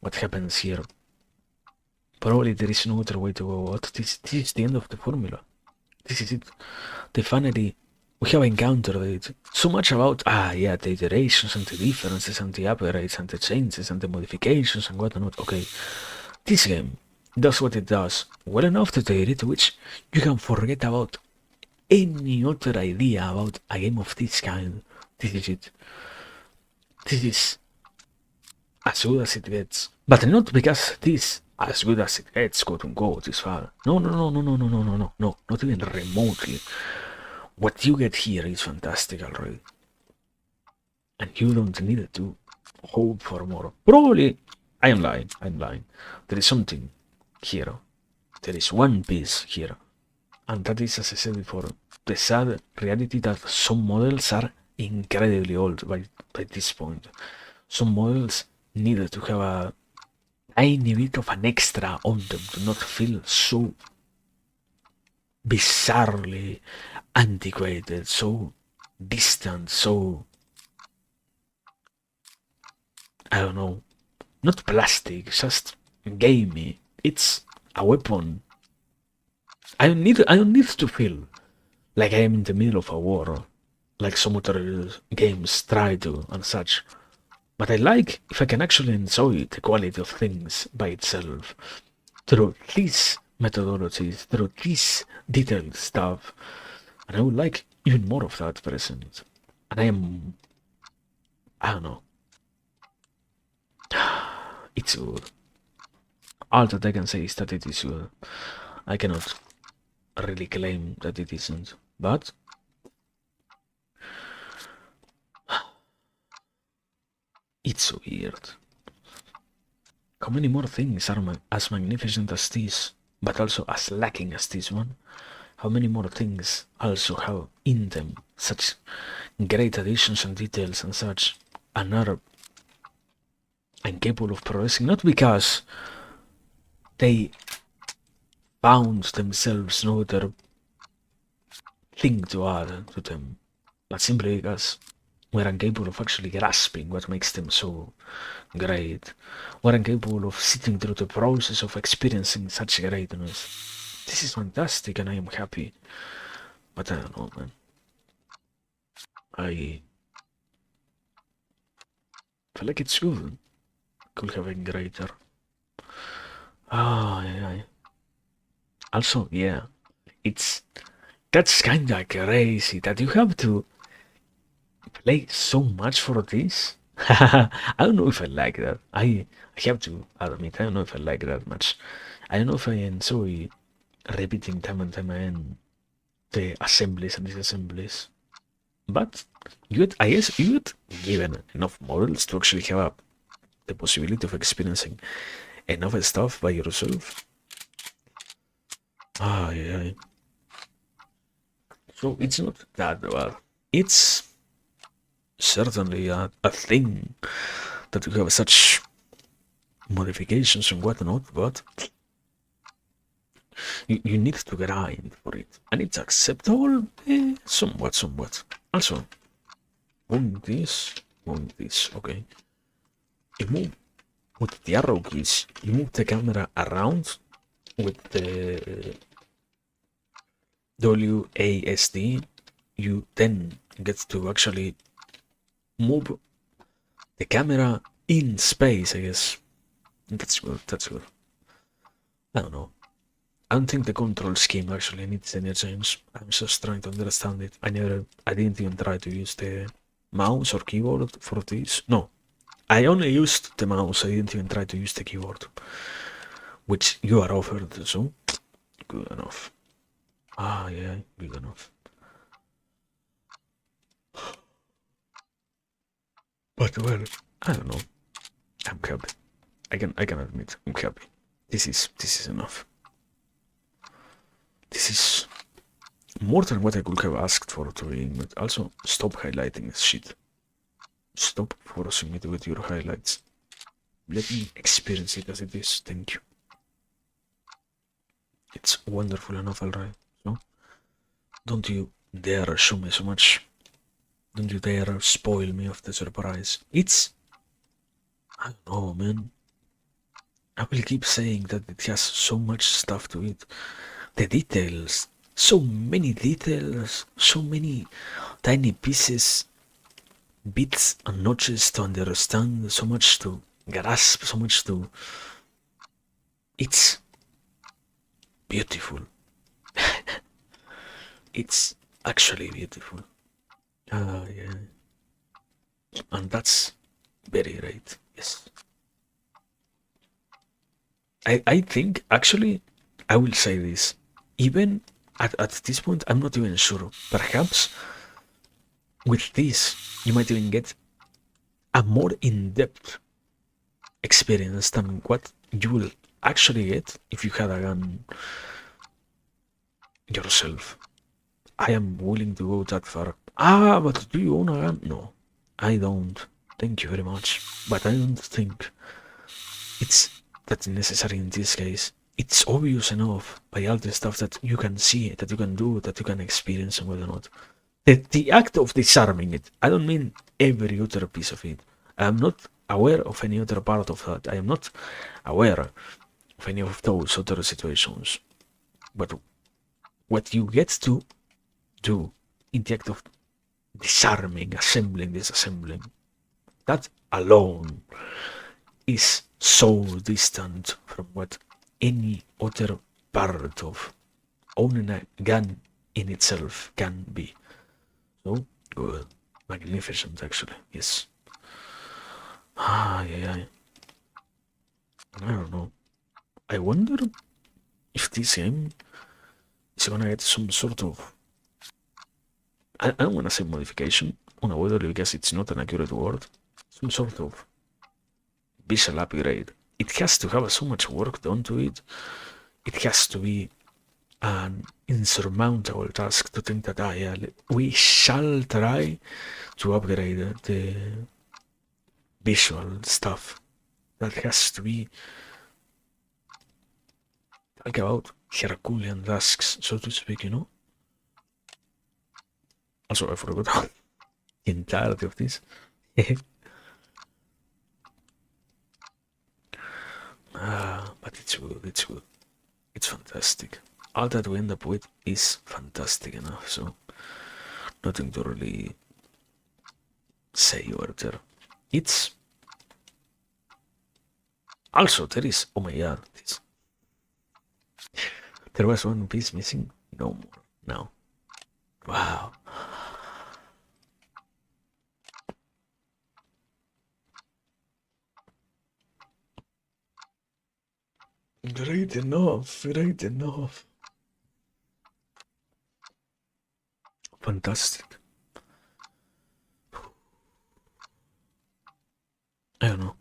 what happens here. Probably there is no other way to go out. This is the end of the formula. This is it. The finally, we have encountered it. So much about, yeah, the iterations and the differences and the upgrades and the changes and the modifications and whatnot. Okay, this game does what it does well enough to the degree to which you can forget about any other idea about a game of this kind. This is it. This is as good as it gets. But not because this as good as it gets, quote unquote, is far. No, not even remotely. What you get here is fantastic already. And you don't need to hope for more. Probably, I'm lying. There is something here. There is one piece here. And that is, as I said before, the sad reality that some models are incredibly old by this point. Some models needed to have a tiny bit of an extra on them to not feel so bizarrely antiquated, so distant, so, I don't know, not plastic, just gamey. It's a weapon. I don't need to feel like I am in the middle of a war, like some other games try to and such. But I like if I can actually enjoy the quality of things by itself through these methodologies, through this detailed stuff. And I would like even more of that present. And I don't know. It's good. All that I can say is that it is good. I cannot really claim that it isn't. But it's so weird. How many more things are as magnificent as this, but also as lacking as this one? How many more things also have in them such great additions and details and such, and are incapable of progressing, not because they found themselves no other thing to add to them, but simply because we're incapable of actually grasping what makes them so great. We're incapable of sitting through the process of experiencing such greatness. This is fantastic and I am happy. But I don't know, man. I feel like it's good. Could have been greater. Yeah. Also, yeah, that's kinda crazy that you have to play so much for this. I don't know if I like that. I have to admit, I don't know if I like that much. I don't know if I enjoy repeating time and time again the assemblies and disassemblies. But I guess you get given enough models to actually have the possibility of experiencing enough stuff by yourself. Yeah. So it's not that bad. It's certainly a thing that you have such modifications and whatnot, but you need to grind for it. And it's acceptable, somewhat. Also, on this, okay. You move with the arrow keys, you move the camera around with the WASD, you then get to actually move the camera in space, I guess. That's good. I don't know. I don't think the control scheme actually needs any change. I'm just trying to understand it. I didn't even try to use the mouse or keyboard for this. No, I only used the mouse. I didn't even try to use the keyboard, which you are offered, so good enough. Yeah, good enough. But well, I don't know. I'm happy. I can admit I'm happy. This is enough. This is more than what I could have asked for to begin with. Also, stop highlighting this shit. Stop forcing me to get your highlights. Let me experience it as it is. Thank you. It's wonderful enough already. So, don't you dare show me so much Don't you dare spoil me of the surprise. It's, I don't know, man. I will keep saying that it has so much stuff to it. The details, so many details, so many tiny pieces, bits and notches to understand, so much to grasp, so much to. It's beautiful. It's actually beautiful. Yeah. And that's very great. Yes. I think actually I will say this. Even at this point, I'm not even sure. Perhaps with this, you might even get a more in-depth experience than what you will actually get if you had a gun yourself. I am willing to go that far. But do you own a gun? No, I don't. Thank you very much. But I don't think it's that necessary in this case. It's obvious enough by all the stuff that you can see, that you can do, that you can experience and whatnot. The act of disarming it, I don't mean every other piece of it. I am not aware of any other part of that. I am not aware of any of those other situations. But what you get to do in the act of disarming, assembling, disassembling, that alone is so distant from what any other part of owning a gun in itself can be. So good. Magnificent, actually. Yes. Yeah. I don't know. I wonder if this game is gonna get some sort of. I don't wanna say modification, unavoidably, because it's not an accurate word. Some sort of visual upgrade. It has to have so much work done to it. It has to be an insurmountable task to think that yeah, we shall try to upgrade the visual stuff. That has to be talk about Herculean tasks, so to speak, you know? Also, I forgot the entirety of this. But it's good. It's fantastic. All that we end up with is fantastic enough, so nothing to really say over there. It's also there is, oh my god, there was one piece missing. No more now. Wow. Great enough. Fantastic. I don't know.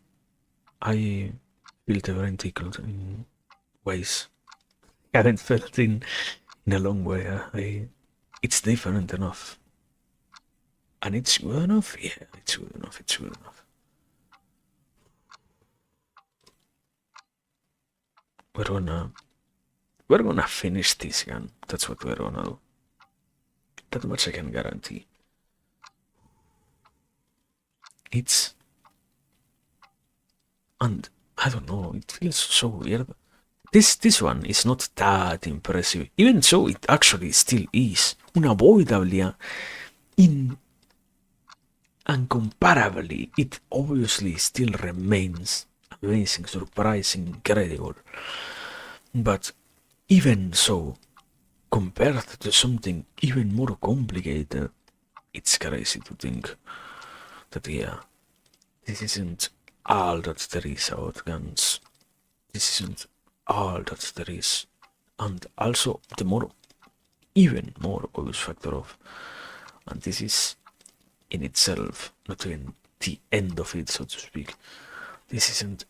I feel the brain tickled in ways I haven't felt in a long way. It's different enough. And it's good enough? Yeah, it's good enough. We're gonna finish this gun. That's what we're gonna do. That much I can guarantee. It's, and I don't know, it feels so weird. This one is not that impressive. Even so, it actually still is. Unavoidably, incomparably, it obviously still remains amazing, surprising, incredible. But even so, compared to something even more complicated, it's crazy to think that, yeah, this isn't all that there is about guns. This isn't all that there is. And also, even more obvious factor of, and this is in itself not even the end of it, so to speak. This isn't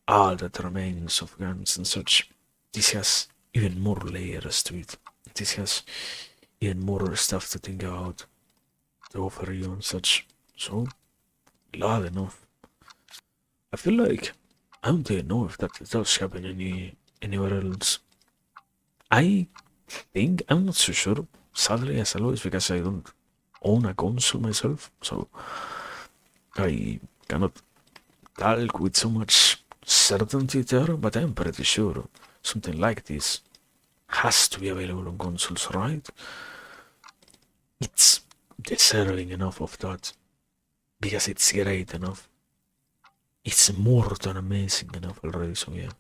all that remains of guns and such. This has even more layers to it. This has even more stuff to think about, to offer you and such. So, glad enough. I feel like I don't even know if that does happen anywhere else. I think I'm not so sure. Sadly, as always, because I don't own a console myself, so I cannot talk with so much certainty there, but I'm pretty sure something like this has to be available on consoles, right? It's deserving enough of that because it's great enough. It's more than amazing enough already, so yeah.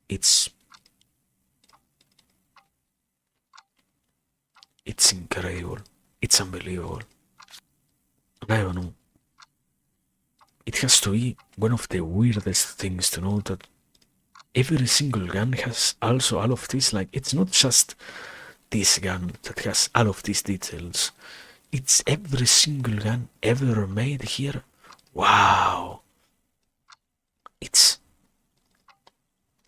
It's incredible. It's unbelievable. And I don't know. It has to be one of the weirdest things to know that every single gun has also all of this. Like, it's not just this gun that has all of these details. It's every single gun ever made here. Wow.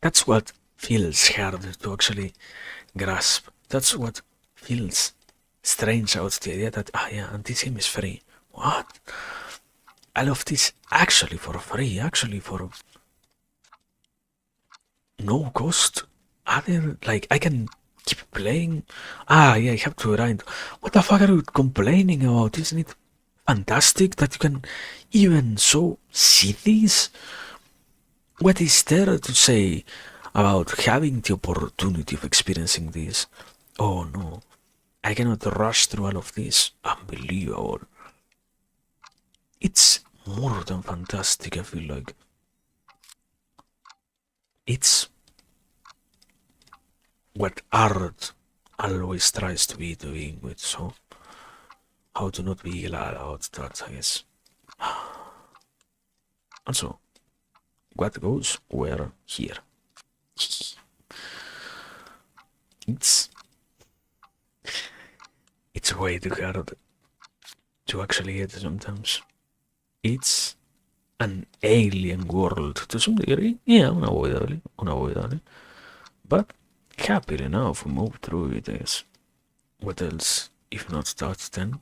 That's what feels hard to actually grasp. That's what feels strange about the idea that, yeah, and this game is free. What? All of this actually for free, actually for no cost. Other, like, I can keep playing. Yeah, I have to grind. What the fuck are you complaining about? Isn't it fantastic that you can even see this? What is there to say about having the opportunity of experiencing this? Oh no, I cannot rush through all of this. Unbelievable. It's more than fantastic, I feel like. It's what art always tries to be doing with, so how to not be glad about that, I guess. Also, what goes where here? It's way too hard to actually get sometimes. It's an alien world to some degree. Yeah, unavoidably. But happily enough, we move through it, I guess. What else? If not that, then.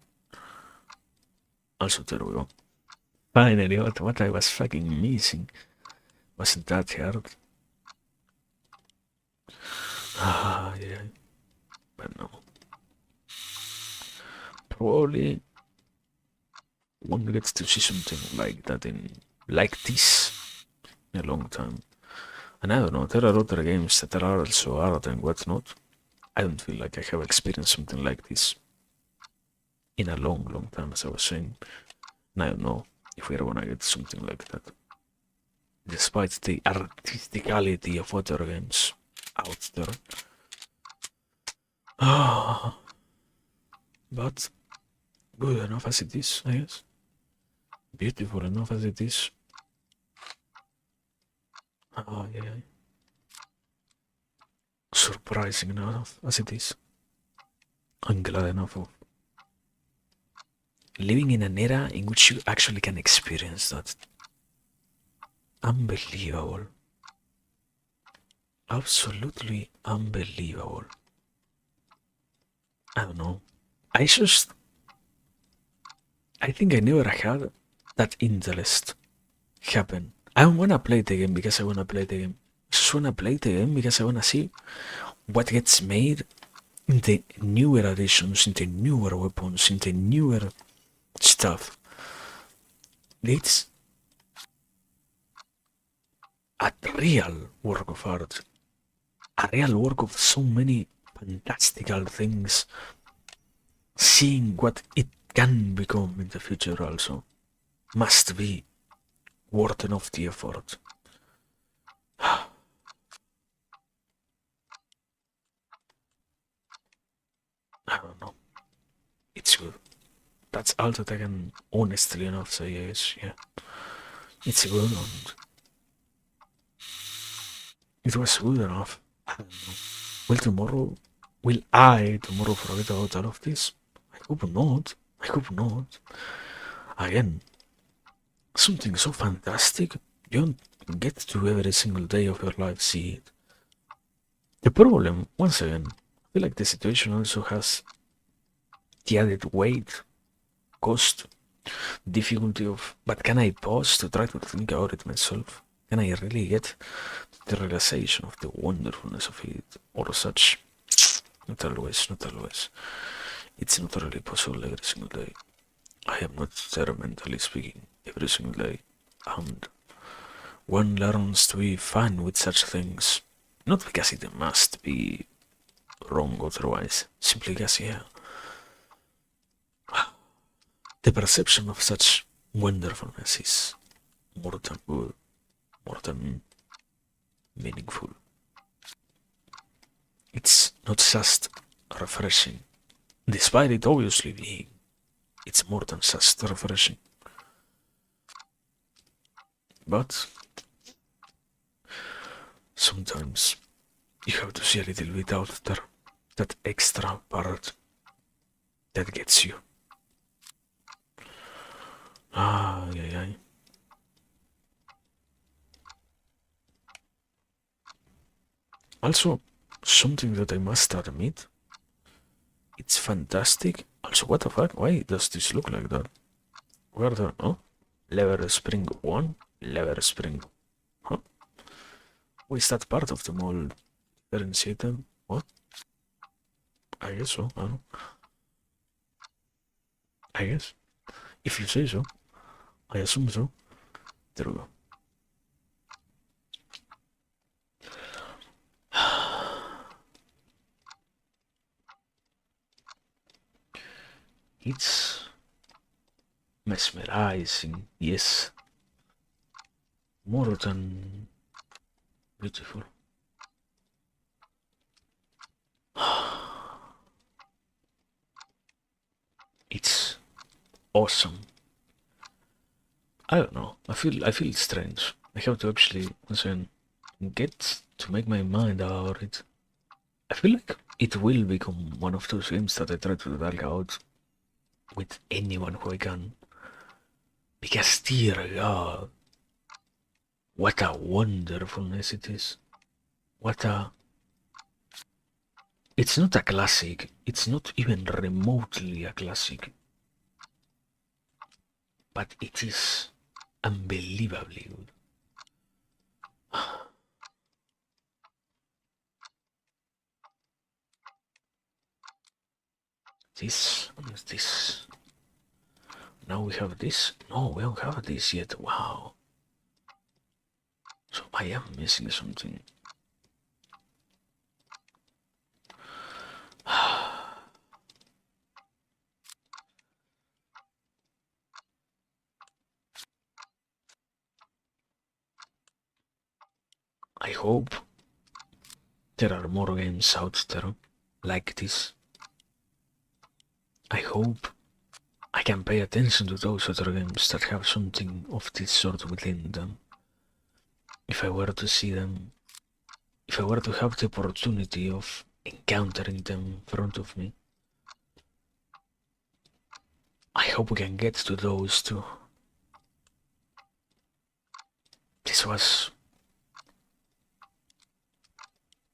Also, there we go. Finally, what I was fucking missing. Wasn't that hard? Yeah. But no. Probably one gets to see something like that like this in a long time. And I don't know, there are other games that are also art and whatnot. I don't feel like I have experienced something like this in a long time, as I was saying. And I don't know if we're gonna get something like that. Despite the artisticality of other games out there. But good enough as it is, I guess. Beautiful enough as it is. Yeah. Surprising enough as it is. I'm glad enough of living in an era in which you actually can experience that. Unbelievable. Absolutely unbelievable. I don't know. I think I never had that interest happen. I don't wanna play the game because I wanna play the game. I just wanna play the game because I wanna see what gets made in the newer editions, in the newer weapons, in the newer stuff. It's a real work of art. A real work of so many fantastical things. Seeing what it can become in the future also must be worth enough the effort. I don't know. It's good. That's all that I can honestly enough say is, yeah. It's good and it was good enough. I don't know. Will I tomorrow forget about all of this? I hope not. I hope not. Again, something so fantastic, you don't get to every single day of your life see it. The problem, once again, I feel like the situation also has the added weight, cost, difficulty of, but can I pause to try to think about it myself? Can I really get the realization of the wonderfulness of it, or such? Not always, not always. It's not really possible every single day. I am not there mentally speaking every single day, and one learns to be fine with such things, not because it must be wrong otherwise, simply because, yeah, the perception of such wonderfulness is more than good, more than meaningful. It's not just refreshing, despite it obviously being, it's more than just refreshing. But sometimes you have to see a little bit out there, that extra part that gets you. Ay, ay, ay. Also, something that I must admit, it's fantastic. Also, what the fuck? Why does this look like that? Where the... Oh? Lever spring 1? Lever spring... Huh? Why is that part of the mold differentiated? What? I guess so, I don't know. I guess. If you say so. I assume so. There we go. It's mesmerizing, yes. More than beautiful. It's awesome. I don't know. I feel strange. I have to actually get to make my mind about it. I feel like it will become one of those games that I try to drag out with anyone who I can. Because dear God, what a wonderfulness it is. What a... It's not a classic. It's not even remotely a classic. But it is unbelievably good. This and this. Now we have this. No, we don't have this yet. Wow. So I am missing something. I hope there are more games out there like this. I hope I can pay attention to those other games that have something of this sort within them. If I were to see them, if I were to have the opportunity of encountering them in front of me, I hope we can get to those too. This was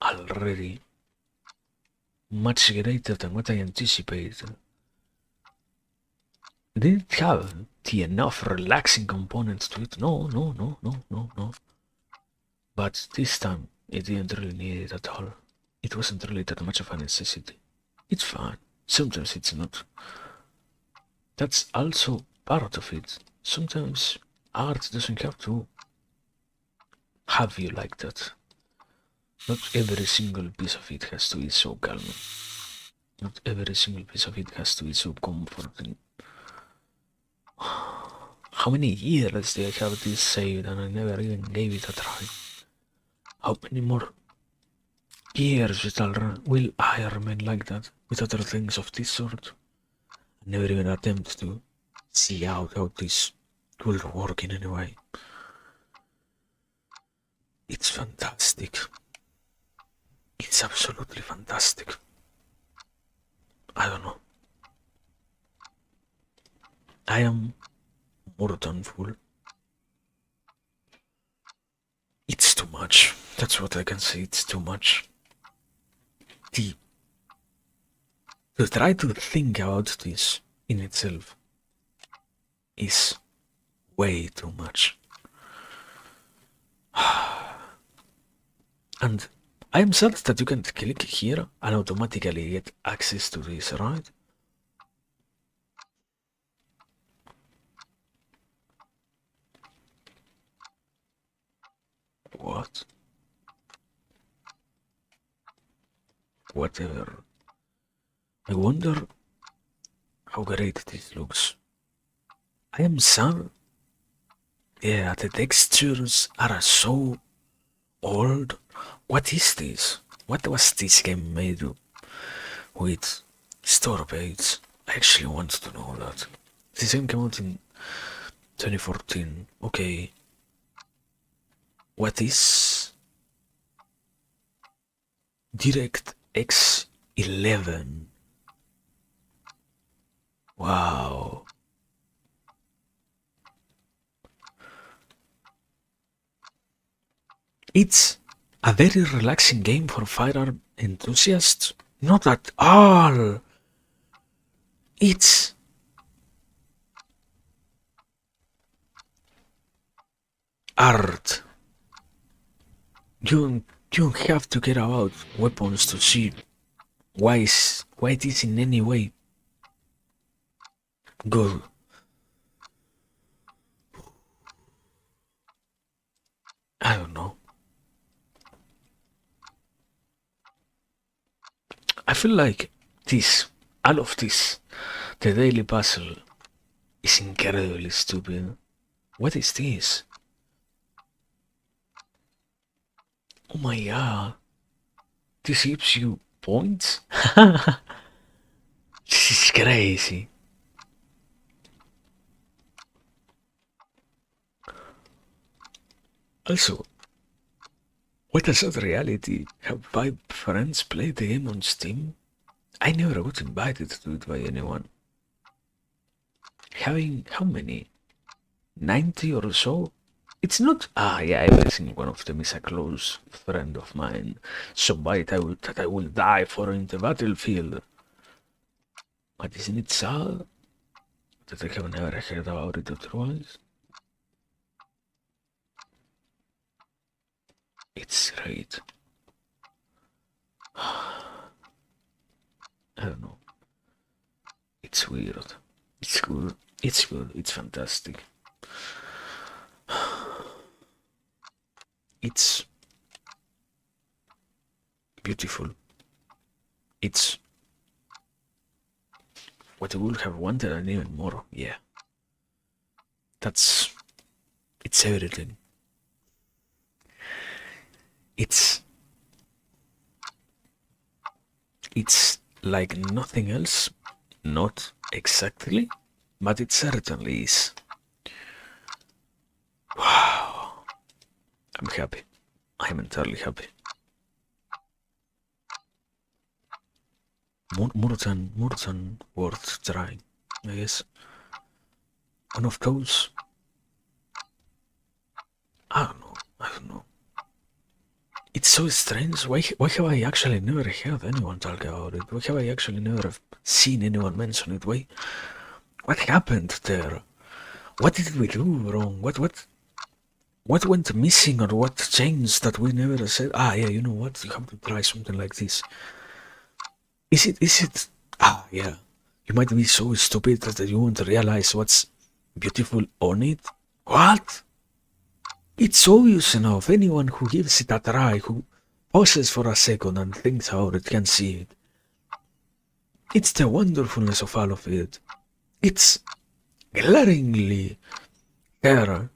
already much greater than what I anticipated. Did it have the enough relaxing components to it? No. But this time, it didn't really need it at all. It wasn't really that much of a necessity. It's fine. Sometimes it's not. That's also part of it. Sometimes art doesn't have to have you like that. Not every single piece of it has to be so calming. Not every single piece of it has to be so comforting. How many years did I have this saved and I never even gave it a try? How many more years will I remain like that with other things of this sort? I never even attempt to see out how this will work in any way. It's fantastic. It's absolutely fantastic. I don't know. I am more than full. It's too much. That's what I can say. It's too much. To try to think about this in itself is way too much. And I am sad that you can't click here and automatically get access to this, right? What? Whatever. I wonder how great this looks. I am sad. Yeah, the textures are so old. What is this? What was this game made with store base? I actually want to know that. This game came out in 2014. Okay. What is DirectX 11? Wow. It's a very relaxing game for firearm enthusiasts. Not at all. It's art. You don't have to care about weapons to see why it is in any way good. I don't know. I feel like all of this, the daily puzzle is incredibly stupid. What is this? Oh my god. This gives you points? This is crazy. Also, what a sad reality. Have 5 friends played the game on Steam? I never got invited to it by anyone. Having how many? 90 or so? It's not. Yeah, every single one of them is a close friend of mine. Somebody that I will die for in the battlefield. But isn't it sad that I have never heard about it otherwise? It's great. I don't know. It's weird. It's good. It's good. It's fantastic. It's beautiful. It's what I would have wanted and even more. Yeah. It's everything. It's like nothing else. Not exactly, but it certainly is. Wow. I'm happy. I'm entirely happy. More than worth trying, I guess. One of those. I don't know. It's so strange. Why have I actually never heard anyone talk about it? Why have I actually never seen anyone mention it? What happened there? What did we do wrong? What went missing or what changed that we never said? Yeah, you know what? You have to try something like this. Is it? Yeah. You might be so stupid that you won't realize what's beautiful on it. What? It's obvious enough. Anyone who gives it a try, who pauses for a second and thinks about it, can see it. It's the wonderfulness of all of it. It's glaringly there.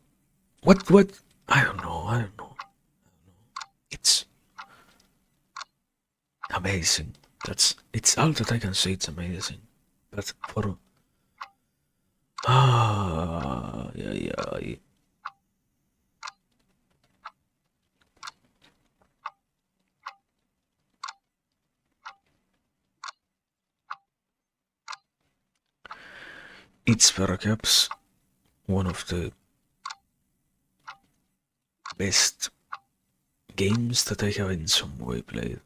What? I don't know. It's amazing. It's all that I can say. It's amazing. But for yeah. It's perhaps one of the best games that I have in some way played.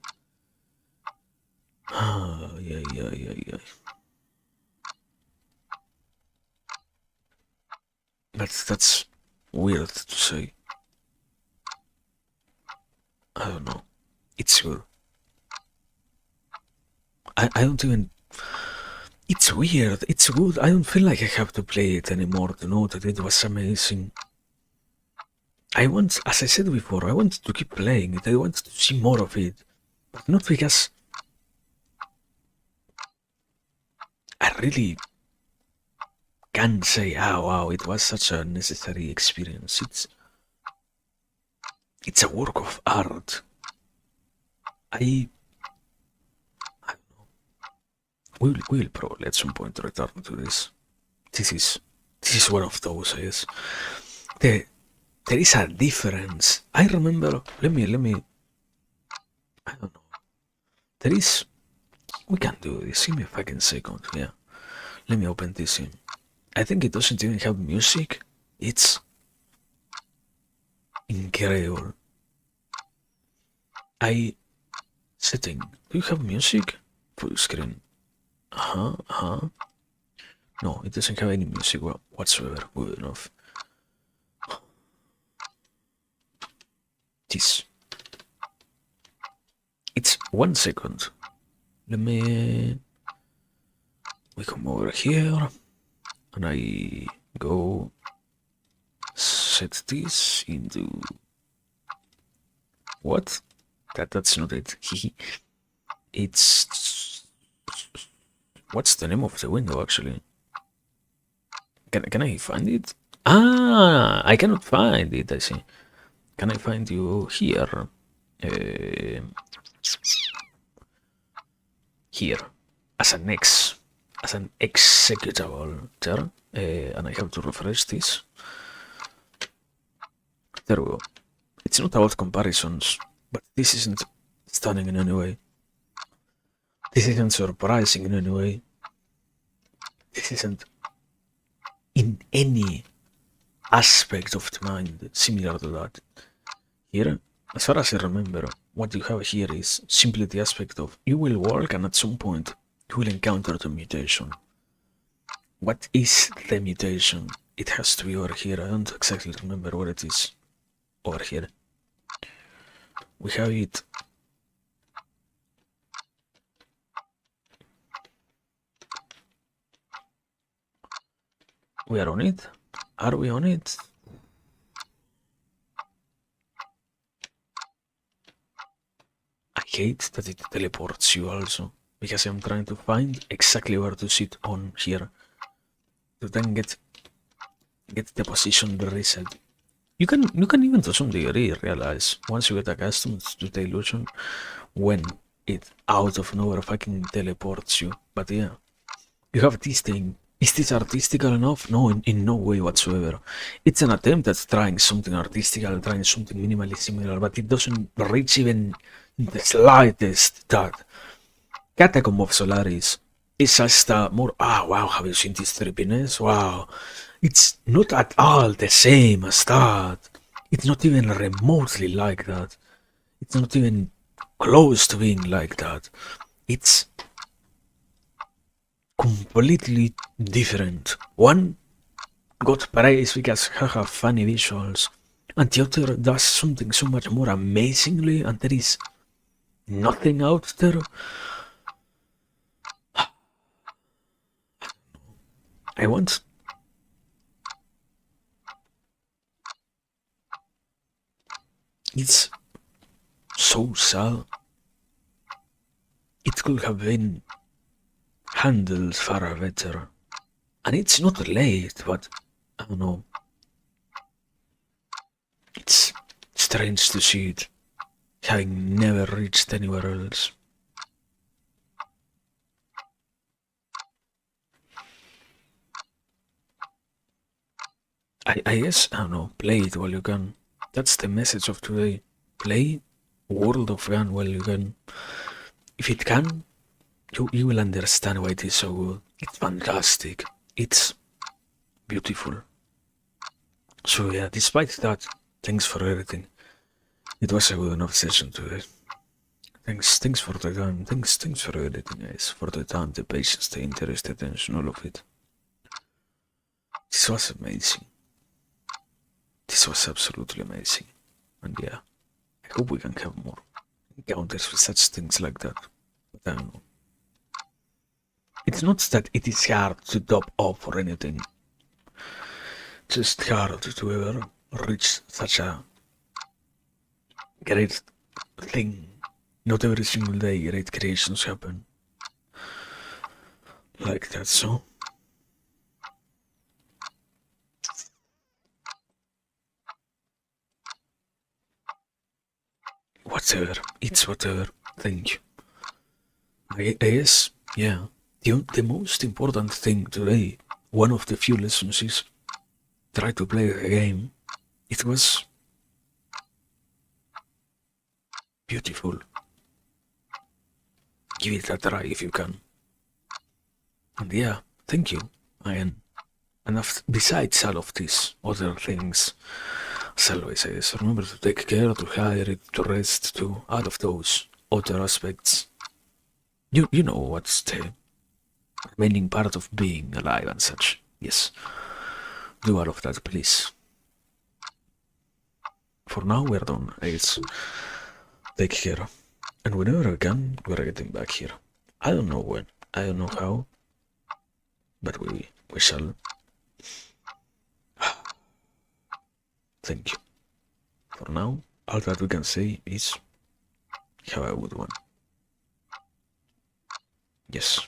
Yeah. That's weird to say. I don't know. It's good. I don't even. It's weird. It's good. I don't feel like I have to play it anymore to know that it was amazing. I want, as I said before, I want to keep playing it. I want to see more of it, but not because I really can say, oh wow, it was such a necessary experience. It's a work of art. I we'll probably at some point return to this. This is this is one of those, I guess. There there is a difference. I remember. Let me. I don't know. There is. We can do this. Give me a fucking second. Yeah. Let me open this in. I think it doesn't even have music. It's incredible. Setting. Do you have music? Full screen. No, it doesn't have any music whatsoever. Good enough. This. It's 1 second. Let me. We come over here, and I go set this into. What? That's not it. It's. What's the name of the window actually? Can I find it? Ah, I cannot find it. I see. Can I find you here? Here as an executable there, and I have to refresh this. There we go. It's not about comparisons, but this isn't stunning in any way. This isn't surprising in any way. This isn't in any aspect of the mind similar to that. Here, as far as I remember, what you have here is simply the aspect of you will walk and at some point you will encounter the mutation. What is the mutation? It has to be over here. I don't exactly remember what it is. Over here. We have it. We are on it. Are we on it? I hate that it teleports you also, because I'm trying to find exactly where to sit on here to then get the position reset. You can even to some degree realize once you get accustomed to the illusion when it out of nowhere fucking teleports you. But yeah, you have this thing. Is this artistical enough? No, in no way whatsoever. It's an attempt at trying something artistical, trying something minimally similar, but it doesn't reach even the slightest that. Catacomb of Solaris is just more, wow, have you seen this trippiness? Wow. It's not at all the same as that. It's not even remotely like that. It's not even close to being like that. It's completely different. One got praise because haha funny visuals, and the other does something so much more amazingly, and there is nothing out there. I want. It's so sad. It could have been handled far better. And it's not late, but I don't know. It's strange to see it, having never reached anywhere else. I guess, I don't know, play it while you can. That's the message of today. Play World of Gun while you can. If it can, you will understand why it is so good. It's fantastic. It's beautiful. So yeah, despite that, thanks for everything. It was a good enough session today. Thanks for the time. Thanks for everything, guys. For the time, the patience, the interest, the attention, all of it. This was amazing. This was absolutely amazing. And yeah, I hope we can have more encounters with such things like that. But I don't know. It's not that it is hard to top up or anything. Just hard to ever reach such a great thing. Not every single day great creations happen like that, so whatever, it's whatever. Thank you. I guess, yeah. The most important thing today, one of the few lessons is try to play the game. It was beautiful. Give it a try if you can. And yeah, thank you. And besides all of these other things, as always says, remember to take care, to hydrate, to rest, to all of those other aspects. You know what's the remaining part of being alive and such. Yes, do all of that, please. For now, we're done. It's take care. And whenever we can, we're getting back here. I don't know when, I don't know how, but we shall. Thank you. For now, all that we can say is have a good one. Yes.